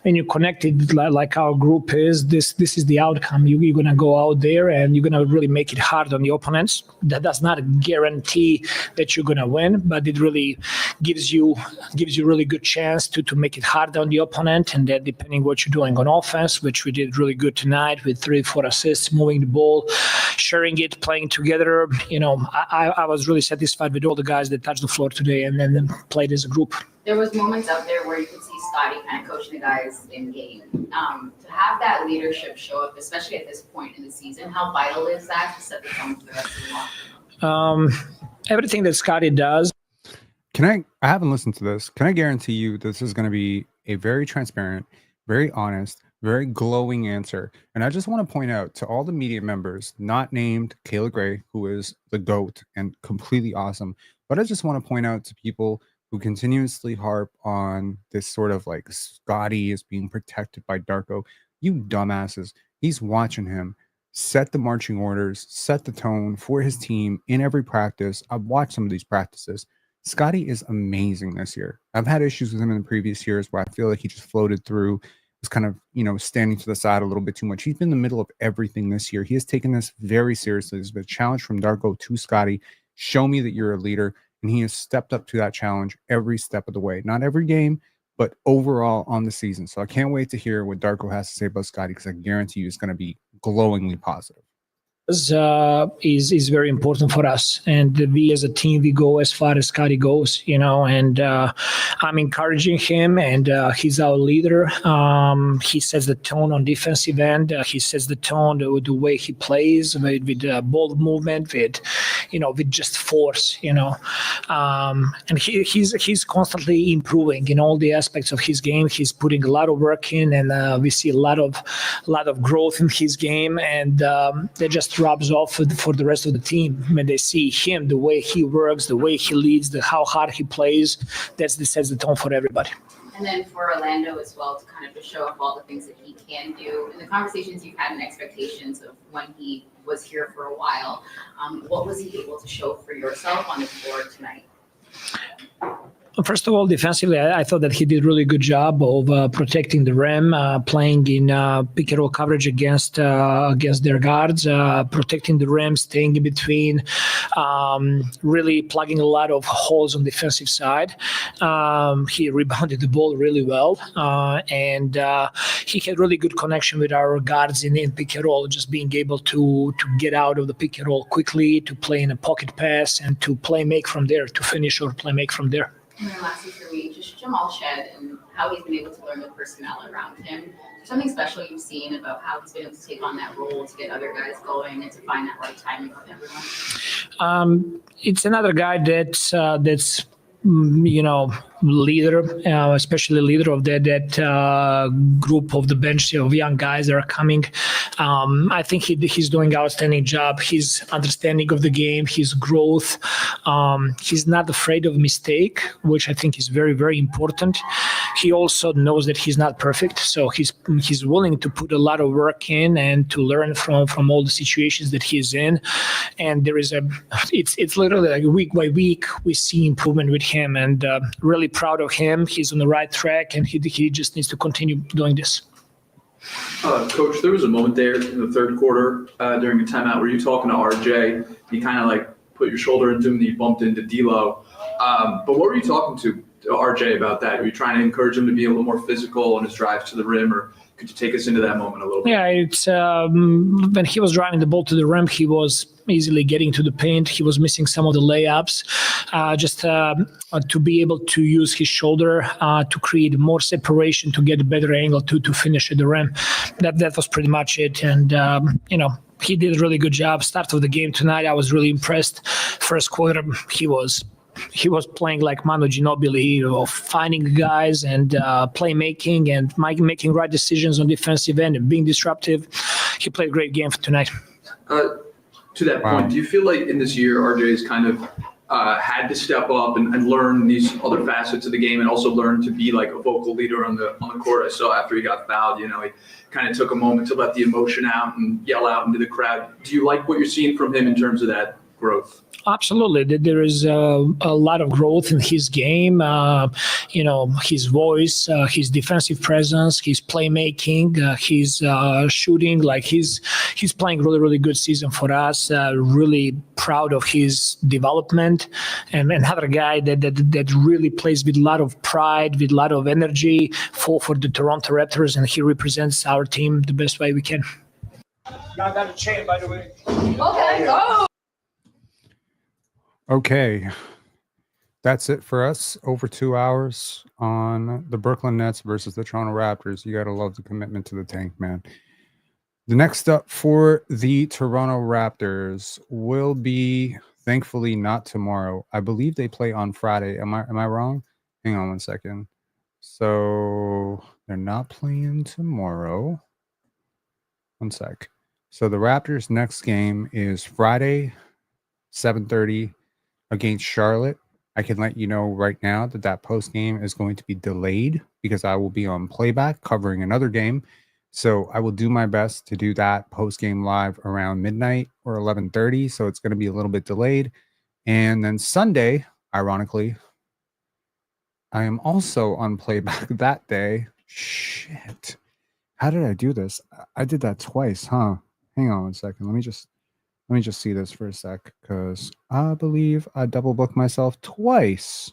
when you connected like our group is, this is the outcome. You're gonna go out there and you're gonna really make it hard on the opponents. That does not guarantee that you're gonna win, but it really gives you really good chance to make it hard on the opponent. And then depending what you're doing on offense, which we did really good tonight with 3-4 assists, moving the ball, sharing it, playing together. I was really satisfied with all the guys that touched the floor today and then played as a group. There was moments out there where you could see Scottie kind of coaching the guys in game. To have that leadership show up, especially at this point in the season, how vital is that to set the tone for the rest of the locker room? Everything that Scottie does. I haven't listened to this. Can I guarantee you this is going to be a very transparent, very honest, very glowing answer? And I just want to point out to all the media members, not named Kayla Gray, who is the GOAT and completely awesome, but I just want to point out to people who continuously harp on this sort of like Scottie is being protected by Darko. You dumbasses. He's watching him set the marching orders, set the tone for his team in every practice. I've watched some of these practices. Scottie is amazing this year. I've had issues with him in the previous years where I feel like he just floated through, was kind of, standing to the side a little bit too much. He's been in the middle of everything this year. He has taken this very seriously. There's been a challenge from Darko to Scottie. Show me that you're a leader. And he has stepped up to that challenge every step of the way. Not every game, but overall on the season. So I can't wait to hear what Darko has to say about Scottie, because I guarantee you it's going to be glowingly positive. Is very important for us, and we as a team, we go as far as Scottie goes, and I'm encouraging him, and he's our leader. He sets the tone on defensive end. He sets the tone, the way he plays with ball movement, with just force, and he's constantly improving in all the aspects of his game. He's putting a lot of work in, and we see a lot of growth in his game, and that just rubs off for the rest of the team when they see him, the way he works, the way he leads, how hard he plays. That sets the tone for everybody. And then for Orlando as well, to kind of just show off all the things that he can do. In the conversations you've had and expectations of when he was here for a while, what was he able to show for yourself on the floor tonight? First of all, defensively, I thought that he did a really good job of protecting the rim, playing in pick and roll coverage against their guards, protecting the rim, staying in between, really plugging a lot of holes on the defensive side. He rebounded the ball really well, and he had really good connection with our guards in pick and roll, just being able to get out of the pick and roll quickly, to play in a pocket pass, and to play make from there, to finish or play make from there. And then lastly for me, just Jamal Shead and how he's been able to learn the personnel around him. There's something special you've seen about how he's been able to take on that role to get other guys going and to find that right timing with everyone? It's another guy that's leader, especially leader of that group of the bench of young guys that are coming. I think he's doing an outstanding job. His understanding of the game, his growth. He's not afraid of mistake, which I think is very, very important. He also knows that he's not perfect, so he's willing to put a lot of work in and to learn from all the situations that he's in. And it's literally like week by week we see improvement with him, and really proud of him. He's on the right track, and he just needs to continue doing this. Coach, there was a moment there in the third quarter during a timeout where you talking to RJ. You kind of like put your shoulder into him and you bumped into D'Lo. But what were you talking to RJ about that? Were you trying to encourage him to be a little more physical on his drives to the rim, or could you take us into that moment a little bit? Yeah, it's when he was driving the ball to the rim, he was easily getting to the paint. He was missing some of the layups. Just to be able to use his shoulder to create more separation, to get a better angle to finish at the rim. That was pretty much it. And he did a really good job. Start of the game tonight, I was really impressed. First quarter, he was playing like Manu Ginobili, finding guys and playmaking and making right decisions on defensive end and being disruptive. He played a great game for tonight. To that point, do you feel like in this year RJ's kind of had to step up and learn these other facets of the game, and also learn to be like a vocal leader on the court? I saw after he got fouled, he kind of took a moment to let the emotion out and yell out into the crowd. Do you like what you're seeing from him in terms of that growth? Absolutely. There is a lot of growth in his game, his voice, his defensive presence, his playmaking, his shooting. Like he's playing really, really good season for us. Really proud of his development. And another guy that really plays with a lot of pride, with a lot of energy for the Toronto Raptors, and he represents our team the best way we can. Got a chain, by the way. Okay, go! Okay, that's it for us. Over 2 hours on the Brooklyn Nets versus the Toronto Raptors. You got to love the commitment to the tank, man. The next up for the Toronto Raptors will be, thankfully, not tomorrow. I believe they play on Friday. Am I wrong? Hang on one second. So they're not playing tomorrow. One sec. So the Raptors' next game is Friday, 7:30. Against Charlotte. I can let you know right now that post game is going to be delayed because I will be on playback covering another game. So I will do my best to do that post game live around midnight or 11:30. So it's going to be a little bit delayed. And then Sunday, ironically, I am also on playback that day. Shit. How did I do this? I did that twice, huh? Hang on one second. Let me just see this for a sec, because I believe I double booked myself twice.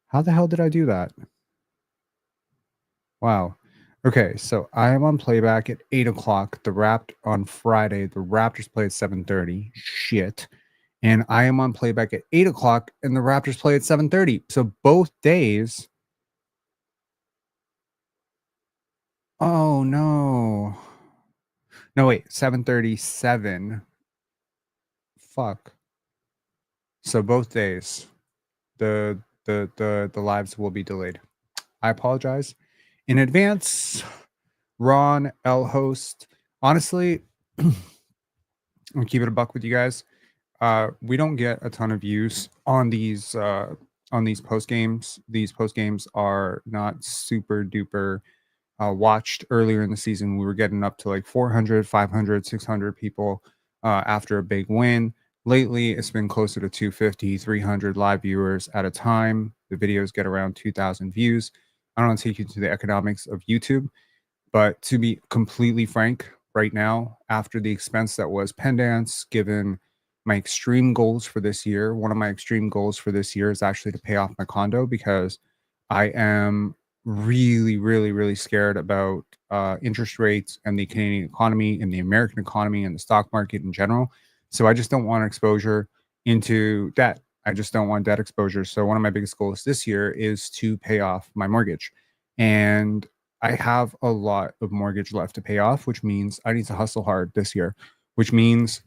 How the hell did I do that? Wow. Okay, so I am on playback at 8 o'clock. On Friday, the Raptors play at 7:30. Shit. And I am on playback at 8 o'clock, and the Raptors play at 7:30. So both days. Oh no. No, wait, 7:37. Fuck. So both days, the lives will be delayed. I apologize in advance. Ron, L host. Honestly, I'll keep it a buck with you guys. We don't get a ton of views on these post games. These post games are not super duper watched. Earlier in the season, we were getting up to like 400, 500, 600 people after a big win. Lately, it's been closer to 250, 300 live viewers at a time. The videos get around 2,000 views. I don't want to take you to the economics of YouTube, but to be completely frank, right now, after the expense that was Pendance, given my extreme goals for this year, one of my extreme goals for this year is actually to pay off my condo, because I am really, really, really scared about interest rates and the Canadian economy and the American economy and the stock market in general. So I just don't want exposure into debt. I just don't want debt exposure. So one of my biggest goals this year is to pay off my mortgage. And I have a lot of mortgage left to pay off, which means I need to hustle hard this year, which means,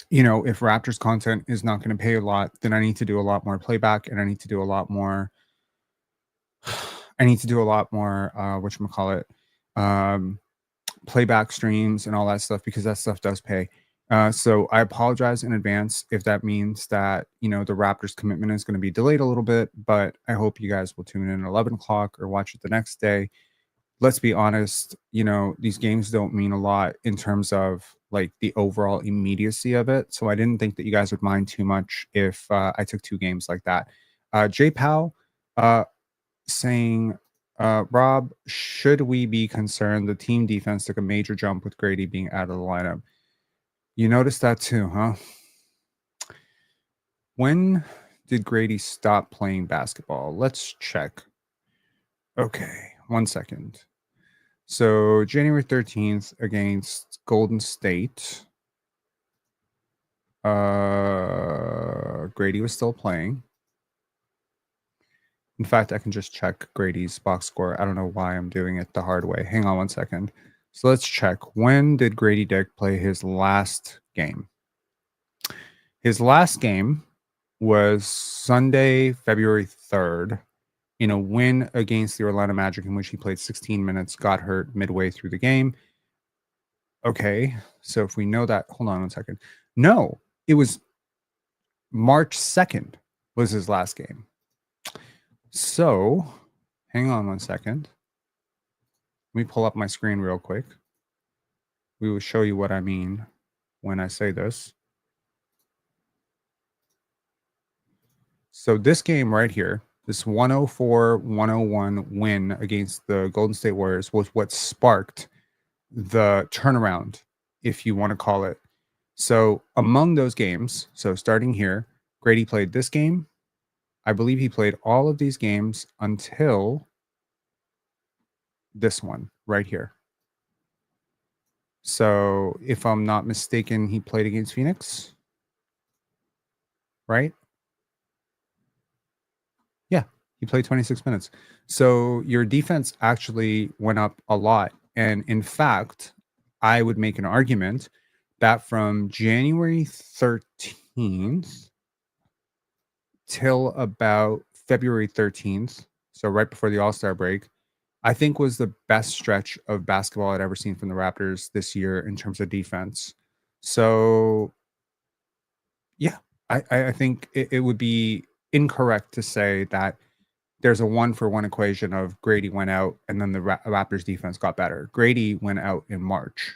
if Raptors content is not going to pay a lot, then I need to do a lot more playback, and I need to do a lot more, whatchamacallit, playback streams and all that stuff, because that stuff does pay. So I apologize in advance if that means that, the Raptors commitment is going to be delayed a little bit, but I hope you guys will tune in at 11 o'clock or watch it the next day. Let's be honest, these games don't mean a lot in terms of like the overall immediacy of it. So I didn't think that you guys would mind too much if I took 2 games like that. J Powell saying, Rob, should we be concerned the team defense took a major jump with Gradey being out of the lineup? You noticed that too, huh? When did Gradey stop playing basketball? Let's check. Okay, 1 second. So January 13th against Golden State, Gradey was still playing. In fact, I can just check Gradey's box score. I don't know why I'm doing it the hard way. Hang on 1 second. So let's check. When did Gradey Dick play his last game? His last game was Sunday, February 3rd, in a win against the Orlando Magic, in which he played 16 minutes, got hurt midway through the game. Okay, so if we know that, hold on 1 second. No, it was March 2nd was his last game. So, hang on 1 second. Let me pull up my screen real quick. We will show you what I mean when I say this. So this game right here, this 104-101 win against the Golden State Warriors, was what sparked the turnaround, if you want to call it. So among those games, so starting here, Gradey played this game. I believe he played all of these games until this one right here. So if I'm not mistaken, he played against Phoenix, right? Yeah, he played 26 minutes. So your defense actually went up a lot. And in fact, I would make an argument that from January 13th till about February 13th, so right before the All-Star break, I think was the best stretch of basketball I'd ever seen from the Raptors this year in terms of defense. So, yeah, I think it would be incorrect to say that there's a 1-for-1 equation of Gradey went out and then the Raptors defense got better. Gradey went out in March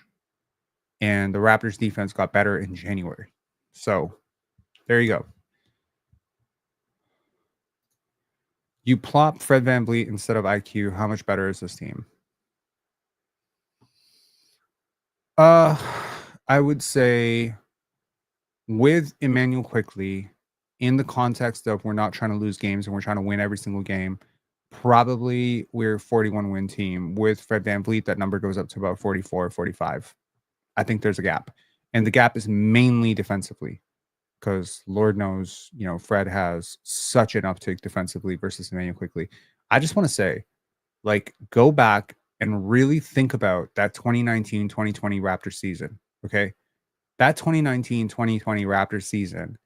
and the Raptors defense got better in January. So there you go. You plop Fred VanVleet instead of IQ. How much better is this team? I would say with Emmanuel Quickley, in the context of we're not trying to lose games and we're trying to win every single game, probably we're 41 win team. With Fred VanVleet, that number goes up to about 44, 45. I think there's a gap. And the gap is mainly defensively because Lord knows, Fred has such an uptick defensively versus Emmanuel Quickly. I just want to say, like, go back and really think about that 2019-2020 Raptors season, okay? That 2019-2020 Raptors season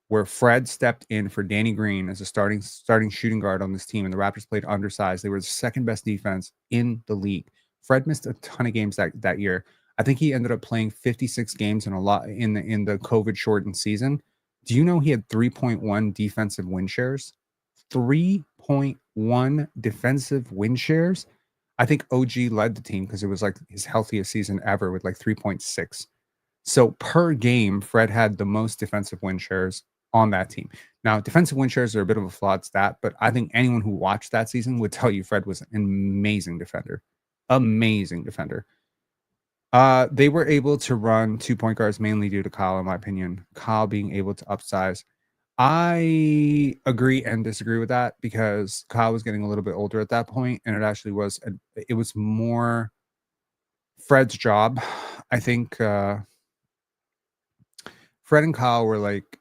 where Fred stepped in for Danny Green as a starting shooting guard on this team, and the Raptors played undersized. They were the second best defense in the league. Fred missed a ton of games that year. I think he ended up playing 56 games in the COVID shortened season. Do you know he had 3.1 defensive win shares? 3.1 defensive win shares. I think OG led the team because it was like his healthiest season ever with like 3.6. So per game, Fred had the most defensive win shares on that team. Now, defensive win shares are a bit of a flawed stat, but I think anyone who watched that season would tell you Fred was an amazing defender. Amazing defender. They were able to run 2 point guards mainly due to Kyle, in my opinion. Kyle being able to upsize. I agree and disagree with that because Kyle was getting a little bit older at that point, and it was more Fred's job. I think Fred and Kyle were like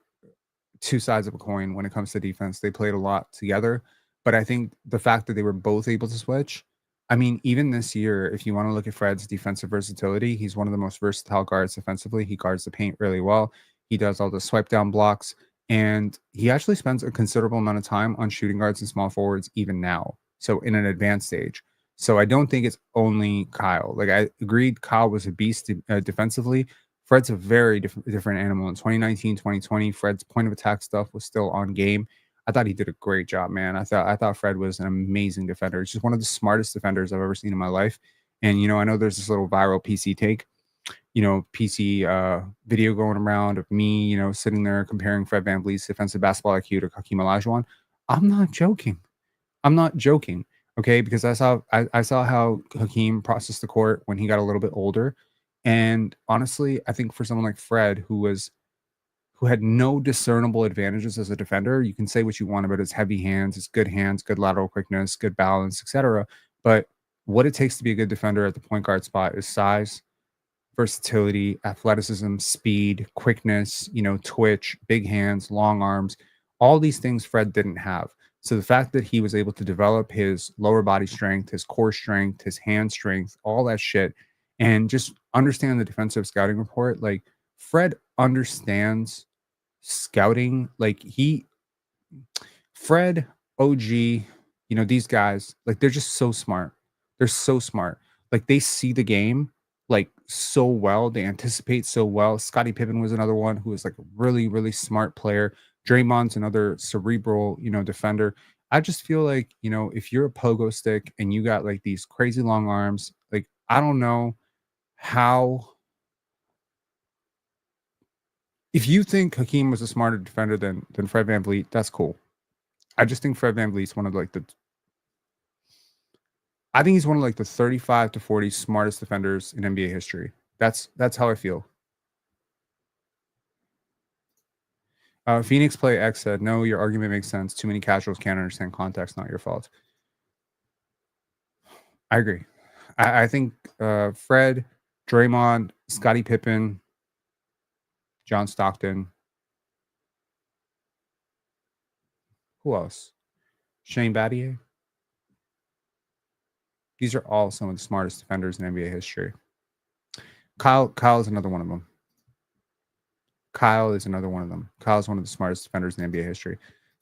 two sides of a coin when it comes to defense. They played a lot together, but I think the fact that they were both able to switch, I mean, even this year, if you want to look at Fred's defensive versatility, he's one of the most versatile guards defensively. He guards the paint really well. He does all the swipe down blocks, and he actually spends a considerable amount of time on shooting guards and small forwards even now. So in an advanced stage. So I don't think it's only Kyle. Like, I agreed Kyle was a beast defensively. Fred's a very different animal. In 2019, 2020, Fred's point of attack stuff was still on game. I thought he did a great job, man. I thought Fred was an amazing defender. He's just one of the smartest defenders I've ever seen in my life. And, I know there's this little viral PC take, PC video going around of me, sitting there comparing Fred VanVleet's defensive basketball IQ to Hakeem Olajuwon. I'm not joking. Okay, because I saw how Hakeem processed the court when he got a little bit older. And honestly, I think for someone like Fred, who had no discernible advantages as a defender, you can say what you want about his heavy hands, good lateral quickness, good balance, etc. But what it takes to be a good defender at the point guard spot is size, versatility, athleticism, speed, quickness, twitch, big hands, long arms, all these things Fred didn't have. So the fact that he was able to develop his lower body strength, his core strength, his hand strength, all that shit, and just understand the defensive scouting report, like Fred understands scouting. Like Fred, OG, these guys, like they're just so smart. They're so smart. Like they see the game like so well. They anticipate so well. Scottie Pippen was another one who was like a really, really smart player. Draymond's another cerebral, defender. I just feel like, if you're a pogo stick and you got like these crazy long arms, like I don't know how. If you think Hakeem was a smarter defender than Fred VanVleet, that's cool. I just think Fred VanVleet's one of like I think he's one of like the 35 to 40 smartest defenders in NBA history. That's how I feel. Phoenix Play X said, no, your argument makes sense. Too many casuals can't understand context, not your fault. I agree. I think Fred, Draymond, Scottie Pippen, John Stockton. Who else? Shane Battier. These are all some of the smartest defenders in NBA history. Kyle is another one of them. Kyle is one of the smartest defenders in NBA history.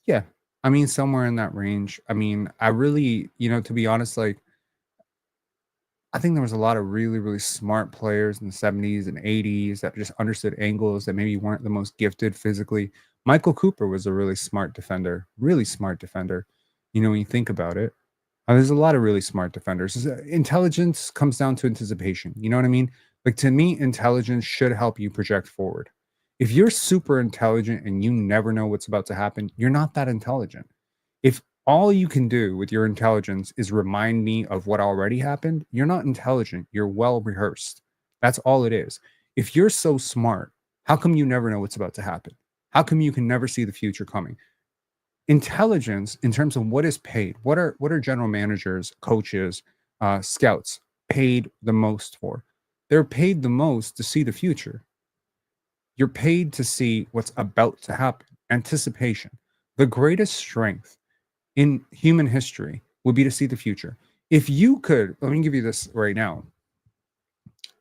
Yeah. I mean, somewhere in that range. I mean, I really, to be honest, like, I think there was a lot of really, really smart players in the 70s and 80s that just understood angles that maybe weren't the most gifted physically. Michael Cooper was a really smart defender. When you think about it. There's a lot of really smart defenders. Intelligence comes down to anticipation. You know what I mean? Like, to me, intelligence should help you project forward. If you're super intelligent and you never know what's about to happen, you're not that intelligent. If all you can do with your intelligence is remind me of what already happened, you're not intelligent. You're well rehearsed. That's all it is. If you're so smart, how come you never know what's about to happen? How come you can never see the future coming? intelligence in terms of what is paid. What are general managers, coaches, scouts paid the most for? They're paid the most to see the future. You're paid to see what's about to happen. Anticipation. The greatest strength in human history would be to see the future. If you could, let me give you this right now.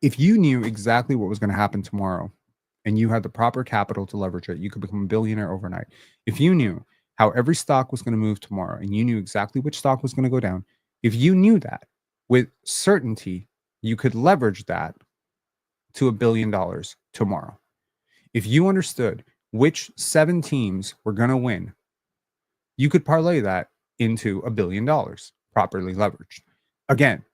If you knew exactly what was going to happen tomorrow and you had the proper capital to leverage it, you could become a billionaire overnight. If you knew how every stock was going to move tomorrow and you knew exactly which stock was going to go down, if you knew that with certainty, you could leverage that to $1 billion tomorrow. If you understood which 7 teams were going to win, you could parlay that into $1 billion properly leveraged. Again,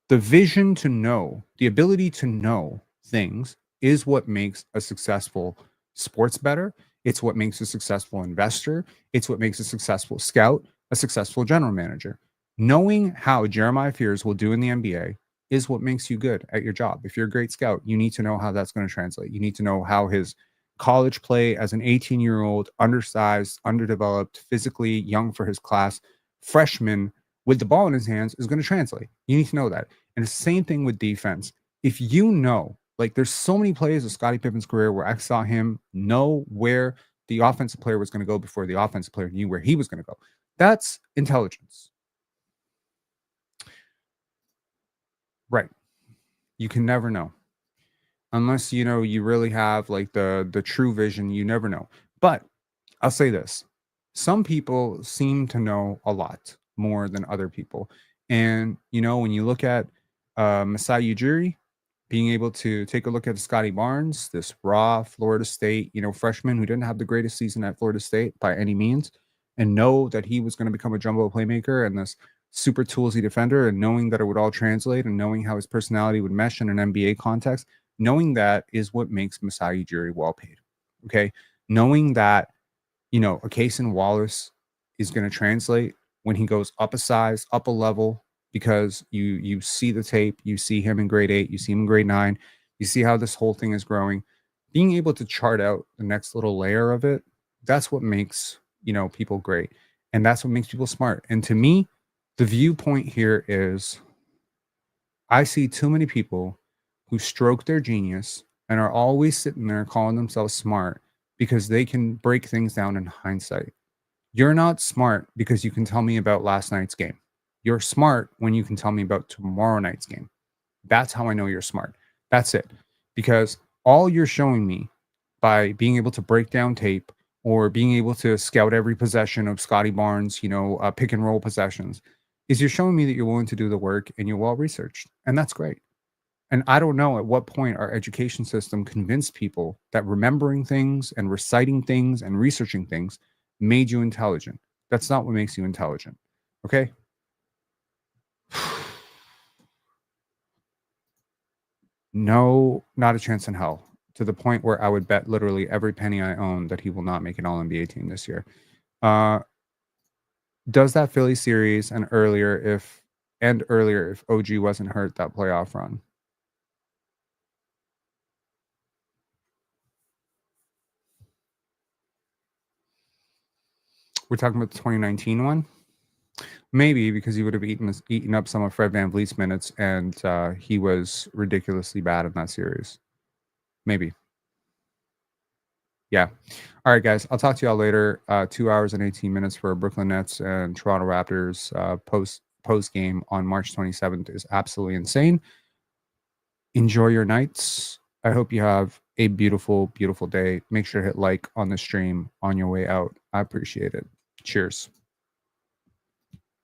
the vision to know, the ability to know things is what makes a successful sports bettor. It's what makes a successful investor. It's what makes a successful scout, a successful general manager. Knowing how Jeremiah Fears will do in the NBA is what makes you good at your job. If you're a great scout, you need to know how that's going to translate. You need to know how his college play as an 18-year-old, undersized, underdeveloped, physically young for his class, freshman with the ball in his hands is going to translate. You need to know that. And the same thing with defense. If you know, like there's so many plays of Scottie Pippen's career where I saw him know where the offensive player was going to go before the offensive player knew where he was going to go. That's intelligence. Right. You can never know. Unless, you know, you really have like the true vision, you never know. But I'll say this. Some people seem to know a lot more than other people. And, you know, when you look at Masai Ujiri, being able to take a look at Scottie Barnes, this raw Florida State, you know, freshman who didn't have the greatest season at Florida State by any means, and know that he was going to become a jumbo playmaker and this super toolsy defender, and knowing that it would all translate and knowing how his personality would mesh in an NBA context, knowing that is what makes Masai Ujiri well paid. Okay. Knowing that, you know, a Cason Wallace is going to translate when he goes up a size, up a level, because you see the tape, you see him in grade 8, you see him in grade 9, you see how this whole thing is growing. Being able to chart out the next little layer of it, that's what makes, you know, people great. And that's what makes people smart. And to me, the viewpoint here is I see too many people who stroke their genius and are always sitting there calling themselves smart because they can break things down in hindsight. You're not smart because you can tell me about last night's game. You're smart when you can tell me about tomorrow night's game. That's how I know you're smart. That's it. Because all you're showing me by being able to break down tape or being able to scout every possession of Scottie Barnes, you know, pick and roll possessions, is you're showing me that you're willing to do the work and you're well researched. And that's great. And I don't know at what point our education system convinced people that remembering things and reciting things and researching things made you intelligent. That's not what makes you intelligent. Okay? No, not a chance in hell. To the point where I would bet literally every penny I own that he will not make an All-NBA team this year. Does that Philly series and earlier if OG wasn't hurt that playoff run? We're talking about the 2019 one? Maybe, because he would have eaten up some of Fred VanVleet's minutes, and he was ridiculously bad in that series. Maybe. Yeah. All right, guys. I'll talk to y'all later. 2 hours and 18 minutes for Brooklyn Nets and Toronto Raptors post game on March 27th is absolutely insane. Enjoy your nights. I hope you have a beautiful, beautiful day. Make sure to hit like on the stream on your way out. I appreciate it. Cheers.